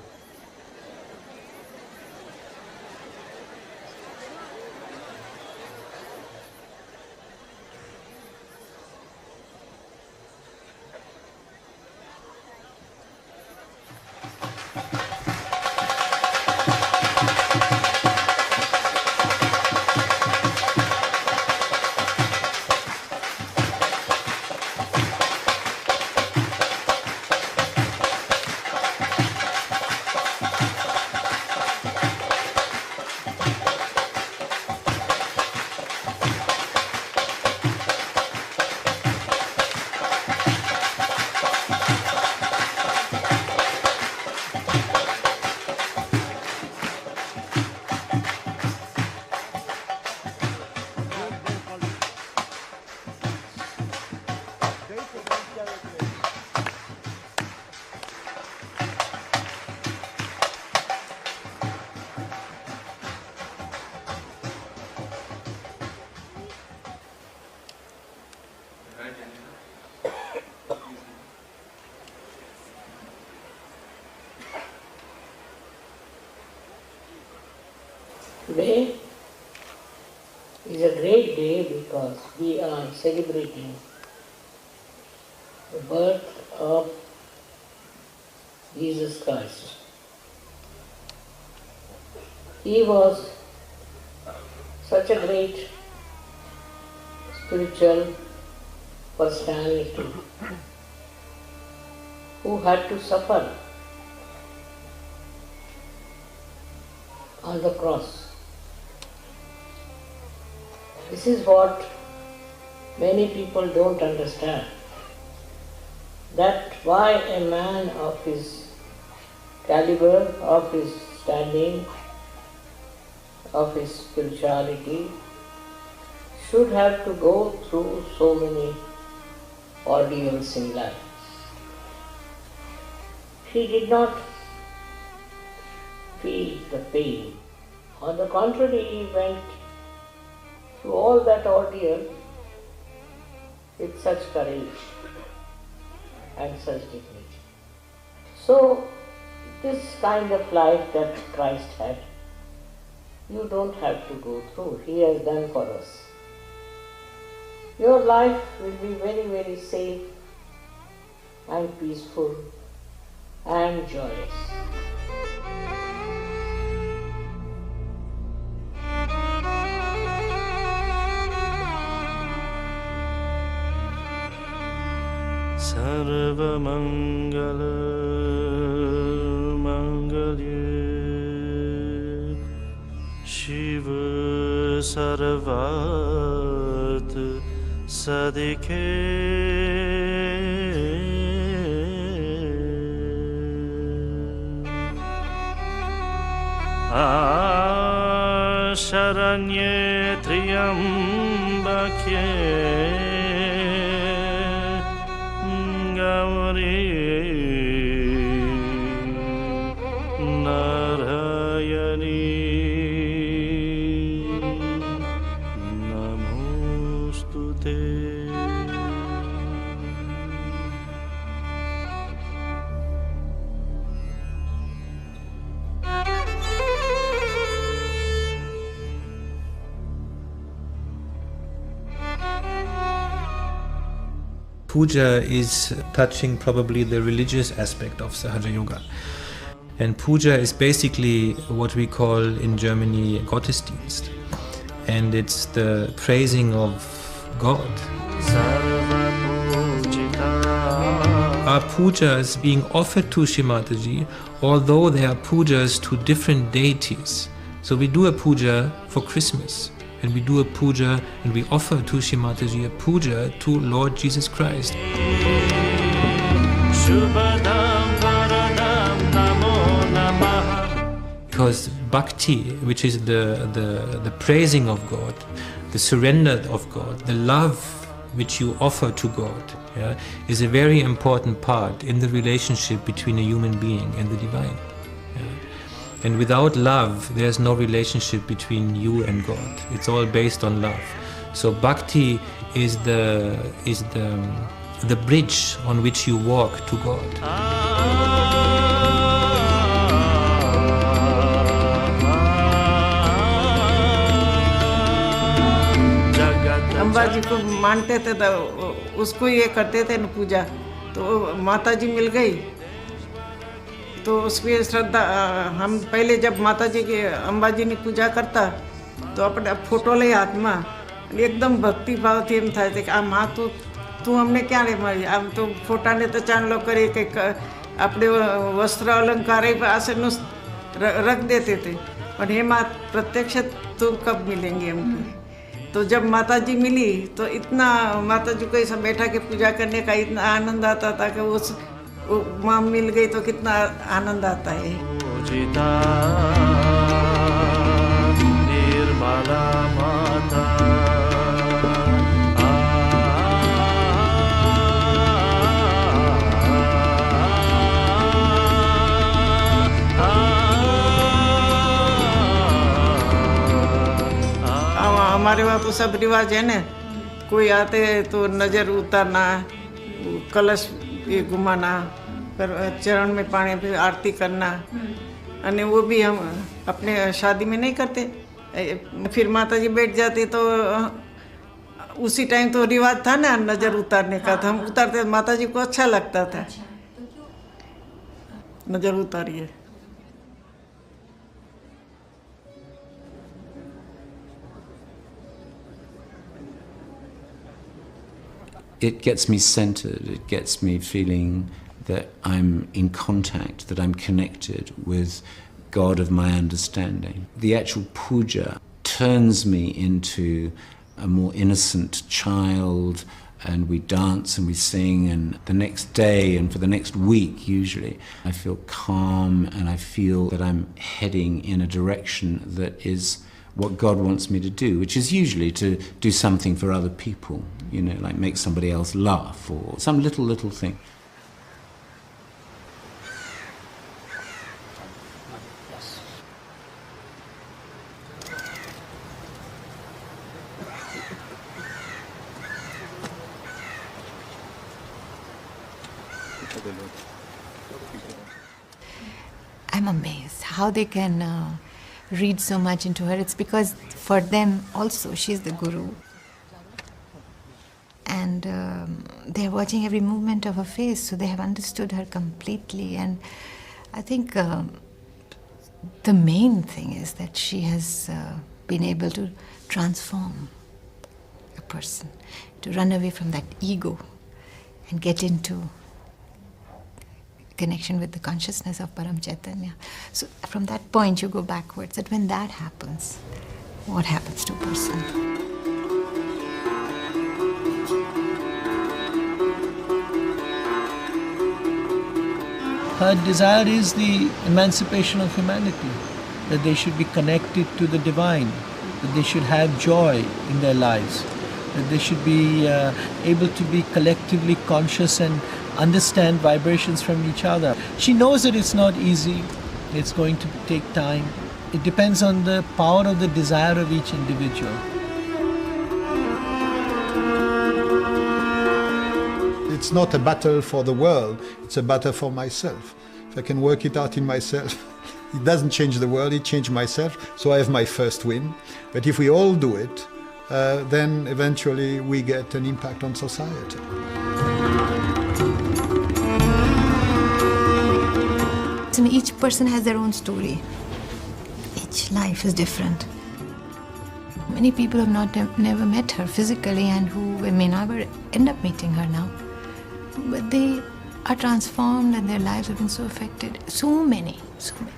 Today is a great day because we are celebrating the birth of Jesus Christ. He was such a great spiritual personality who had to suffer on the cross. This is what many people don't understand, that why a man of his caliber, of his standing, of his spirituality should have to go through so many ordeals in life. He did not feel the pain. On the contrary, he went through all that ordeal with such courage and such dignity. So, this kind of life that Christ had, you don't have to go through. He has done for us. Your life will be very, very safe and peaceful and joyous.
सर्वमंगल मंगल्ये Shiv सर्वार्थ सदिके शरण्ये त्र्यंबके गौरी नारायणी नमोस्तुते।
Puja is touching probably the religious aspect of Sahaja Yoga. And puja is basically what we call in Germany Gottesdienst. And it's the praising of God. Our pujas being offered to Shri Mataji, although they are pujas to different deities. So we do a puja for Christmas. And we do a puja and we offer to Shri Mataji a puja to Lord Jesus Christ. Because bhakti, which is the praising of God, the surrender of God, the love which you offer to God, yeah, is a very important part in the relationship between a human being and the divine. And without love, there's no relationship between you and God. It's all based on love. So bhakti is the bridge on which you walk to God.
Ambaji को मानते थे तो उसको ये करते थे न पूजा, तो माताजी मिल गई तो उसकी श्रद्धा। हम पहले जब माताजी के अम्बाजी ने पूजा करता तो अपने फोटो ले हाथ में एकदम भक्ति भाव थी एम था कि आ माँ तू हमने क्या रे मारी आम तो फोटा ने तो चांदलो करे कि अपने वस्त्र अलंकार पास रख देते थे, पर हे माँ प्रत्यक्ष तुम कब मिलेंगे हमको। तो जब माताजी मिली तो इतना माताजी को ऐसा बैठा के पूजा करने का इतना आनंद आता था कि उस माँ मिल गई तो कितना आनंद आता है। निर्मला माता हमारे वहाँ तो सब रिवाज है ना, कोई आते तो नज़र उतारना, कलश ये घुमाना, पर चरण में पानी पे आरती करना, अने वो भी हम अपने शादी में नहीं करते, फिर माता जी बैठ जाती तो उसी टाइम तो रिवाज था ना नज़र उतारने का, तो हम उतारते, माता जी को अच्छा लगता था। नज़र उतारिए।
It gets me centered, it gets me feeling that I'm in contact, that I'm connected with God of my understanding. The actual puja turns me into a more innocent child, and we dance and we sing, and the next day and for the next week usually I feel calm and I feel that I'm heading in a direction that is what God wants me to do, which is usually to do something for other people, you know, like make somebody else laugh or some little thing.
I'm amazed how they can read so much into her. It's because for them also she's the guru. And they're watching every movement of her face, so they have understood her completely. And I think the main thing is that she has been able to transform a person, to run away from that ego and get into connection with the consciousness of Param Chaitanya. So from that point you go backwards, that when that happens, what happens to a person?
Her desire is the emancipation of humanity, that they should be connected to the divine, that they should have joy in their lives, that they should be able to be collectively conscious and understand vibrations from each other. She knows that it's not easy, it's going to take time. It depends on the power of the desire of each individual.
It's not a battle for the world, it's a battle for myself. If I can work it out in myself, it doesn't change the world, it changes myself, so I have my first win. But if we all do it, then eventually we get an impact on society.
Each person has their own story. Each life is different. Many people have never met her physically and who may never end up meeting her now. But they are transformed and their lives have been so affected. So many of them.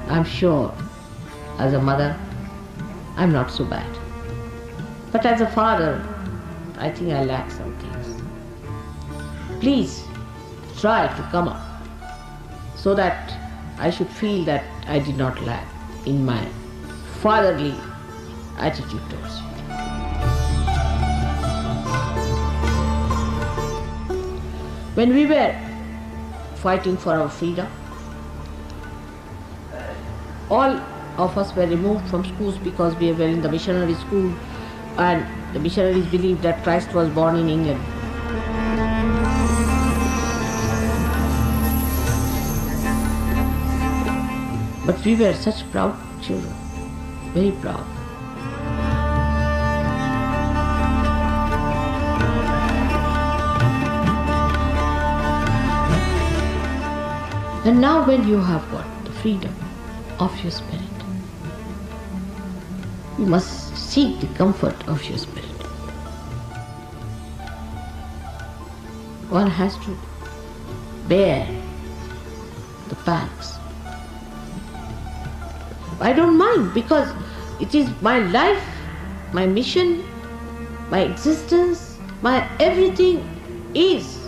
I'm sure, as a mother, I'm not so bad. But as a father, I think I lack some things. Please try to come up so that I should feel that I did not lack in my fatherly attitude towards you. When we were fighting for our freedom, all of us were removed from schools because we were in the missionary school, and the missionaries believed that Christ was born in England. But we were such proud children, very proud. And now when you have got the freedom of your spirit, you must seek the comfort of your spirit.
one has to bear the pangs. I don't mind because it is my life, my mission, my existence, my everything is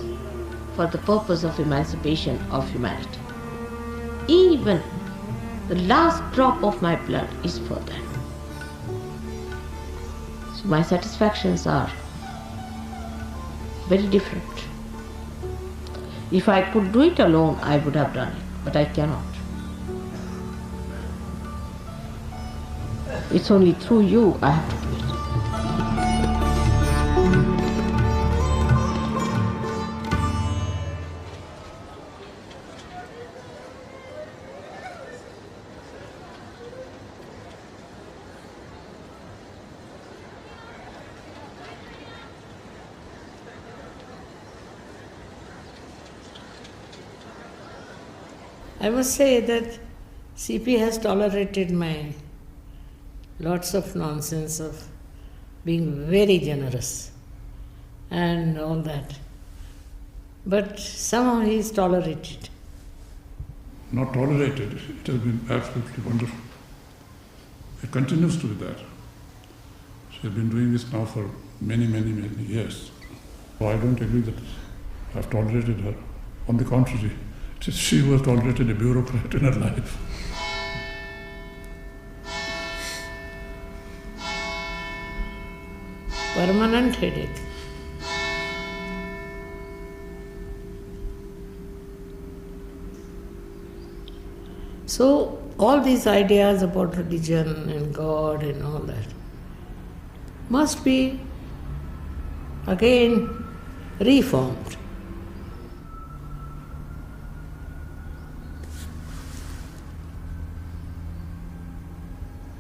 for the purpose of emancipation of humanity. Even the last drop of my blood is for that. So my satisfactions are very different. If I could do it alone, I would have done it, but I cannot. It's only through you I have to do it.
I must say that CP has tolerated my lots of nonsense of being very generous and all that. But somehow he is tolerated.
Not tolerated, it has been absolutely wonderful. It continues to be that. She has been doing this now for many, many, many years. So I don't agree that I have tolerated her. On the contrary, it is she who has tolerated a bureaucrat in her life.
Permanent headache. So all these ideas about religion and God and all that must be again reformed.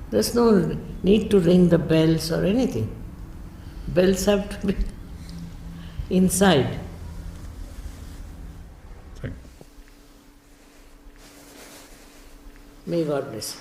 There's no need to ring the bells or anything. Bells have to be inside.
Thank you.
May God bless you.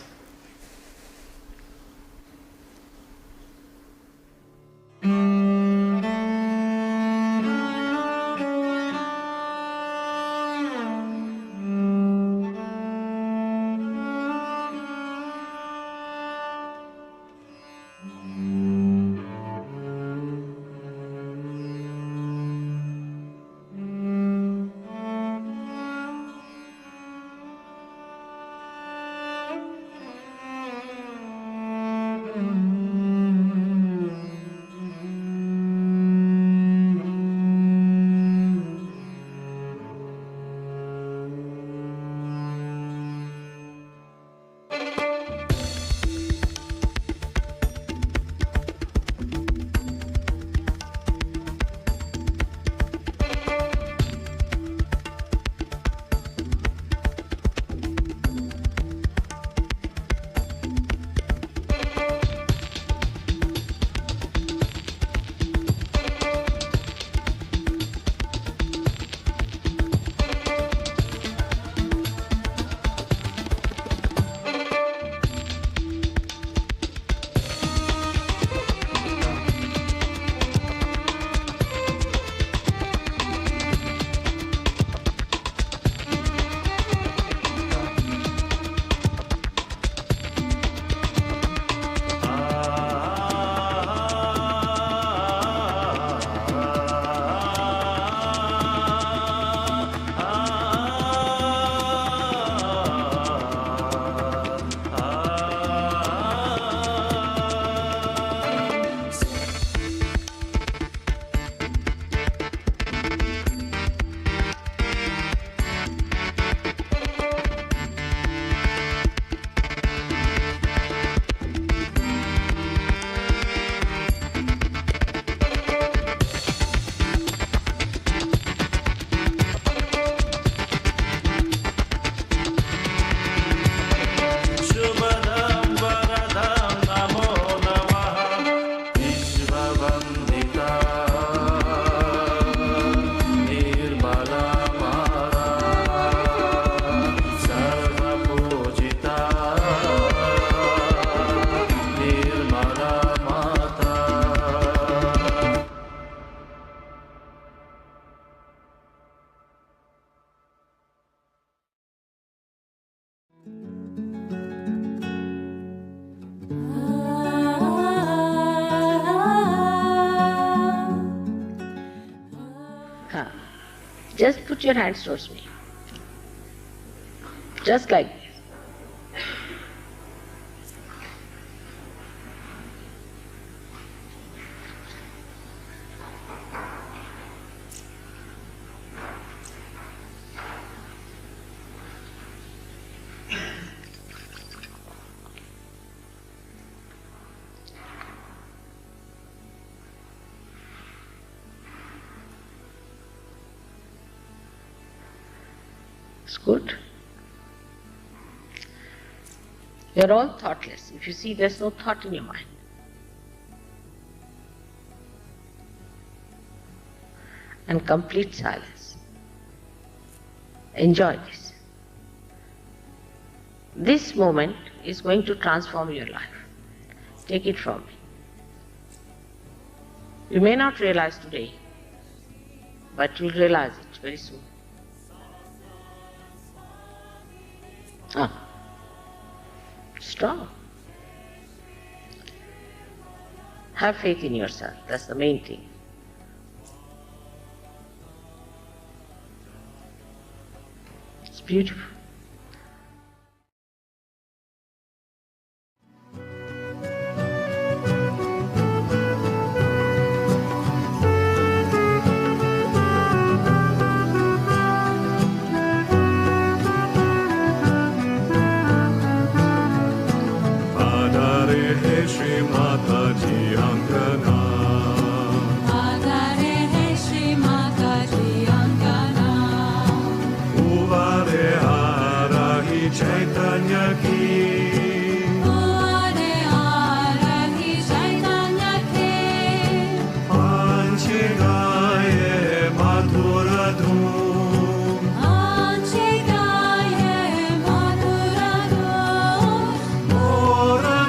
Huh. Just put your hands towards me. Just like this. It's good. You're all thoughtless. If you see, there's no thought in your mind. And complete silence. Enjoy this. This moment is going to transform your life. Take it from me. You may not realize today, but you'll realize it very soon. Strong. Have faith in yourself. That's the main thing. It's beautiful.
Shri Mataji Angana. Adare hai Shri Mataji Angana. Uvare Arahi Chaitanya ki. Uvare Arahi Chaitanya ki. Panchi gaye madhura dhum. Panchi gaye madhura dhum. Mora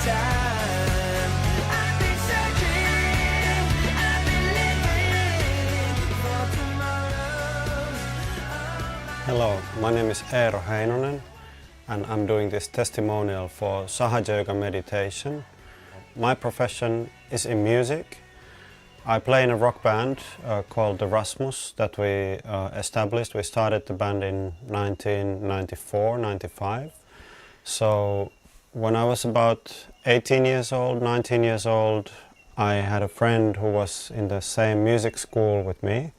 Jai.
Hello, my name is Eero Heinonen and I'm doing this testimonial for Sahaja Yoga Meditation. My profession is in music. I play in a rock band called the Rasmus that we established. We started the band in 1994-95. So when I was about 18 years old, 19 years old, I had a friend who was in the same music school with me.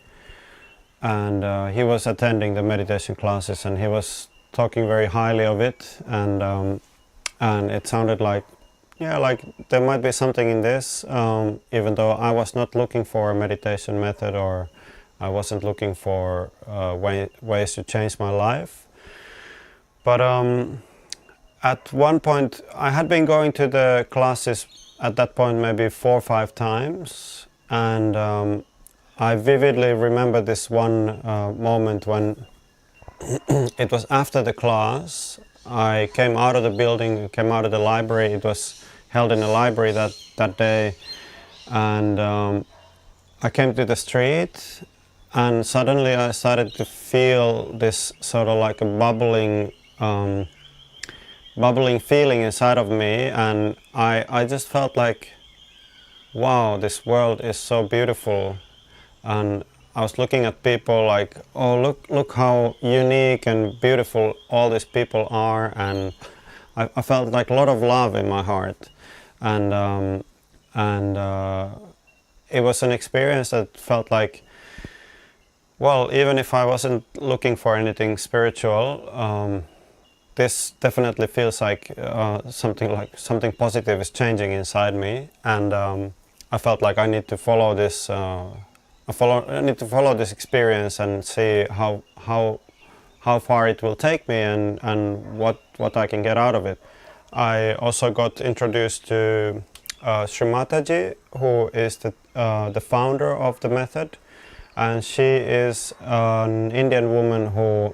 And he was attending the meditation classes and he was talking very highly of it, and it sounded like, yeah, like there might be something in this, even though I was not looking for a meditation method or I wasn't looking for ways to change my life. But at one point I had been going to the classes at that point maybe 4 or 5 times, and I vividly remember this one moment when it was after the class. I came out of the building, came out of the library. It was held in a library that day, and I came to the street, and suddenly I started to feel this sort of like a bubbling feeling inside of me, and I just felt like, wow, this world is so beautiful. And I was looking at people like, oh, look how unique and beautiful all these people are, and I felt like a lot of love in my heart, and it was an experience that felt like, well, even if I wasn't looking for anything spiritual, this definitely feels like something positive is changing inside me, and I felt like I need to follow this. I need to follow this experience and see how far it will take me, and what I can get out of it. I also got introduced to Shri Mataji, who is the founder of the method, and she is an Indian woman who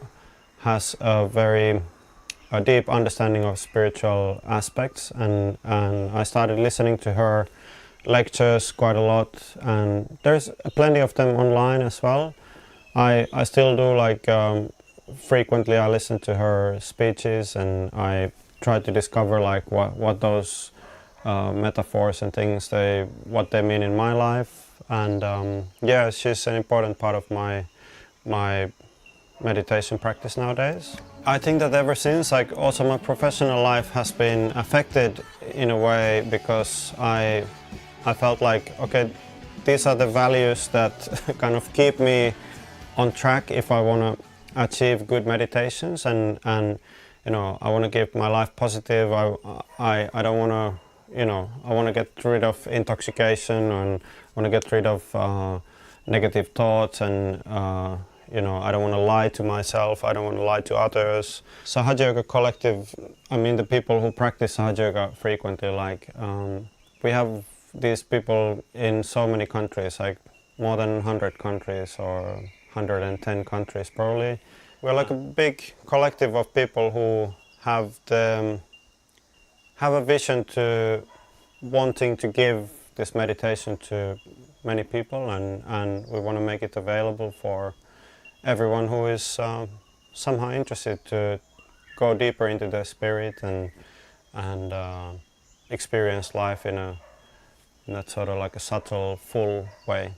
has a very deep understanding of spiritual aspects, and I started listening to her lectures quite a lot, and there's plenty of them online as well. I still do, like, frequently I listen to her speeches, and I try to discover like what those metaphors and things what they mean in my life, and yeah, she's an important part of my meditation practice nowadays. I think that ever since, like, also my professional life has been affected in a way, because I felt like, okay, these are the values that kind of keep me on track if I want to achieve good meditations, and you know, I want to keep my life positive. I don't want to, you know, I want to get rid of intoxication, and want to get rid of negative thoughts, and you know, I don't want to lie to myself, I don't want to lie to others. Sahaja Yoga Collective, I mean, the people who practice Sahaja Yoga frequently, like, we have these people in so many countries, like more than 100 countries or 110 countries probably. We're like a big collective of people who have a vision to wanting to give this meditation to many people, and we want to make it available for everyone who is somehow interested to go deeper into their spirit and experience life in that sort of like a subtle, full way.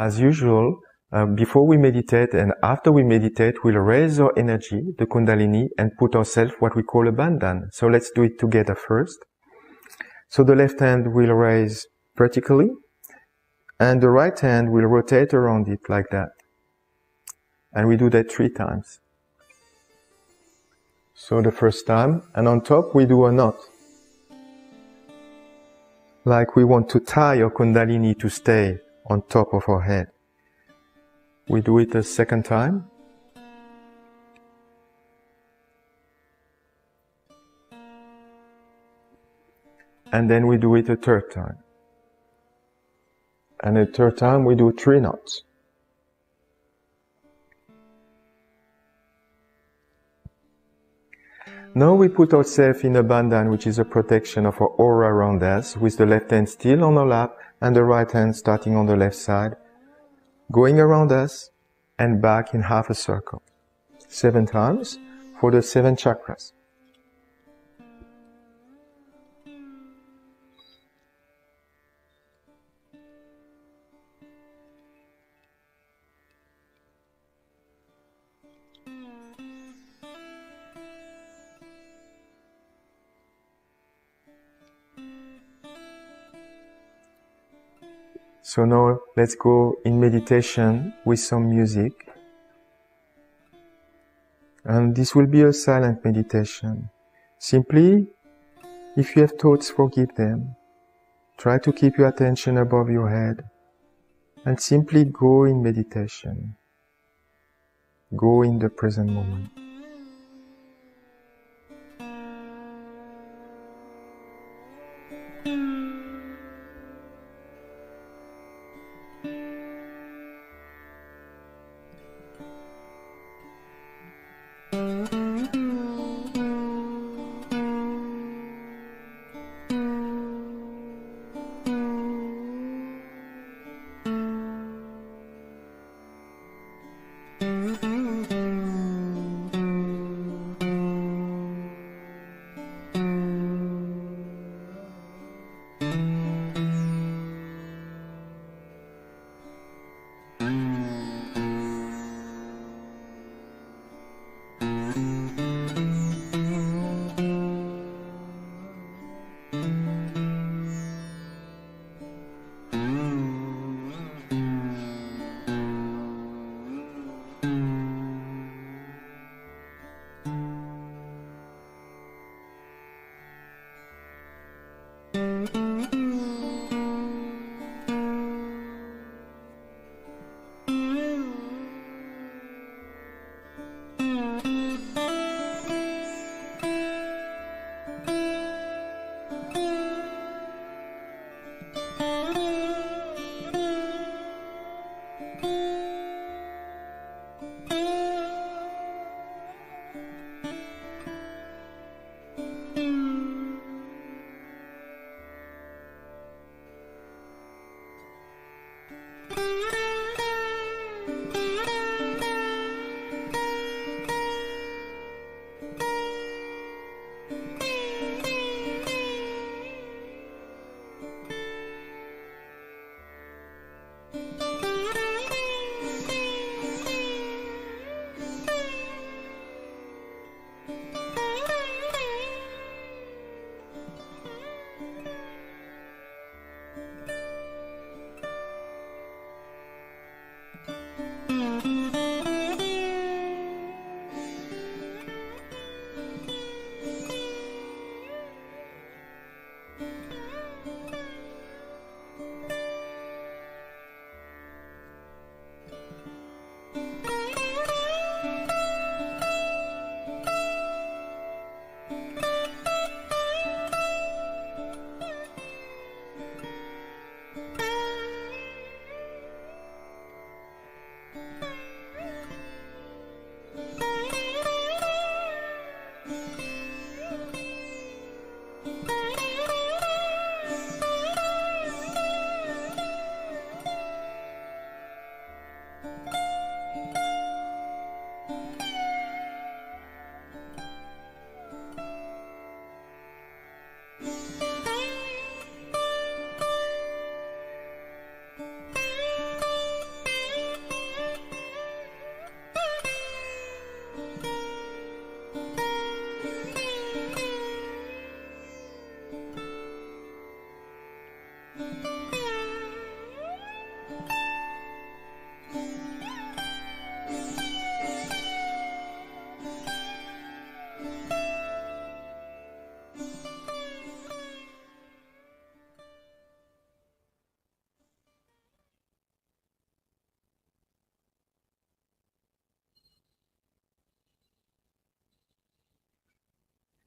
as usual, before we meditate and after we meditate, we'll raise our energy, the Kundalini, and put ourselves what we call a bandhan. So let's do it together first. So the left hand will raise vertically, and the right hand will rotate around it like that. And we do that 3 times. So the first time, and on top we do a knot. Like we want to tie our Kundalini to stay on top of our head. We do it a second time. And then we do it a third time. And a third time we do 3 knots. Now we put ourselves in a bandhan, which is a protection of our aura around us, with the left hand still on our lap and the right hand starting on the left side, going around us and back in half a circle. 7 times for the 7 chakras. So now let's go in meditation with some music. And this will be a silent meditation. Simply, if you have thoughts, forgive them. Try to keep your attention above your head. And simply go in meditation. Go in the present moment.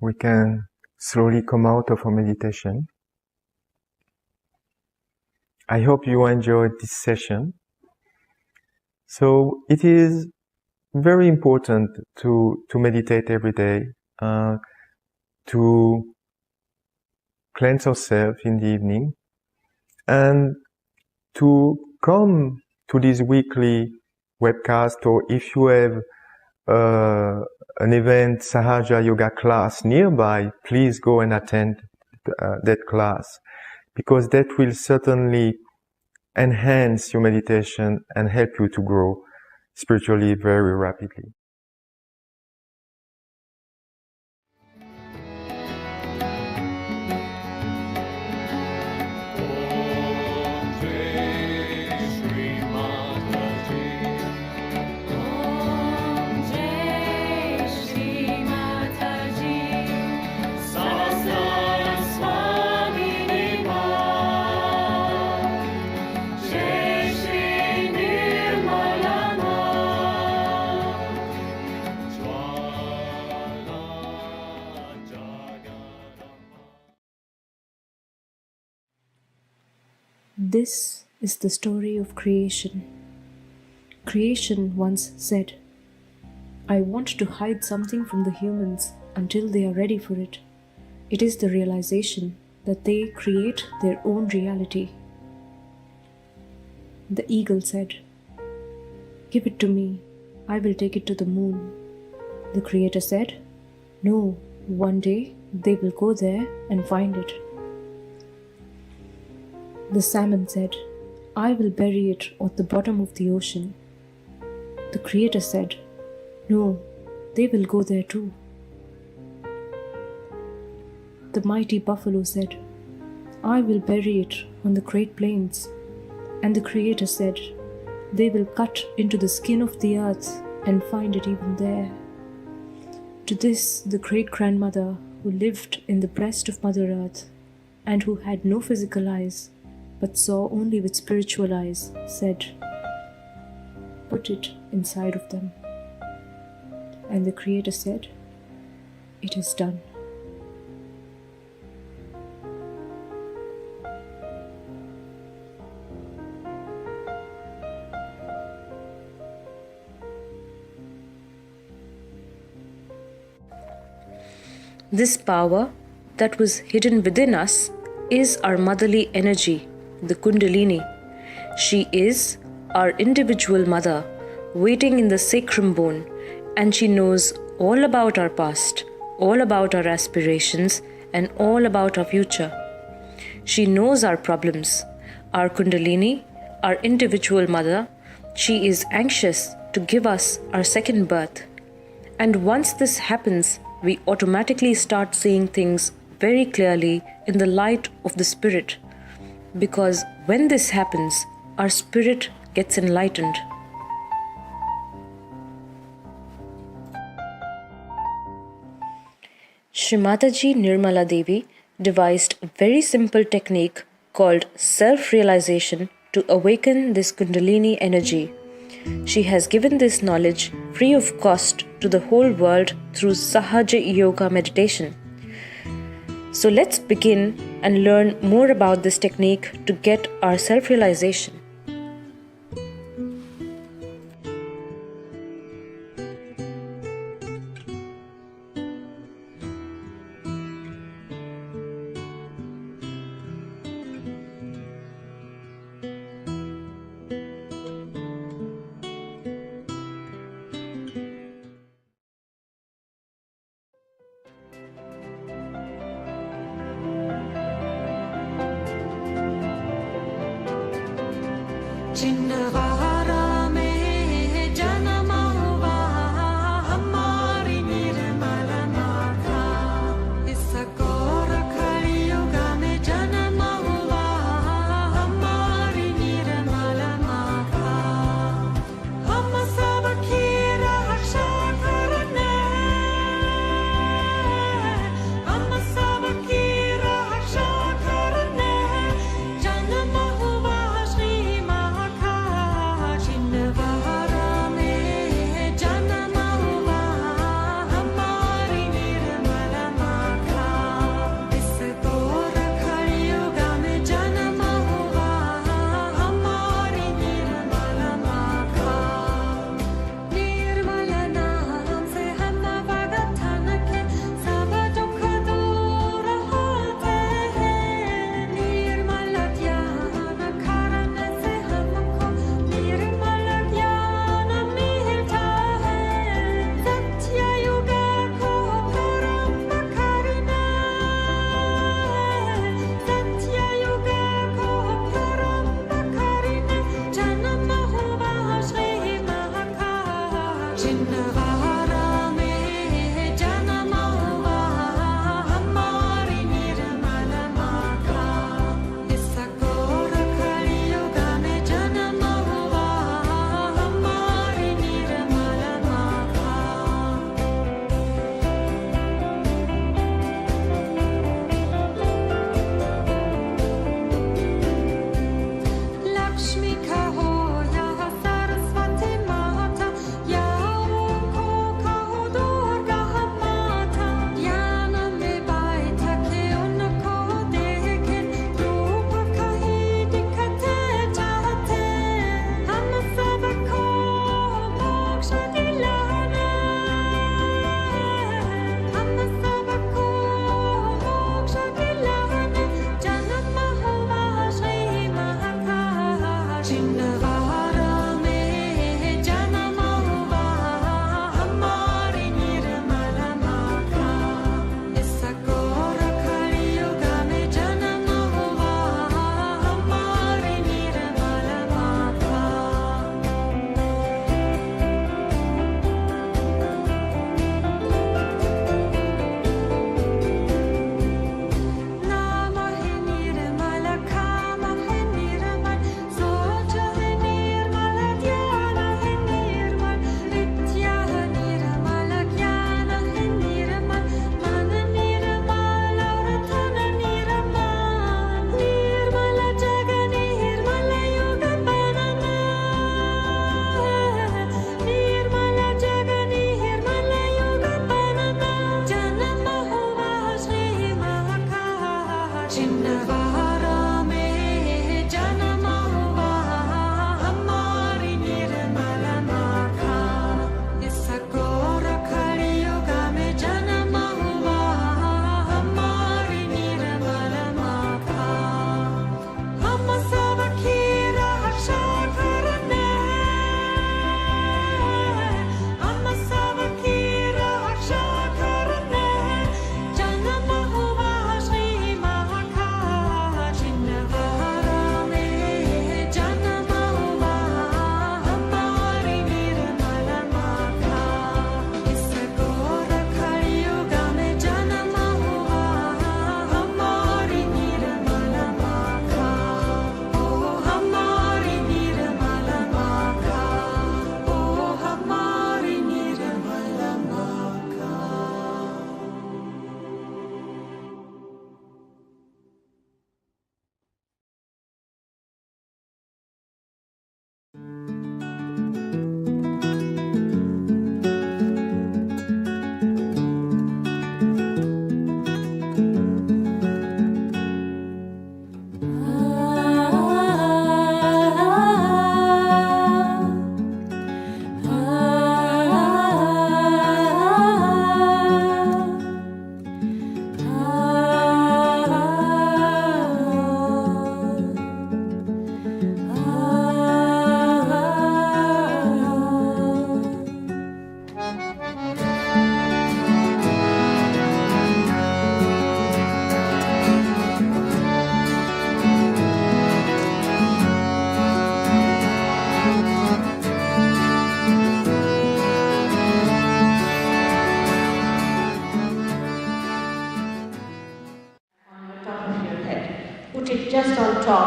We can slowly come out of our meditation. I hope you enjoyed this session. So it is very important to meditate every day, to cleanse ourselves in the evening, and to come to this weekly webcast, or if you have an event, Sahaja Yoga class nearby, please go and attend that class, because that will certainly enhance your meditation and help you to grow spiritually very rapidly.
This is the story of creation. Creation once said, "I want to hide something from the humans until they are ready for it." It is the realization that they create their own reality. The eagle said, "Give it to me, I will take it to the moon." The Creator said, "No, one day they will go there and find it." The salmon said, "I will bury it at the bottom of the ocean." The Creator said, "No, they will go there too." The mighty buffalo said, "I will bury it on the Great Plains." And the Creator said, "They will cut into the skin of the earth and find it even there." To this, the great-grandmother who lived in the breast of Mother Earth and who had no physical eyes but saw only with spiritual eyes, said, "Put it inside of them." And the Creator said, "It is done." This power that was hidden within us is our motherly energy, the Kundalini. She is our individual mother, waiting in the sacrum bone, and she knows all about our past, all about our aspirations, and all about our future. She knows our problems. Our Kundalini, our individual mother, she is anxious to give us our second birth. And once this happens, we automatically start seeing things very clearly in the light of the spirit, because when this happens, our spirit gets enlightened. Shri Mataji Nirmala Devi devised a very simple technique called self-realization to awaken this Kundalini energy. She has given this knowledge free of cost to the whole world through Sahaja Yoga Meditation. So let's begin and learn more about this technique to get our self-realization.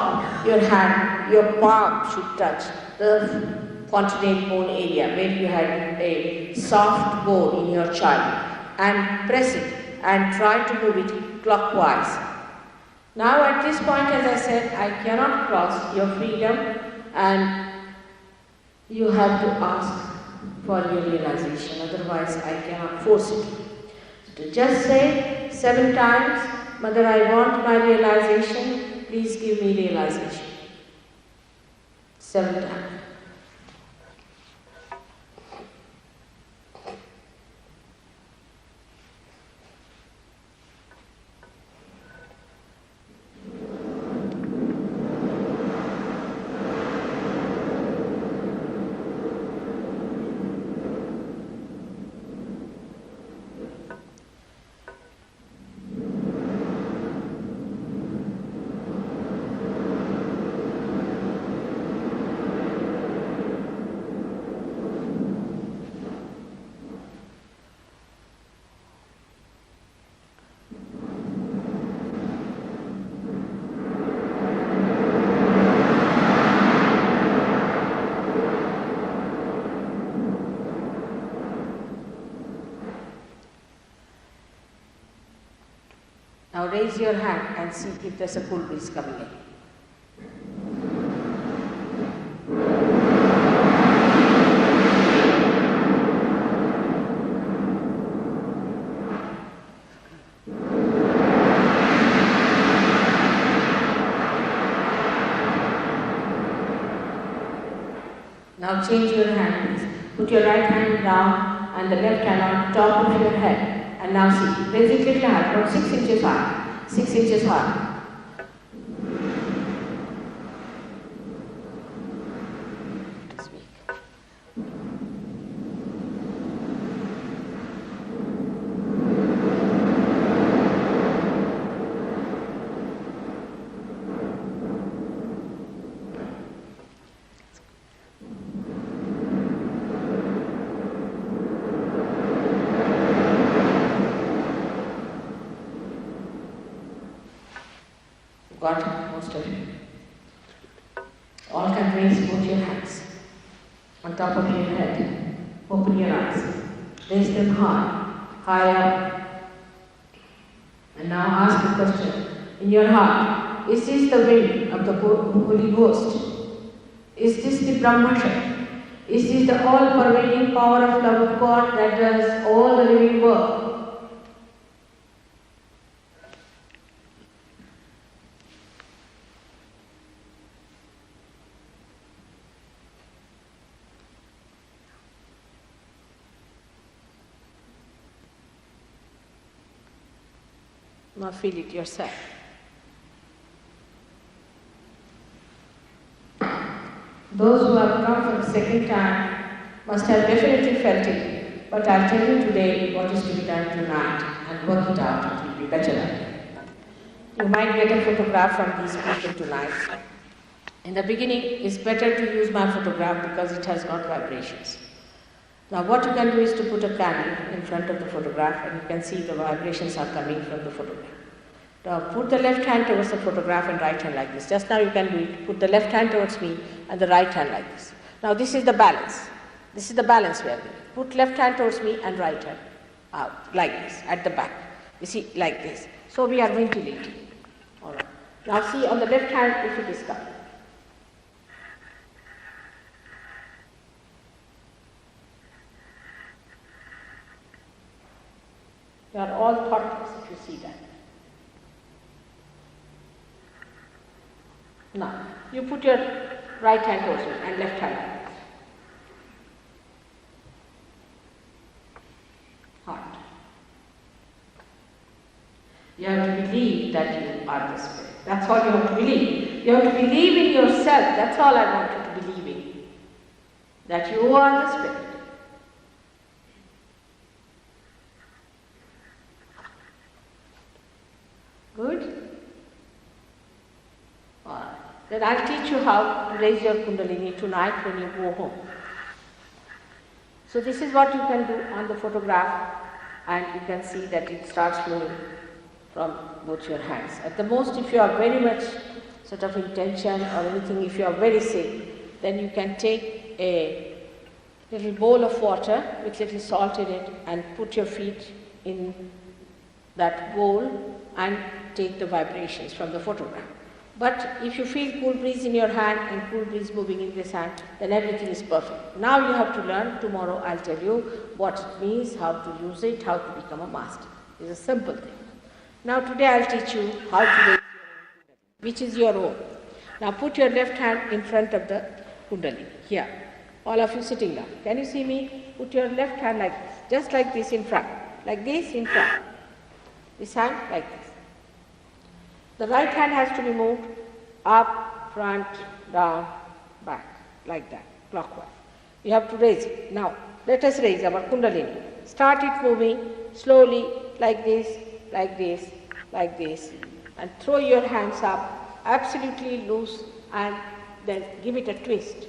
top, your hand, your palm should touch the continent bone area where you had a soft bone in your child, and press it and try to move it clockwise. Now at this point, as I said, I cannot cross your freedom, and you have to ask for your realization, otherwise I cannot force it. So just say 7 times, Mother, I want my realization, please give me realization. 7 times. Now raise your hand and see if there's a cool breeze coming in. Now change your hand, please. Put your right hand down and the left hand on top of your head. And now see, raise it little high, about 6 inches high. 6 inches high. Got it, most of you. All can raise both your hands on top of your head. Open your eyes. Raise them high, high up. And now ask the question in your heart, is this the wind of the Holy Ghost? Is this the Brahmasha? Is this the all-pervading power of love of God that does all the living work? Now feel it yourself. Those who have come for the second time must have definitely felt it, but I'll tell you today what is to be done tonight and work it out. It will be better. You might get a photograph from these people tonight. In the beginning, it's better to use my photograph because it has got vibrations. Now what you can do is to put a candle in front of the photograph and you can see the vibrations are coming from the photograph. Now put the left hand towards the photograph and right hand like this. Just now you can do it. Put the left hand towards me and the right hand like this. Now this is the balance. This is the balance we are doing. Put left hand towards me and right hand out like this at the back. You see, like this. So we are ventilating. All right. Now see on the left hand if it is coming. You are all thoughtless if you see that. Now, you put your right hand towards me and left hand like this. Heart. You have to believe that you are the Spirit. That's all you have to believe. You have to believe in yourself. That's all I want you to believe in. That you are the Spirit. Good? Alright. Then I'll teach you how to raise your Kundalini tonight when you go home. So this is what you can do on the photograph, and you can see that it starts flowing from both your hands. At the most, if you are very much sort of intention or anything, if you are very sick, then you can take a little bowl of water with little salt in it and put your feet in that bowl and take the vibrations from the photogram. But if you feel cool breeze in your hand and cool breeze moving in this hand, then everything is perfect. Now you have to learn. Tomorrow I'll tell you what it means, how to use it, how to become a master. It's a simple thing. Now today I'll teach you how to raise your own Kundalini, which is your own. Now put your left hand in front of the Kundalini, here. All of you sitting down. Can you see me? Put your left hand like this, just like this in front, like this in front. This hand like this. The right hand has to be moved up, front, down, back, like that, clockwise. You have to raise it. Now, let us raise our Kundalini. Start it moving slowly, like this, like this, like this, and throw your hands up, absolutely loose, and then give it a twist.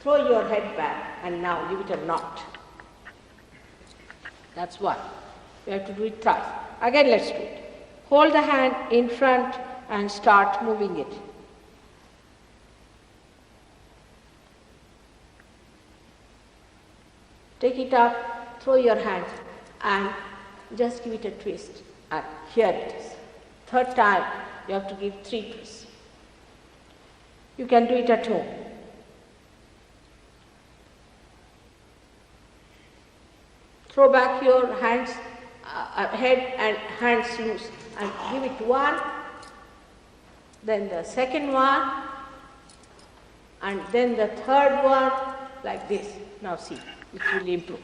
Throw your head back, and now give it a knot. That's one. You have to do it thrice. Again, let's do it. Hold the hand in front and start moving it. Take it up, throw your hand and just give it a twist. And here it is. Third time, you have to give 3 twists. You can do it at home. Throw back your hands, head and hands loose, and give it one, then the second one, and then the third one, like this. Now see, it will improve.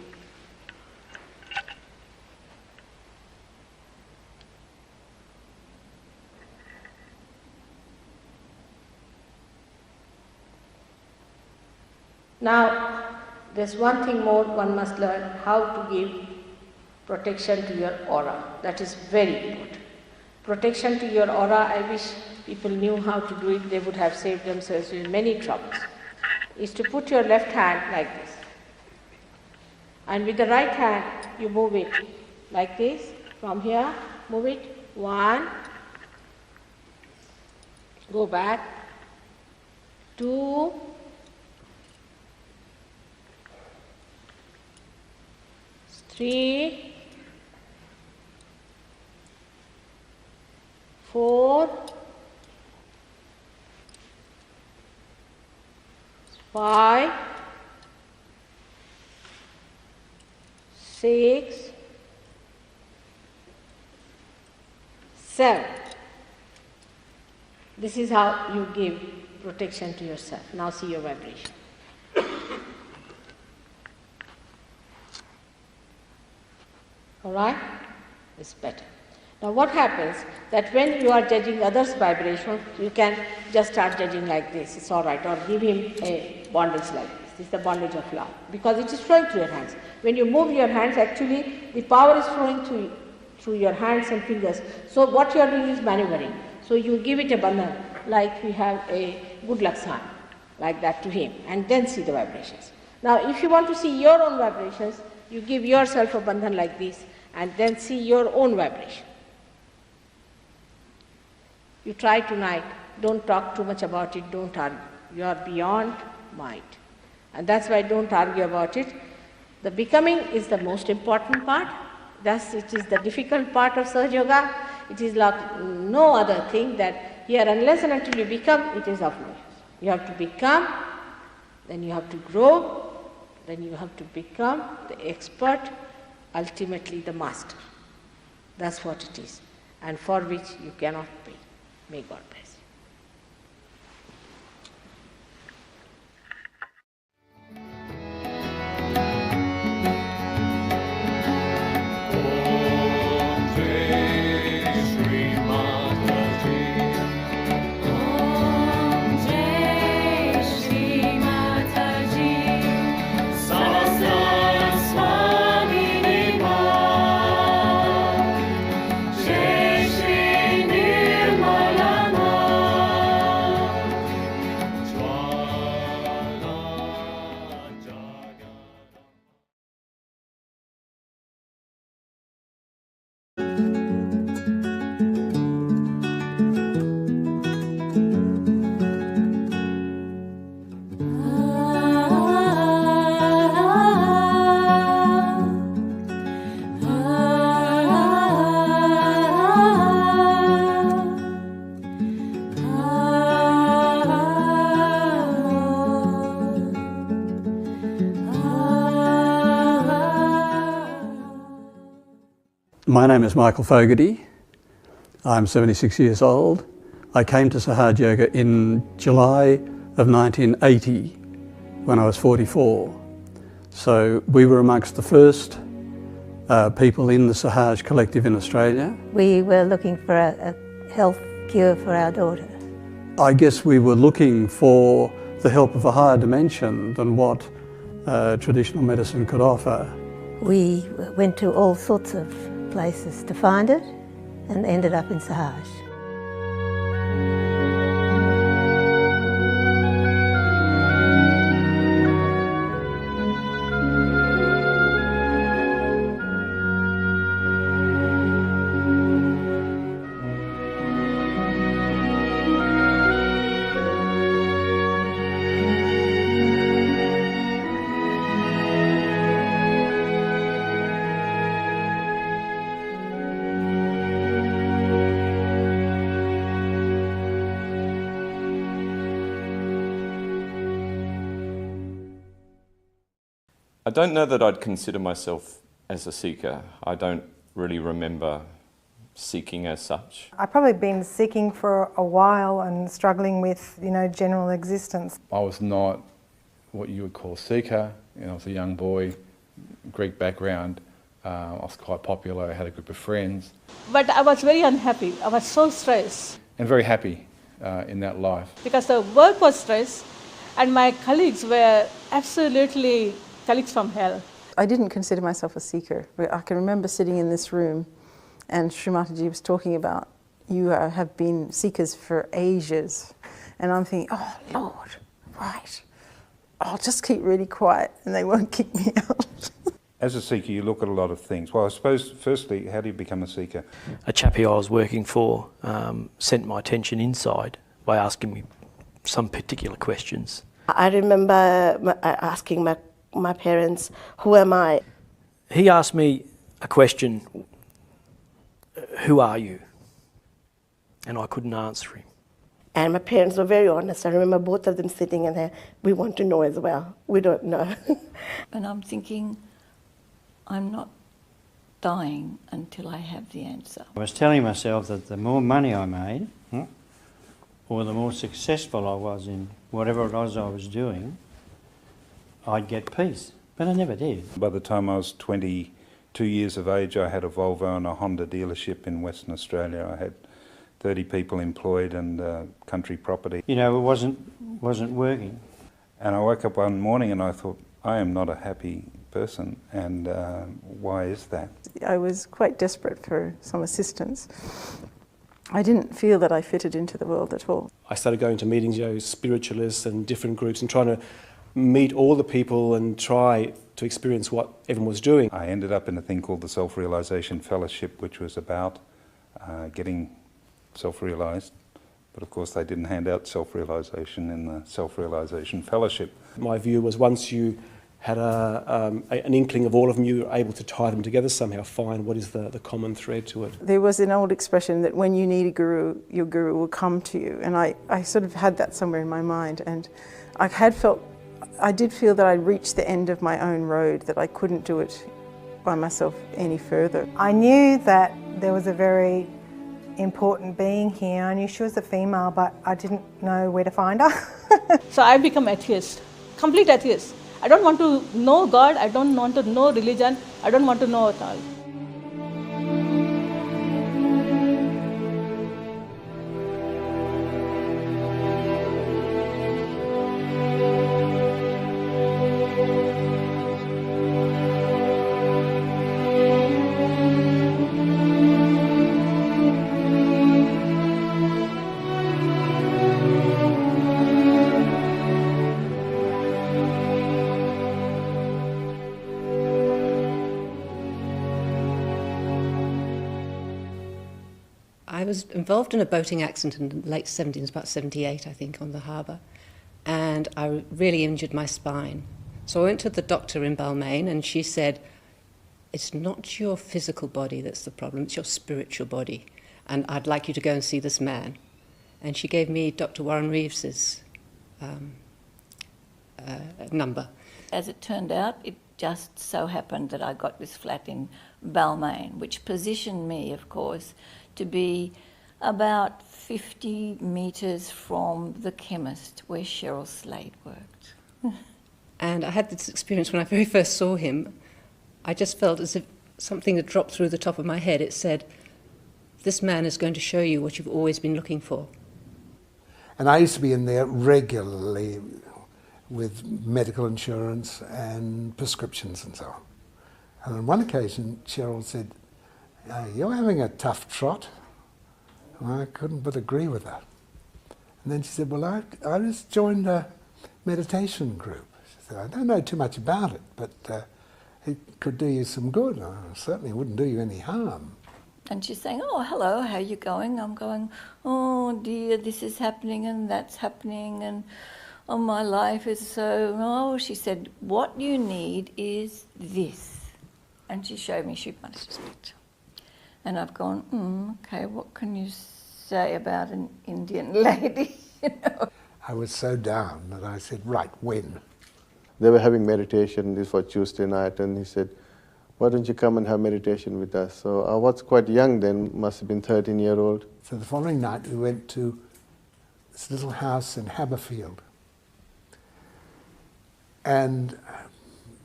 Now, there's one thing more one must learn, how to give protection to your aura. That is very important. Protection to your aura, I wish people knew how to do it, they would have saved themselves in many troubles. Is to put your left hand like this. And with the right hand, you move it like this. From here, move it. 1, go back. 2, 3, 4, 5, 6, 7. This is how you give protection to yourself. Now see your vibration. Alright? It's better. Now what happens that when you are judging others' vibration, you can just start judging like this, it's alright, or give him a bondage like this. This is the bondage of love, because it is flowing through your hands. When you move your hands, actually the power is flowing through your hands and fingers. So what you are doing is maneuvering. So you give it a bandhan, like we have a good luck sign, like that to him, and then see the vibrations. Now if you want to see your own vibrations, you give yourself a bandhan like this, and then see your own vibration. You try tonight, don't talk too much about it, don't argue. You are beyond mind. And that's why don't argue about it. The becoming is the most important part. Thus it is the difficult part of Sahaja Yoga. It is like no other thing that here, unless and until you become, it is of no use. You have to become, then you have to grow, then you have to become the expert, ultimately the master. That's what it is, and for which you cannot pay. May God bless
Shri Mataji. Shri Mataji. Sahasrara Swami Shri Nirmala
My name is Michael Fogarty. I'm 76 years old. I came to Sahaja Yoga in July of 1980 when I was 44. So we were amongst the first people in the Sahaj collective in Australia.
We were looking for a health cure for our daughter.
I guess we were looking for the help of a higher dimension than what traditional medicine could offer.
We went to all sorts of places to find it and ended up in Sahaj.
I don't know that I'd consider myself as a seeker. I don't really remember seeking as such.
I've probably been seeking for a while and struggling with, general existence.
I was not what you would call a seeker. I was a young boy, Greek background. I was quite popular, I had a group of friends.
But I was very unhappy. I was so stressed.
And very happy in that life.
Because the work was stress and my colleagues were absolutely colleagues from hell.
I didn't consider myself a seeker, but I can remember sitting in this room and Shri Mataji was talking about, you have been seekers for ages. And I'm thinking, oh Lord, right, I'll just keep really quiet and they won't kick me out.
As a seeker, you look at a lot of things. Well, I suppose, firstly, how do you become a seeker?
A chappie I was working for sent my attention inside by asking me some particular questions.
I remember asking my parents, who am I?
He asked me a question, who are you? And I couldn't answer him.
And my parents were very honest. I remember both of them sitting in there, we want to know as well. We don't know.
And I'm thinking, I'm not dying until I have the answer.
I was telling myself that the more money I made, or the more successful I was in whatever it was I was doing, I'd get peace, but I never did.
By the time I was 22 years of age, I had a Volvo and a Honda dealership in Western Australia. I had 30 people employed and country property.
It wasn't working.
And I woke up one morning and I thought, I am not a happy person, and why is that?
I was quite desperate for some assistance. I didn't feel that I fitted into the world at all.
I started going to meetings, spiritualists and different groups, and trying to meet all the people and try to experience what everyone was doing.
I ended up in a thing called the Self-realisation Fellowship, which was about getting self-realised. But of course they didn't hand out self-realisation in the Self-realisation Fellowship.
My view was once you had an inkling of all of them, you were able to tie them together somehow, find what is the common thread to it.
There was an old expression that when you need a guru, your guru will come to you. And I sort of had that somewhere in my mind. And I did feel that I'd reached the end of my own road, that I couldn't do it by myself any further.
I knew that there was a very important being here. I knew she was a female, but I didn't know where to find her.
So I become atheist, complete atheist. I don't want to know God, I don't want to know religion, I don't want to know at all.
I was involved in a boating accident in the late 70s, about 78 I think, on the harbour, and I really injured my spine. So I went to the doctor in Balmain and she said, it's not your physical body that's the problem, it's your spiritual body, and I'd like you to go and see this man. And she gave me Dr. Warren Reeves's number.
As it turned out, just so happened that I got this flat in Balmain, which positioned me, of course, to be about 50 metres from the chemist where Cheryl Slade worked.
And I had this experience when I very first saw him. I just felt as if something had dropped through the top of my head. It said, "This man is going to show you what you've always been looking for."
And I used to be in there regularly with medical insurance and prescriptions and so on. And on one occasion, Cheryl said, "You're having a tough trot." And I couldn't but agree with that. And then she said, "Well, I just joined a meditation group." She said, "I don't know too much about it, but it could do you some good. Certainly wouldn't do you any harm."
And she's saying, "Oh, hello, how are you going?" I'm going, "Oh dear, this is happening and that's happening and oh, my life is so..." Oh, she said, "What you need is this." And she showed me Shri Mataji's picture. And I've gone, okay, what can you say about an Indian lady? You know?
I was so down that I said, "Right, when?"
They were having meditation, this was Tuesday night, and he said, "Why don't you come and have meditation with us?" So I was quite young then, must have been 13-year-old.
So the following night we went to this little house in Haberfield. And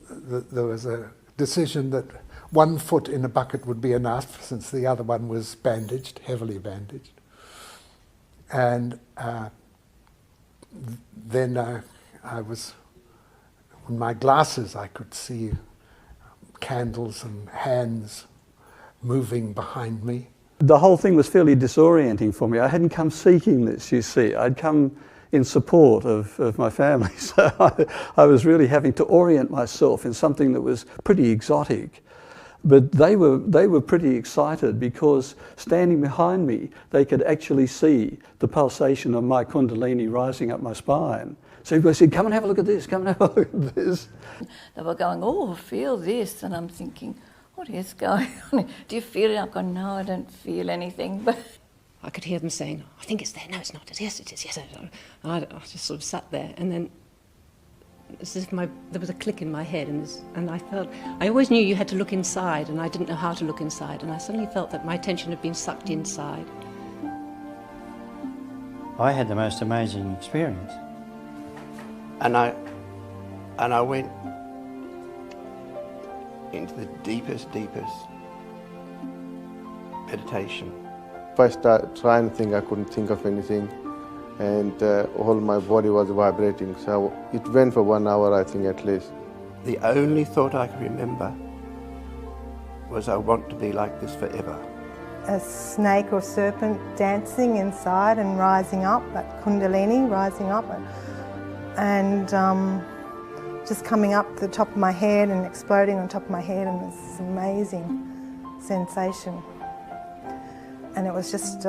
there was a decision that one foot in a bucket would be enough, since the other one was bandaged, heavily bandaged. And then I was, with my glasses, I could see candles and hands moving behind me.
The whole thing was fairly disorienting for me. I hadn't come seeking this, you see. I'd come in support of my family. So I was really having to orient myself in something that was pretty exotic. But they were pretty excited because standing behind me, they could actually see the pulsation of my Kundalini rising up my spine. So everybody said, "Come and have a look at this, come and have a look at this."
They were going, "Oh, feel this." And I'm thinking, what is going on? Do you feel it? I've gone, "No, I don't feel anything." But
I could hear them saying, "I think it's there." "No, it's not." "Yes, it is." "Yes, it is." I just sort of sat there, and then it's as if there was a click in my head, and I felt, I always knew you had to look inside, and I didn't know how to look inside, and I suddenly felt that my attention had been sucked inside.
I had the most amazing experience.
And I went into the deepest meditation.
If I started trying to think, I couldn't think of anything, and all my body was vibrating. So it went for 1 hour, I think, at least.
The only thought I could remember was, I want to be like this forever.
A snake or serpent dancing inside and rising up, that Kundalini rising up, and just coming up to the top of my head and exploding on top of my head, and this amazing sensation. And it was just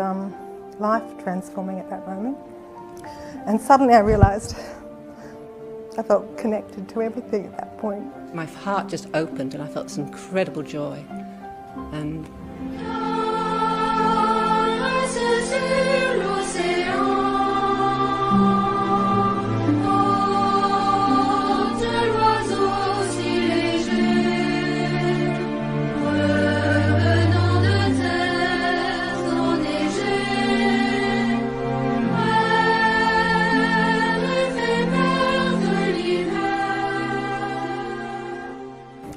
life transforming at that moment. And suddenly I realised I felt connected to everything at that point.
My heart just opened and I felt this incredible joy. And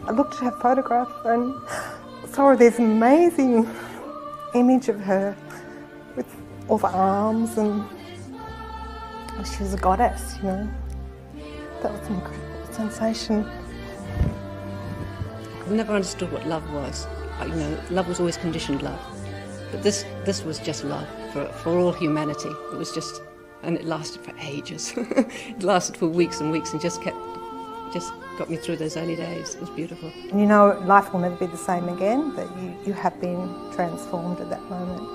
I looked at her photograph and saw this amazing image of her with all the arms, and she was a goddess, you know. That was an incredible sensation.
I've never understood what love was. You know, love was always conditioned love. But this was just love for all humanity. It was just, and it lasted for ages. It lasted for weeks and weeks and just got me through those early days. It was beautiful.
And you know, life will never be the same again, that you have been transformed at that moment.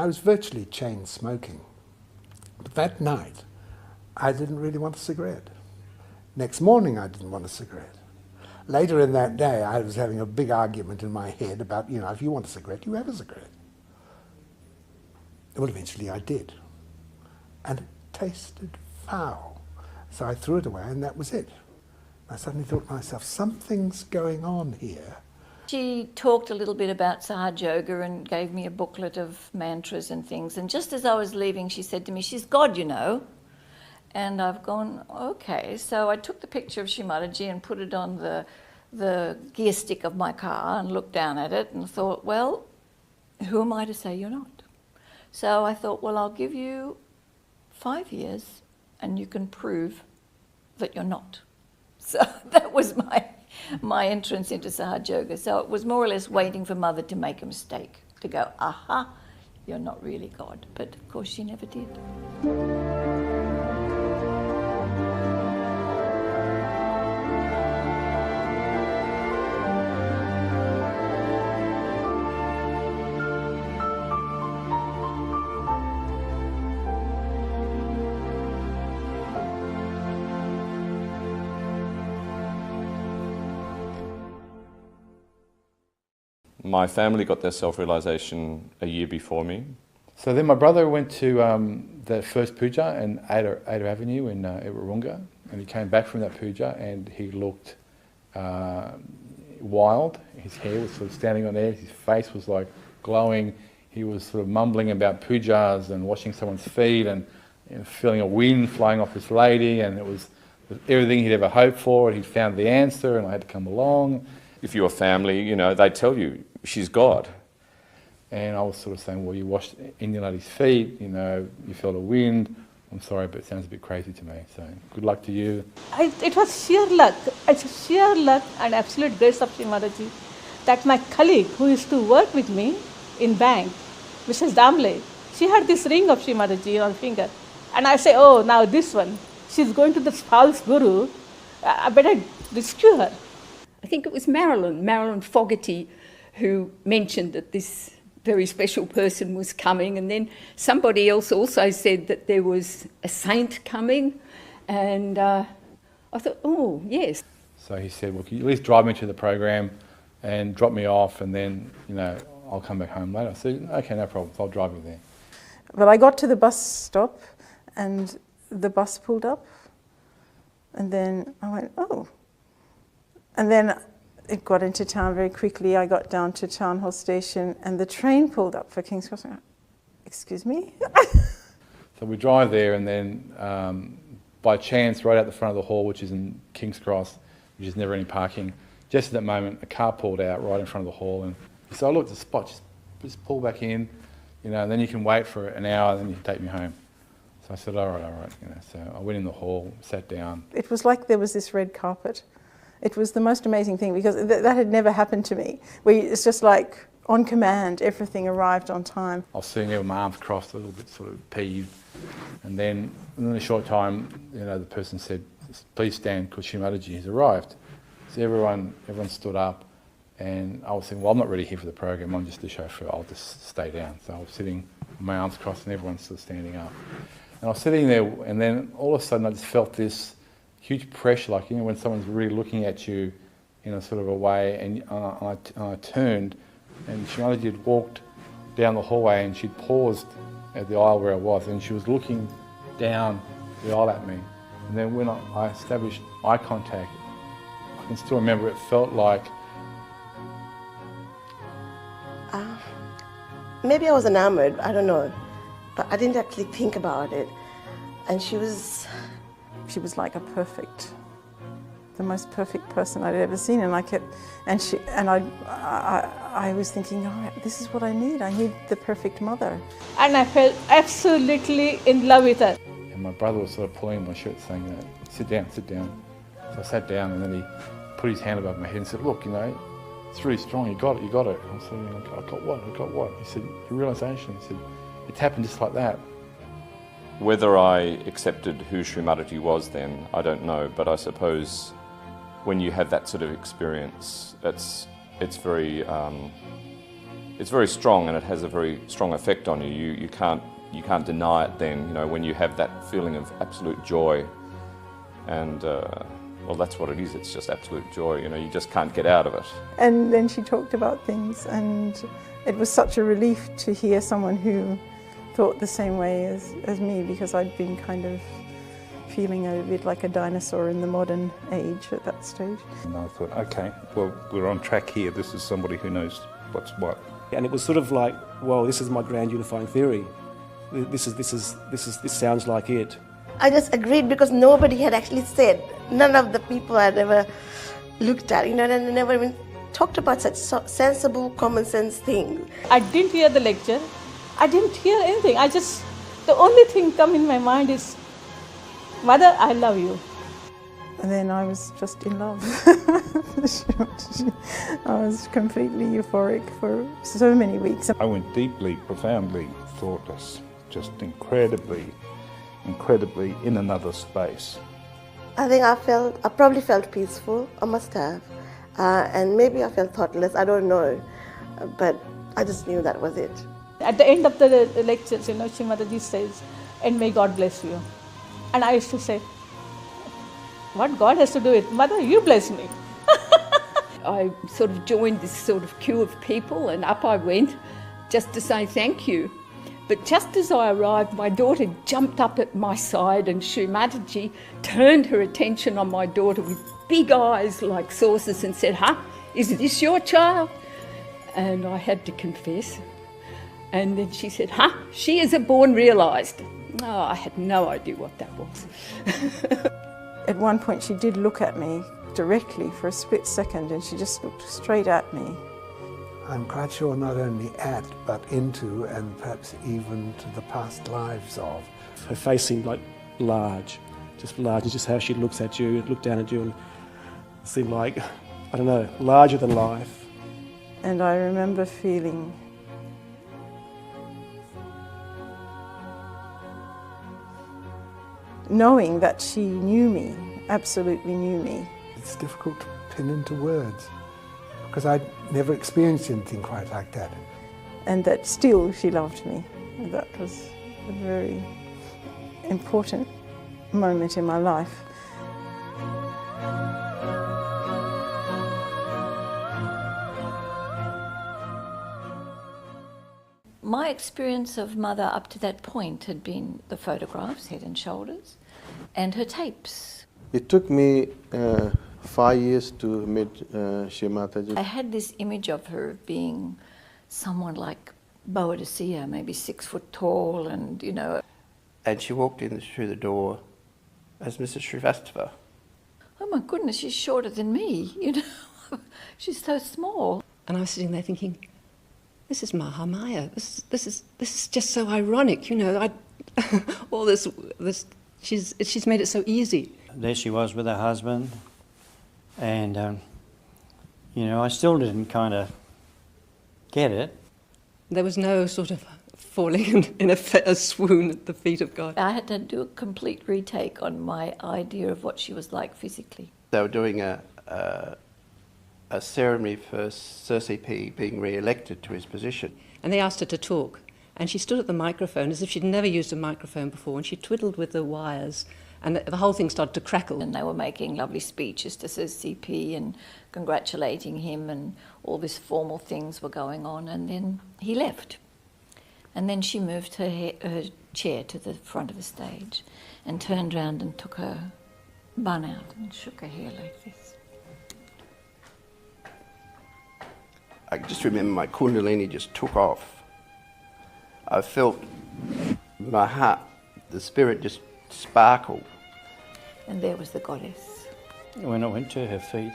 I was virtually chain smoking. But that night, I didn't really want a cigarette. Next morning, I didn't want a cigarette. Later in that day, I was having a big argument in my head about, if you want a cigarette, you have a cigarette. Well, eventually I did. And it tasted foul. So I threw it away, and that was it. I suddenly thought to myself, something's going on here.
She talked a little bit about Sahaja Yoga and gave me a booklet of mantras and things. And just as I was leaving, she said to me, she's God, you know. And I've gone, okay. So I took the picture of Shri Mataji and put it on the gear stick of my car and looked down at it and thought, well, who am I to say you're not? So I thought, well, I'll give you 5 years and you can prove that you're not. So that was my entrance into Sahaja Yoga. So it was more or less waiting for Mother to make a mistake, to go, aha, you're not really God. But of course she never did.
My family got their self-realisation a year before me.
So then my brother went to the first puja in Ada Avenue in Wirrunga, and he came back from that puja and he looked wild. His hair was sort of standing on edge, his face was like glowing. He was sort of mumbling about pujas and washing someone's feet and feeling a wind flying off this lady, and it was everything he'd ever hoped for, and he'd found the answer and I had to come along.
If you're family, they tell you, she's God.
And I was sort of saying, well, you washed in your lady's feet, you felt a wind. I'm sorry, but it sounds a bit crazy to me. So good luck to you.
It was sheer luck. It's sheer luck and absolute grace of Shri Mataji that my colleague who used to work with me in bank, Mrs. Damle, she had this ring of Shri Mataji on her finger. And I say, oh, now this one. She's going to the false guru. I better rescue her.
I think it was Marilyn Fogarty, who mentioned that this very special person was coming, and then somebody else also said that there was a saint coming, and I thought, oh, yes.
So he said, well, can you at least drive me to the program and drop me off, and then, I'll come back home later. I said, okay, no problem, I'll drive you there.
Well, I got to the bus stop, and the bus pulled up, and then I went, oh. And then it got into town very quickly. I got down to Town Hall Station and the train pulled up for King's Cross. Excuse me?
So we drive there, and then by chance, right out the front of the hall, which is in King's Cross, which is never any parking, just at that moment, a car pulled out right in front of the hall. And he said, oh, look, the spot, just pull back in, and then you can wait for an hour, and then you can take me home. So I said, all right. So I went in the hall, sat down.
It was like there was this red carpet. It was the most amazing thing because that had never happened to me. It's just like on command, everything arrived on time.
I was sitting there with my arms crossed, a little bit sort of peeved. And then in a short time, the person said, please stand because Shri Mataji has arrived. So everyone stood up, and I was thinking, well, I'm not really here for the program, I'm just the chauffeur, I'll just stay down. So I was sitting with my arms crossed and everyone's still standing up. And I was sitting there, and then all of a sudden I just felt this huge pressure, like when someone's really looking at you in a sort of a way, and I turned, and Shri Mataji had walked down the hallway, and she'd paused at the aisle where I was, and she was looking down the aisle at me. And then when I established eye contact, I can still remember it felt like...
Maybe I was enamored, I don't know, but I didn't actually think about it. And she was like the most perfect person I'd ever seen, and I was thinking, oh, this is what I need the perfect mother.
And I felt absolutely in love with her.
And my brother was sort of pulling my shirt saying, sit down. So I sat down, and then he put his hand above my head and said, look, it's really strong, you got it. I said, I got what? He said, your realisation. He said, it's happened just like that.
Whether I accepted who Shri Mataji was then, I don't know, but I suppose when you have that sort of experience, it's very it's very strong and it has a very strong effect on you. You can't deny it then, you know, when you have that feeling of absolute joy. And, well, that's what it is. It's just absolute joy, you know, you just can't get out of it.
And then she talked about things, and it was such a relief to hear someone who thought the same way as me, because I'd been kind of feeling a bit like a dinosaur in the modern age at that stage.
And I thought, okay, well, we're on track here. This is somebody who knows what's what.
And it was sort of like, well, this is my grand unifying theory. This sounds like it.
I just agreed because nobody had actually said, none of the people I'd ever looked at, and they never even talked about such sensible, common sense things.
I didn't hear the lecture. I didn't hear anything. The only thing come in my mind is, Mother, I love you.
And then I was just in love. I was completely euphoric for so many weeks.
I went deeply, profoundly thoughtless, just incredibly in another space.
I think I probably felt peaceful, I must have. And maybe I felt thoughtless, I don't know. But I just knew that was it.
At the end of the lectures, Shri Mataji says, and may God bless you. And I used to say, what God has to do with, Mother, you bless me.
I sort of joined this sort of queue of people, and up I went just to say thank you. But just as I arrived, my daughter jumped up at my side, and Shri Mataji turned her attention on my daughter with big eyes like saucers and said, is this your child? And I had to confess. And then she said, she is a born realised. Oh, I had no idea what that was.
At one point she did look at me directly for a split second, and she just looked straight at me.
I'm quite sure not only at, but into, and perhaps even to the past lives of.
Her face seemed like large, and just how she looks at you, looked down at you, and seemed like, I don't know, larger than life.
And I remember feeling knowing that she knew me, absolutely knew me.
It's difficult to pin into words, because I'd never experienced anything quite like that.
And that still she loved me. And that was a very important moment in my life.
My experience of Mother up to that point had been the photographs, Head and Shoulders, and her tapes.
It took me 5 years to meet Shri Mataji.
I had this image of her being someone like Boadicea, maybe 6 foot tall, and
And she walked in through the door as Mrs. Srivastava.
Oh my goodness, she's shorter than me, She's so small.
And I was sitting there thinking, this is Mahamaya. This is just so ironic, all this. She's made it so easy.
There she was with her husband, and I still didn't kind of get it.
There was no sort of falling in a swoon at the feet of God.
I had to do a complete retake on my idea of what she was like physically.
They were doing a ceremony for Sir CP being re-elected to his position.
And they asked her to talk, and she stood at the microphone as if she'd never used a microphone before, and she twiddled with the wires, and the whole thing started to crackle.
And they were making lovely speeches to Sir CP and congratulating him, and all these formal things were going on, and then he left. And then she moved her chair to the front of the stage and turned round and took her bun out and shook her hair like this.
I just remember my Kundalini just took off. I felt my heart, the spirit just sparkled.
And there was the goddess.
When I went to her feet,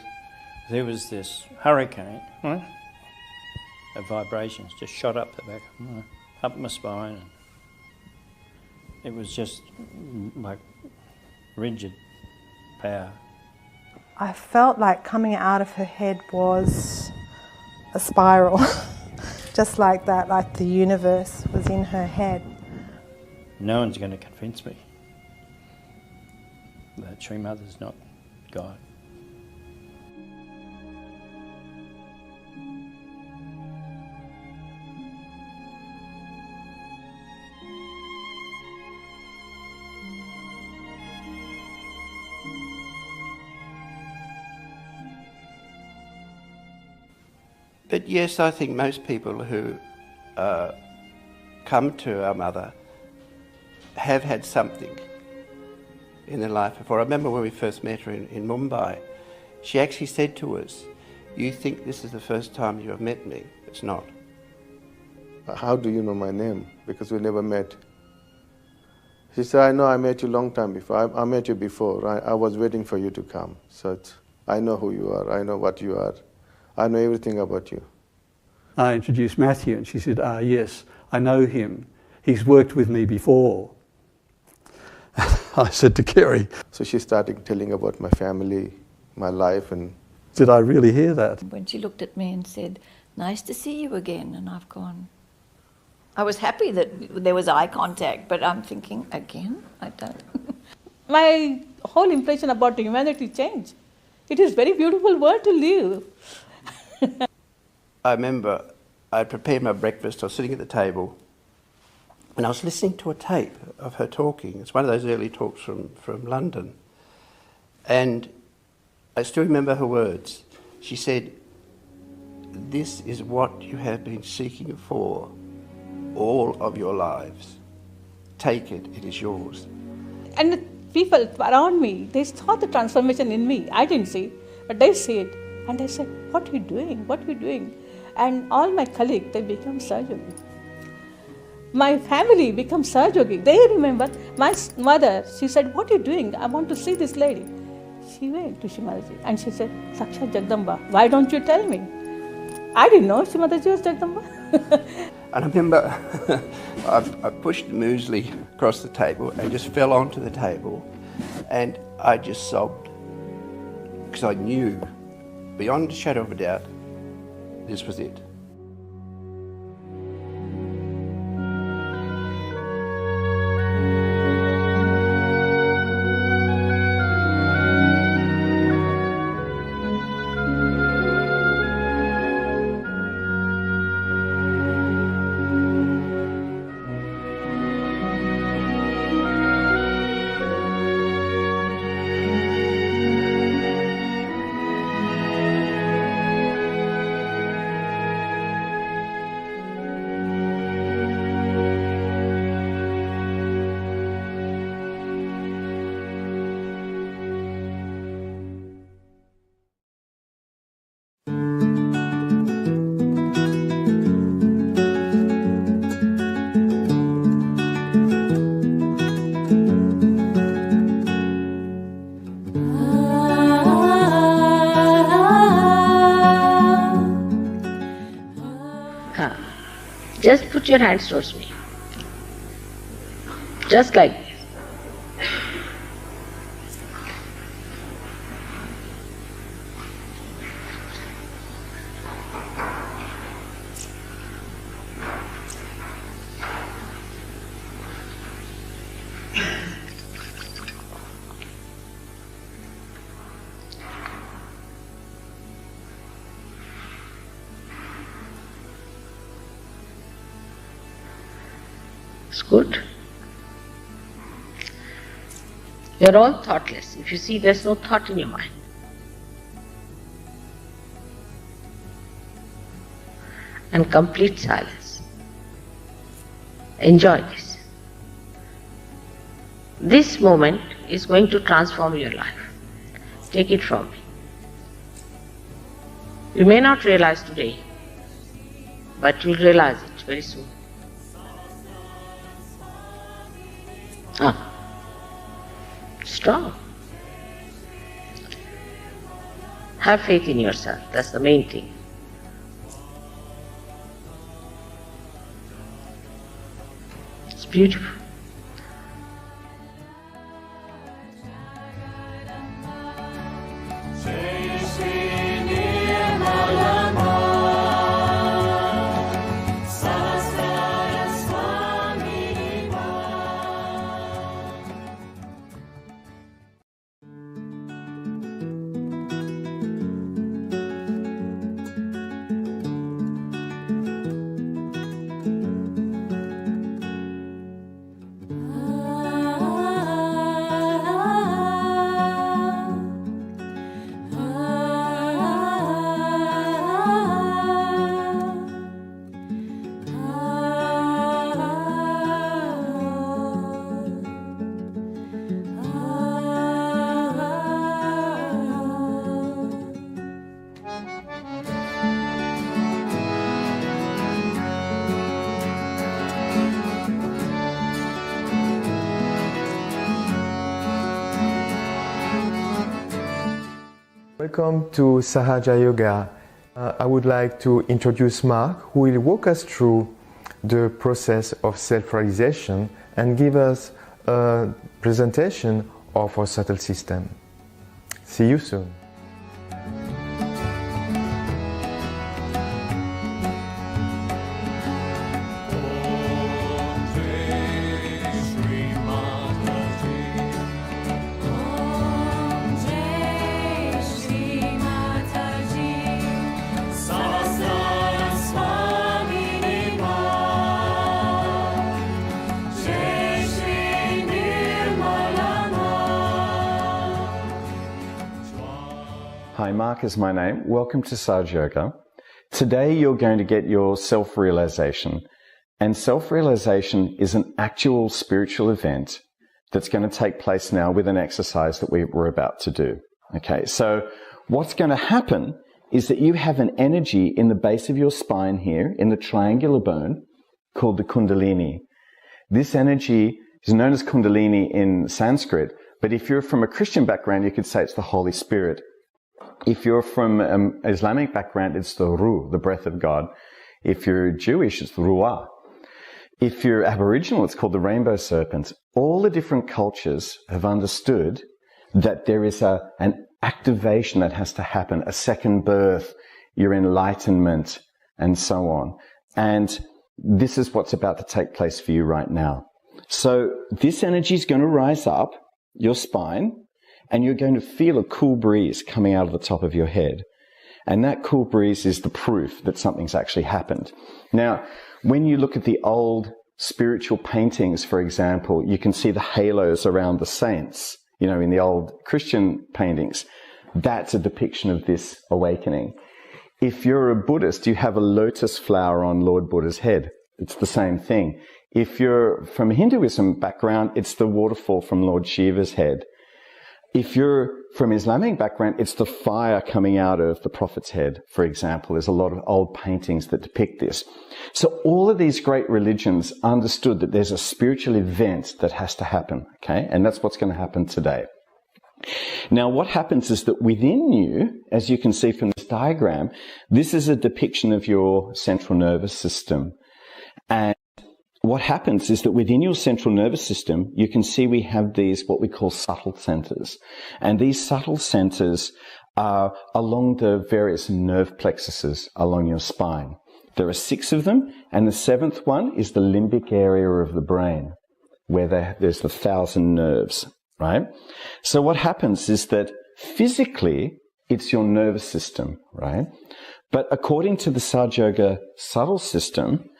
there was this hurricane of vibrations just shot up the back, up my spine. It was just like rigid power.
I felt like coming out of her head was a spiral, just like that, like the universe was in her head.
No one's going to convince me that Shri Mother's not God.
But yes, I think most people who come to our mother have had something in their life before. I remember when we first met her in Mumbai, she actually said to us, "You think this is the first time you have met me? It's not."
How do you know my name? Because we never met. She said, I know I met you a long time before. I met you before. I was waiting for you to come. So I know who you are. I know what you are. I know everything about you.
I introduced Matthew and she said, yes, I know him. He's worked with me before. I said to Kerry.
So she started telling about my family, my life, and...
Did I really hear that?
When she looked at me and said, "Nice to see you again," and I've gone... I was happy that there was eye contact, but I'm thinking, again? I don't...
My whole impression about humanity changed. It is a very beautiful world to live.
I remember I prepared my breakfast, I was sitting at the table, and I was listening to a tape of her talking. It's one of those early talks from London. And I still remember her words. She said, "This is what you have been seeking for all of your lives. Take it, it is yours."
And the people around me, they saw the transformation in me. I didn't see it, but they see it. And they said, "What are you doing? What are you doing?" And all my colleagues, they become Sahaja. My family become Sahaja. They remember my mother. She said, "What are you doing? I want to see this lady." She went to Shri Mataji and she said, "Sakshat Jagdamba, why don't you tell me?" I didn't know Shri Mataji was Jagdamba.
And I remember I pushed the muesli across the table and just fell onto the table, and I just sobbed because I knew beyond a shadow of a doubt this was it.
Just put your hands towards me. Just like this. It's good. You're all thoughtless. If you see, there's no thought in your mind. And complete silence. Enjoy this. This moment is going to transform your life. Take it from me. You may not realize today, but you'll realize it very soon. Strong. Have faith in yourself, that's the main thing. It's beautiful.
Shri Nirmala Sahasrara
Welcome to Sahaja Yoga. I would like to introduce Mark, who will walk us through the process of self-realization and give us a presentation of our subtle system. See you soon.
Hi, Mark is my name. Welcome to Sahaja Yoga. Today you're going to get your self-realization. And self-realization is an actual spiritual event that's going to take place now with an exercise that we're about to do. Okay, so what's going to happen is that you have an energy in the base of your spine here, in the triangular bone, called the Kundalini. This energy is known as Kundalini in Sanskrit, but if you're from a Christian background, you could say it's the Holy Spirit. If you're from an Islamic background, it's the Ruh, the breath of God. If you're Jewish, it's the Ruah. If you're Aboriginal, it's called the rainbow serpent. All the different cultures have understood that there is an activation that has to happen, a second birth, your enlightenment, and so on. And this is what's about to take place for you right now. So this energy is going to rise up your spine, and you're going to feel a cool breeze coming out of the top of your head. And that cool breeze is the proof that something's actually happened. Now, when you look at the old spiritual paintings, for example, you can see the halos around the saints, in the old Christian paintings. That's a depiction of this awakening. If you're a Buddhist, you have a lotus flower on Lord Buddha's head. It's the same thing. If you're from a Hinduism background, it's the waterfall from Lord Shiva's head. If you're from Islamic background, it's the fire coming out of the Prophet's head, for example. There's a lot of old paintings that depict this. So all of these great religions understood that there's a spiritual event that has to happen, okay? And that's what's going to happen today. Now, what happens is that within you, as you can see from this diagram, this is a depiction of your central nervous system. And what happens is that within your central nervous system, you can see we have these, what we call subtle centers. And these subtle centers are along the various nerve plexuses along your spine. There are 6 of them, and the 7th one is the limbic area of the brain, where there's the 1,000 nerves, right? So what happens is that physically, it's your nervous system, right? But according to the Sahaja Yoga subtle system,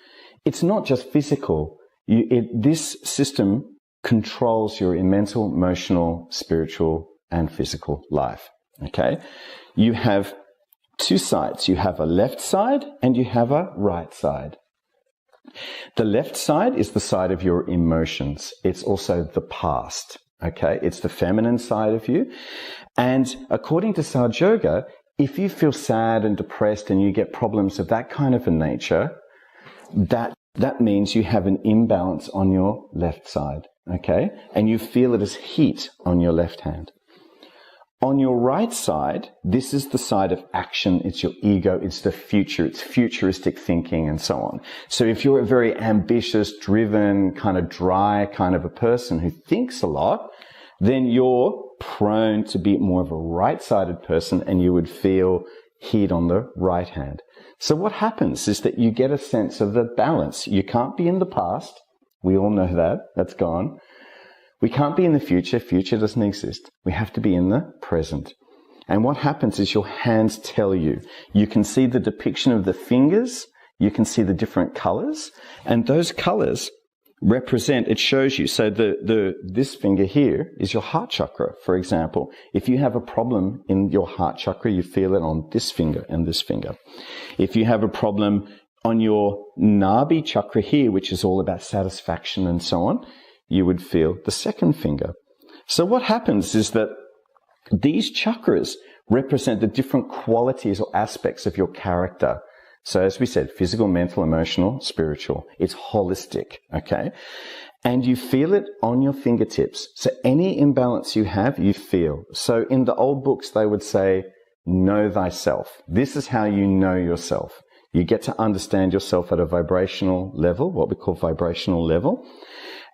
it's not just physical. This system controls your mental, emotional, spiritual, and physical life. Okay? You have 2 sides. You have a left side and you have a right side. The left side is the side of your emotions. It's also the past. Okay? It's the feminine side of you. And according to Sahaja Yoga, if you feel sad and depressed and you get problems of that kind of a nature, that means you have an imbalance on your left side, okay? And you feel it as heat on your left hand. On your right side, this is the side of action. It's your ego. It's the future. It's futuristic thinking and so on. So if you're a very ambitious, driven, kind of dry kind of a person who thinks a lot, then you're prone to be more of a right-sided person and you would feel heat on the right hand. So what happens is that you get a sense of the balance. You can't be in the past. We all know that. That's gone. We can't be in the future. Future doesn't exist. We have to be in the present. And what happens is your hands tell you. You can see the depiction of the fingers. You can see the different colors. And those colors represent, it shows you. So this finger here is your heart chakra, for example. If you have a problem in your heart chakra, you feel it on this finger and this finger. If you have a problem on your Nabi chakra here, which is all about satisfaction and so on, you would feel the second finger. So what happens is that these chakras represent the different qualities or aspects of your character. So as we said, physical, mental, emotional, spiritual. It's holistic, okay? And you feel it on your fingertips. So any imbalance you have, you feel. So in the old books, they would say, know thyself. This is how you know yourself. You get to understand yourself at a vibrational level, what we call vibrational level.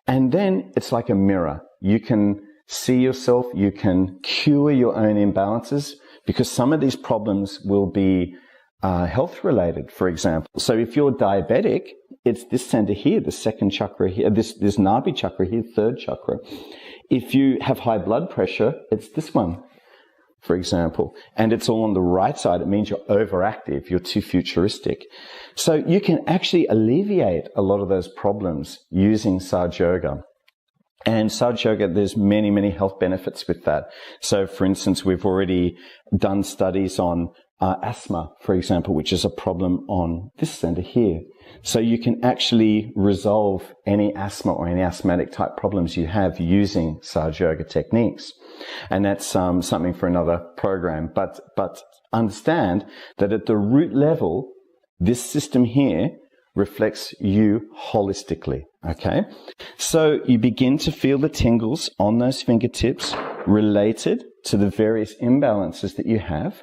And then it's like a mirror. You can see yourself, you can cure your own imbalances, because some of these problems will be health related, for example. So if you're diabetic, it's this center here, the second chakra here, this Nabi chakra here, third chakra. If you have high blood pressure, it's this one, for example. And it's all on the right side. It means you're overactive, you're too futuristic. So you can actually alleviate a lot of those problems using Sahaja Yoga. And Sahaja Yoga, there's many, many health benefits with that. So, for instance, we've already done studies on asthma, for example, which is a problem on this center here. So you can actually resolve any asthma or any asthmatic type problems you have using Sahaja Yoga techniques. And that's something for another program. But understand that at the root level, this system here reflects you holistically, okay? So you begin to feel the tingles on those fingertips related to the various imbalances that you have,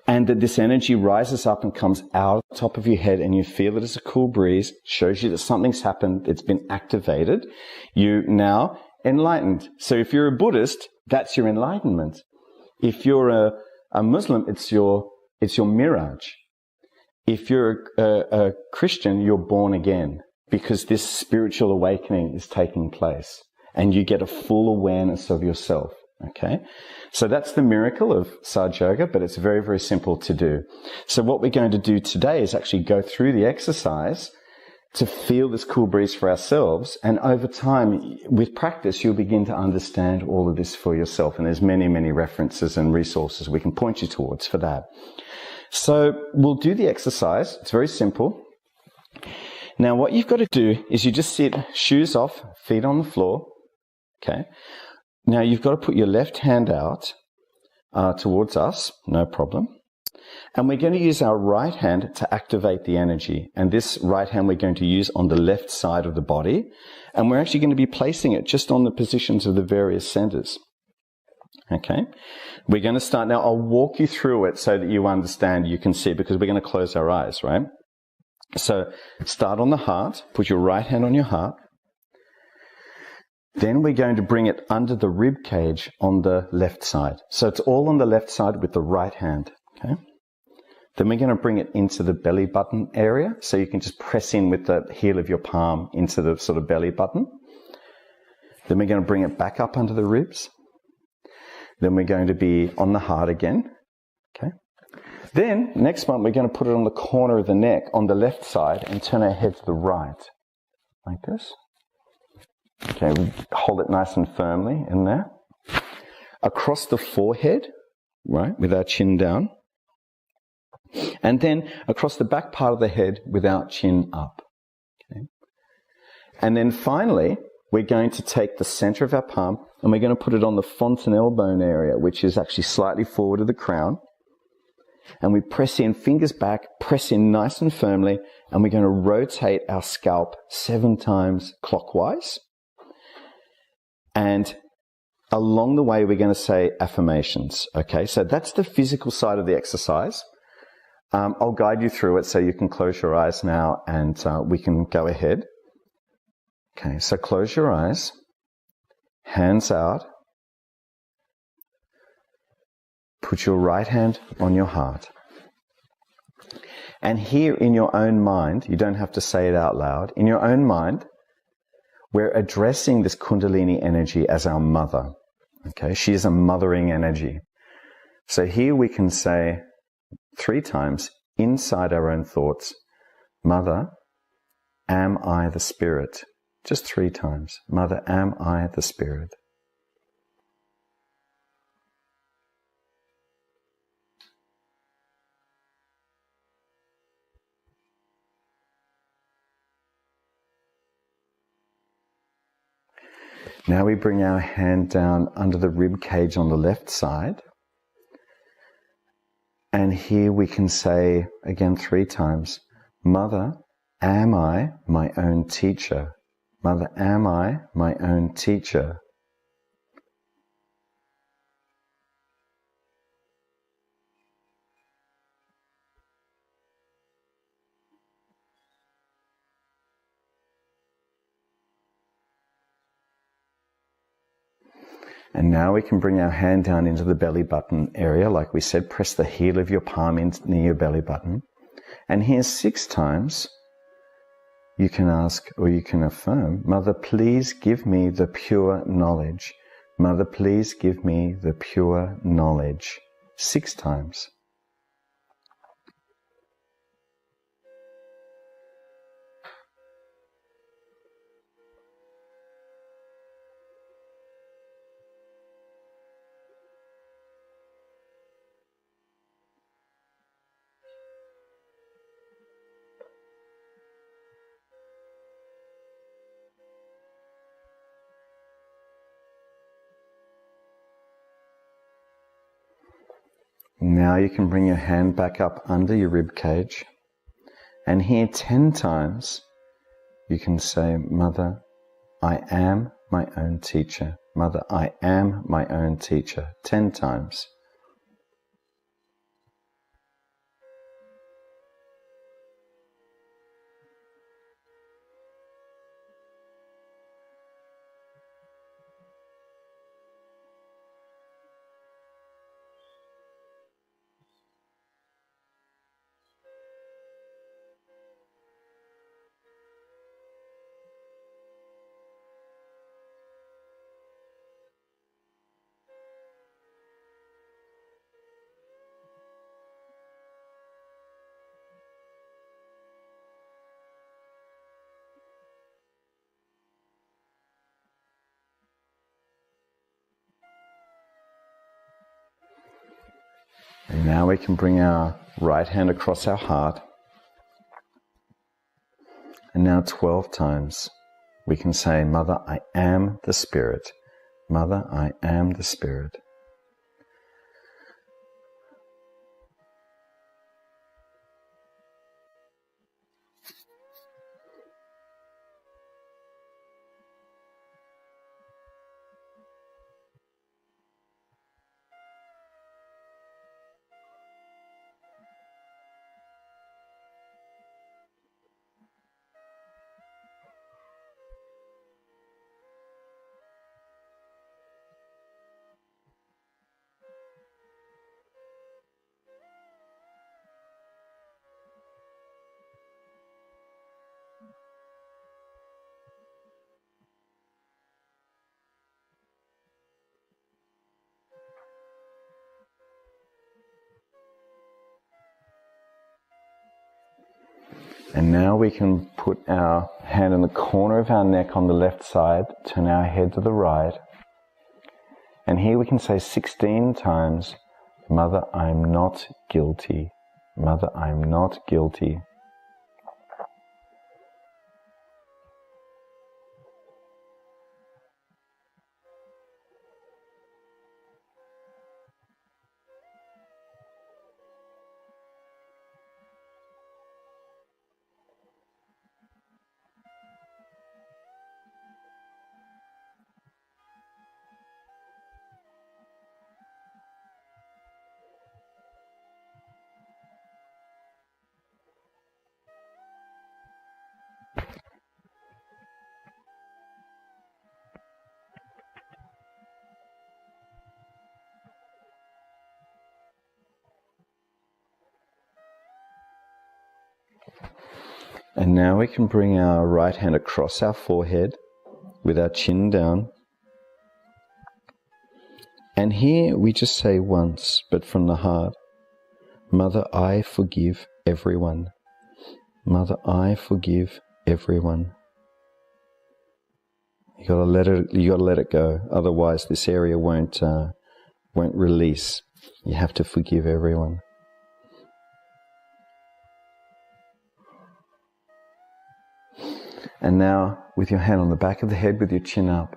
and that this energy rises up and comes out the top of your head, and you feel it as a cool breeze, shows you that something's happened, it's been activated. You're now enlightened. So if you're a Buddhist, that's your enlightenment. If you're a Muslim, it's your mirage. If you're a Christian, you're born again, because this spiritual awakening is taking place and you get a full awareness of yourself. Okay? So that's the miracle of Sahaja Yoga, but it's very, very simple to do. So what we're going to do today is actually go through the exercise to feel this cool breeze for ourselves, and over time, with practice, you'll begin to understand all of this for yourself, and there's many, many references and resources we can point you towards for that. So we'll do the exercise. It's very simple. Now what you've got to do is you just sit, shoes off, feet on the floor. Okay. Now you've got to put your left hand out towards us, no problem. And we're going to use our right hand to activate the energy. And this right hand we're going to use on the left side of the body. And we're actually going to be placing it just on the positions of the various centers. Okay, we're going to start now. I'll walk you through it so that you understand, you can see, because we're going to close our eyes, right? So start on the heart, put your right hand on your heart. Then we're going to bring it under the rib cage on the left side. So it's all on the left side with the right hand, okay? Then we're going to bring it into the belly button area. So you can just press in with the heel of your palm into the sort of belly button. Then we're going to bring it back up under the ribs. Then we're going to be on the heart again. Okay. Then, next one, we're going to put it on the corner of the neck on the left side and turn our head to the right. Like this. Okay, we hold it nice and firmly in there. Across the forehead, right, with our chin down. And then across the back part of the head with our chin up. Okay. And then finally, we're going to take the center of our palm and we're going to put it on the fontanelle bone area, which is actually slightly forward of the crown. And we press in, fingers back, press in nice and firmly, and we're going to rotate our scalp 7 times clockwise. And along the way, we're going to say affirmations. Okay, so that's the physical side of the exercise. I'll guide you through it so you can close your eyes now and we can go ahead. Okay, so close your eyes, hands out, put your right hand on your heart. And here in your own mind, you don't have to say it out loud, in your own mind, we're addressing this Kundalini energy as our mother. Okay, she is a mothering energy. So here we can say 3 times inside our own thoughts, Mother, am I the Spirit? Just 3 times. Mother, am I the Spirit? Now we bring our hand down under the rib cage on the left side. And here we can say, again 3 times, Mother, am I my own teacher? Mother, am I my own teacher? And now we can bring our hand down into the belly button area. Like we said, press the heel of your palm in near your belly button. And here 6 times, you can ask or you can affirm, Mother, please give me the pure knowledge. Mother, please give me the pure knowledge. 6 times. Now you can bring your hand back up under your rib cage, and here 10 times you can say, Mother, I am my own teacher. Mother, I am my own teacher. 10 times. And now we can bring our right hand across our heart. And now 12 times we can say, Mother, I am the Spirit. Mother, I am the Spirit. And now we can put our hand on the corner of our neck on the left side, turn our head to the right. And here we can say 16 times, Mother, I'm not guilty. Mother, I'm not guilty. And now we can bring our right hand across our forehead with our chin down. And here we just say once, but from the heart, Mother, I forgive everyone. Mother, I forgive everyone. You gotta let it go. Otherwise, this area won't release. You have to forgive everyone. And now, with your hand on the back of the head with your chin up,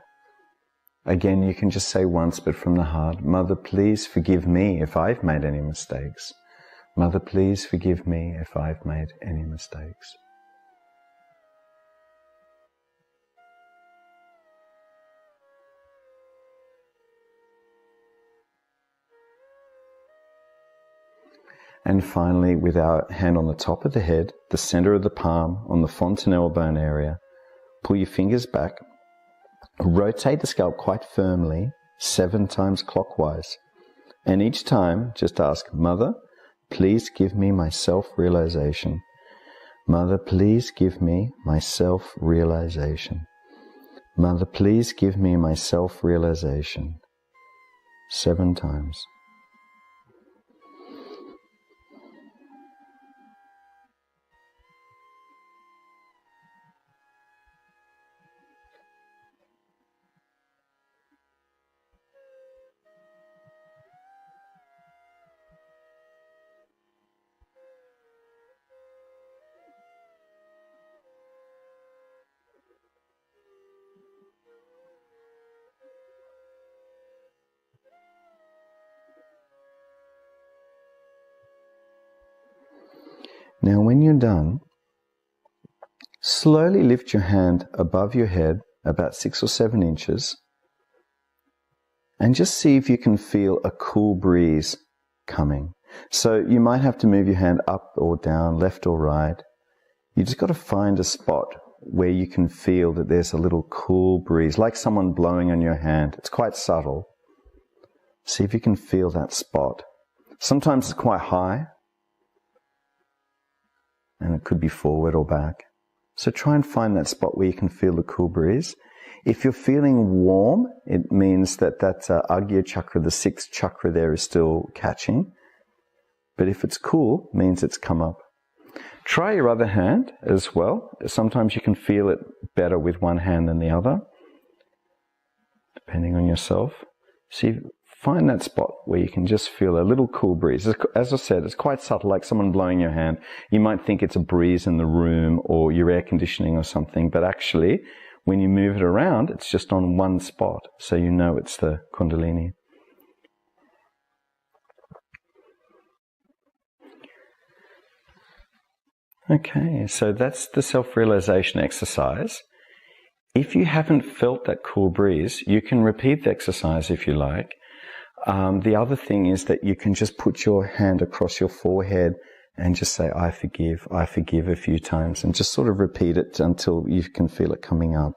again, you can just say once, but from the heart, Mother, please forgive me if I've made any mistakes. Mother, please forgive me if I've made any mistakes. And finally, with our hand on the top of the head, the center of the palm on the fontanelle bone area, pull your fingers back, rotate the scalp quite firmly 7 times clockwise. And each time, just ask, Mother, please give me my self-realization. Mother, please give me my self-realization. Mother, please give me my self-realization. 7 times. Now when you're done, slowly lift your hand above your head about 6 or 7 inches and just see if you can feel a cool breeze coming. So you might have to move your hand up or down, left or right. You just got to find a spot where you can feel that there's a little cool breeze, like someone blowing on your hand. It's quite subtle. See if you can feel that spot. Sometimes it's quite high, and it could be forward or back. So try and find that spot where you can feel the cool breeze. If you're feeling warm, it means that Agya chakra, the 6th chakra there, is still catching. But if it's cool, it means it's come up. Try your other hand as well. Sometimes you can feel it better with one hand than the other, depending on yourself. See, find that spot where you can just feel a little cool breeze. As I said, it's quite subtle, like someone blowing your hand. You might think it's a breeze in the room or your air conditioning or something, but actually, when you move it around, it's just on one spot, so you know it's the Kundalini. Okay, so that's the self-realization exercise. If you haven't felt that cool breeze, you can repeat the exercise if you like. The other thing is that you can just put your hand across your forehead and just say, I forgive a few times, and just sort of repeat it until you can feel it coming up.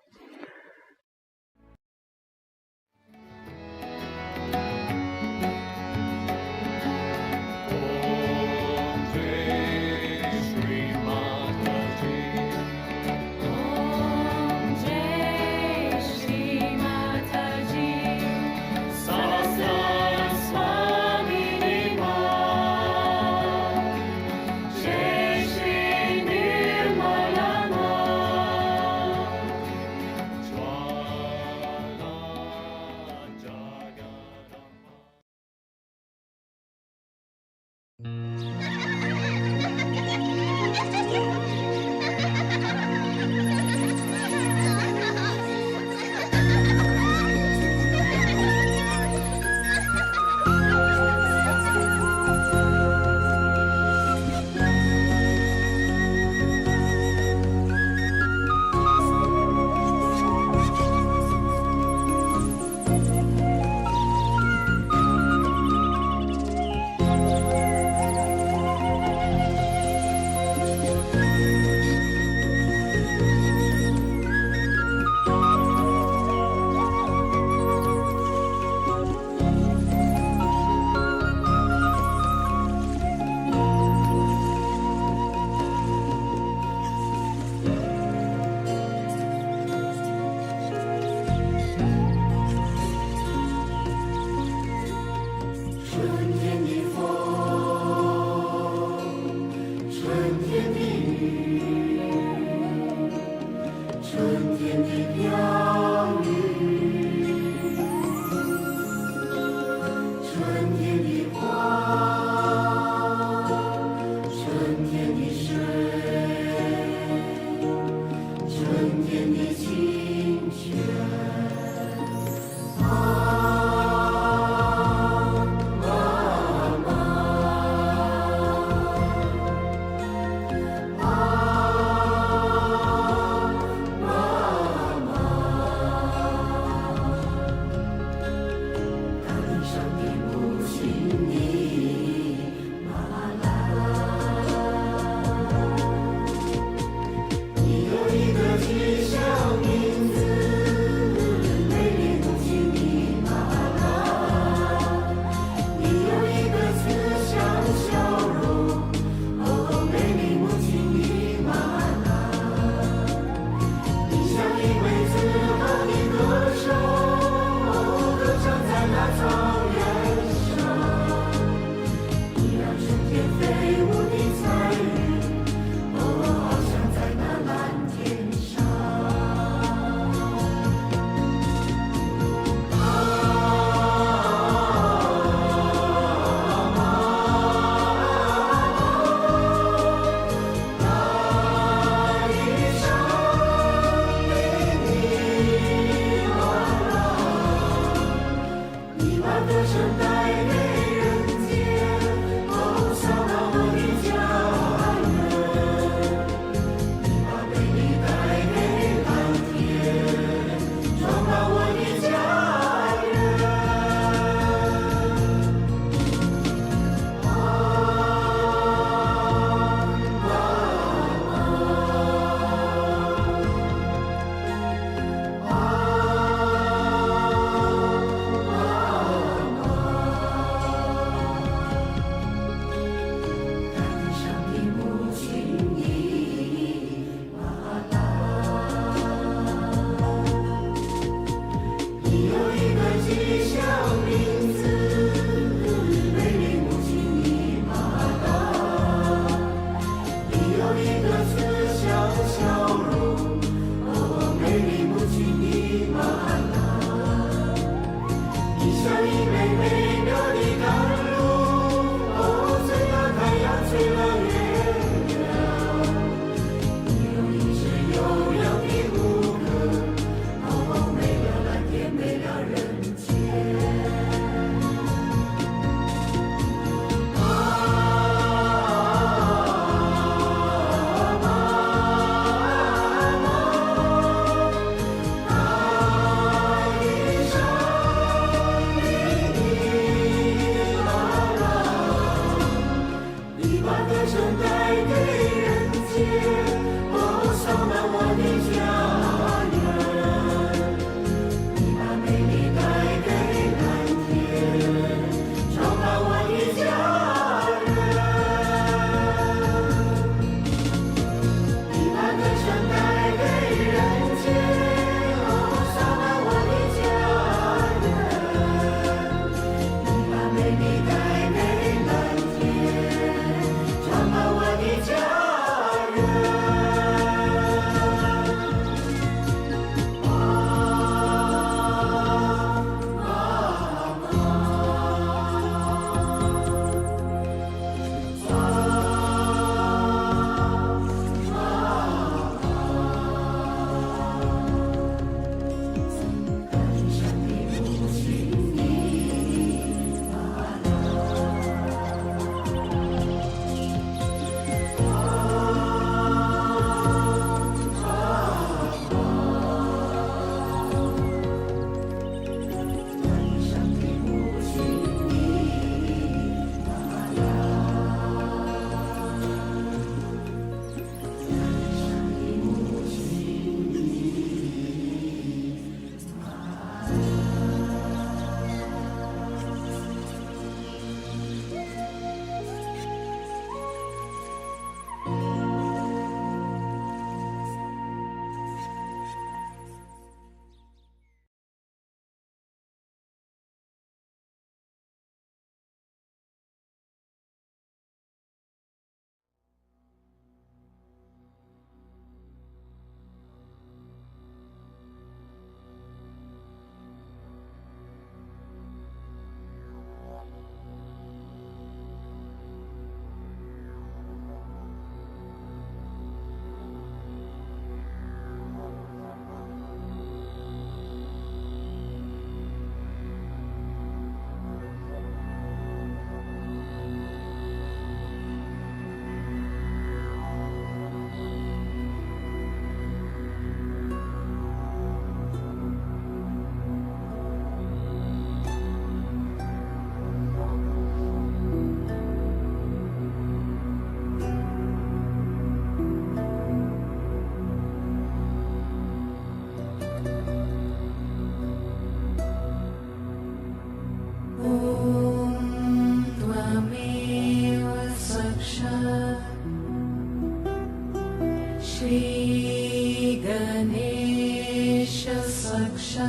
Shri Ganesha Saksha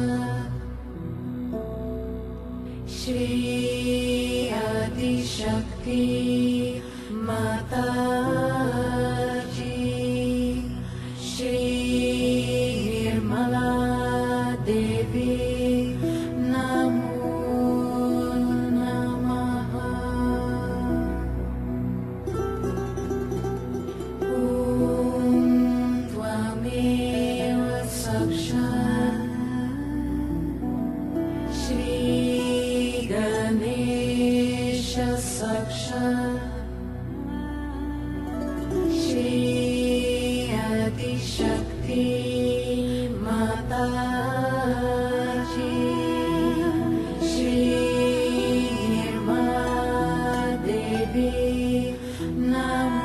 Shri Adi Shakti Mataji Shri Nirmala Devi Namo Namaha Om Tvameva Saksha Shri Ganesha Saksha Shri Adi Shakti Mataji Shri Nirmala Devi Namo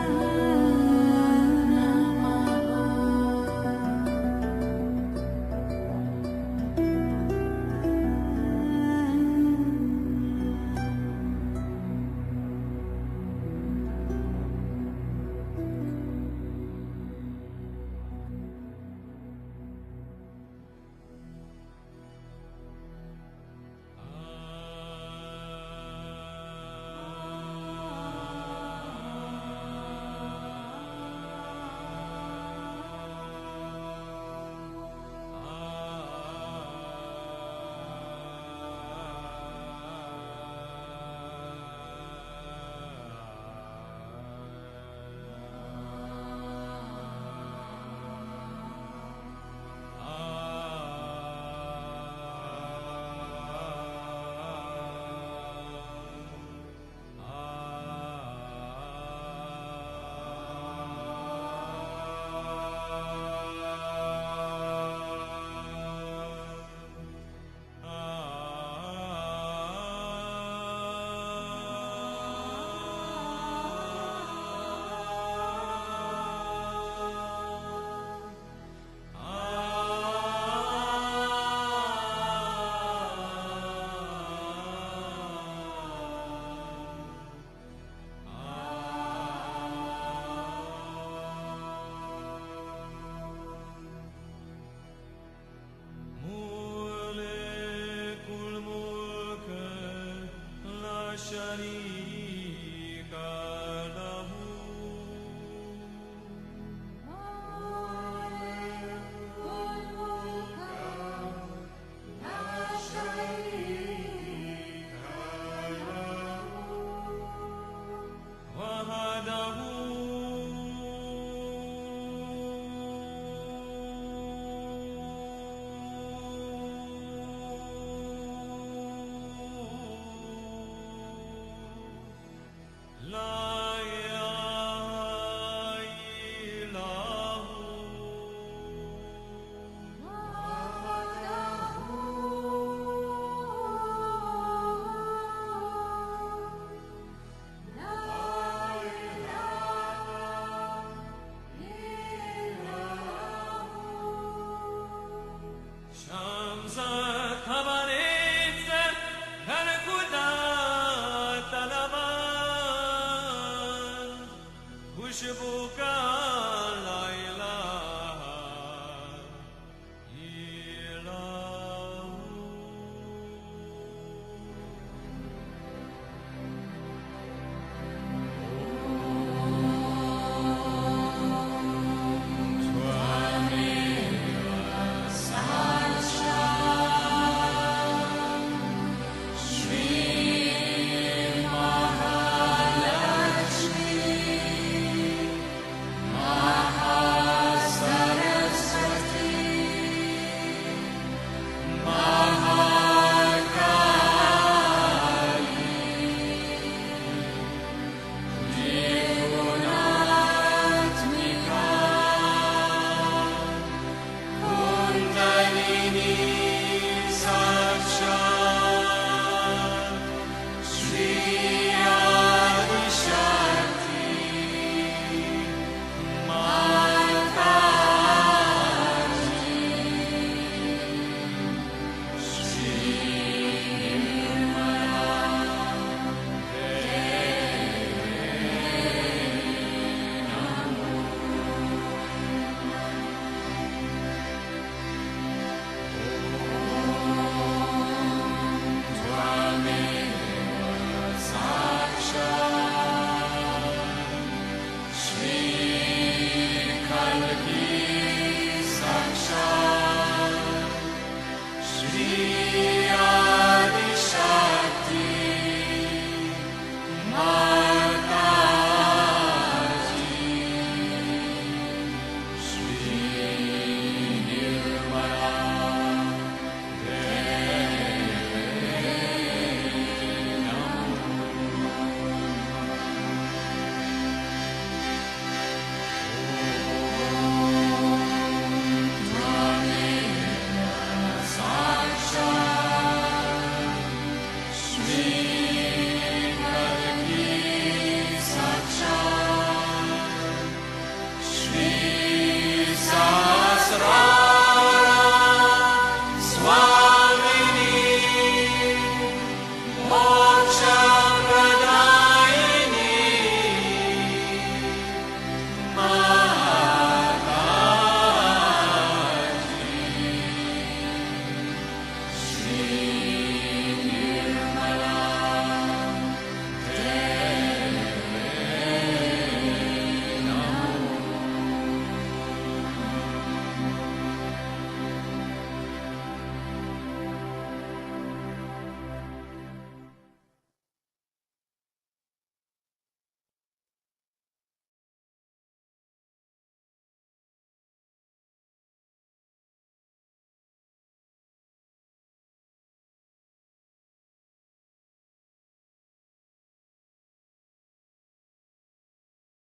Shri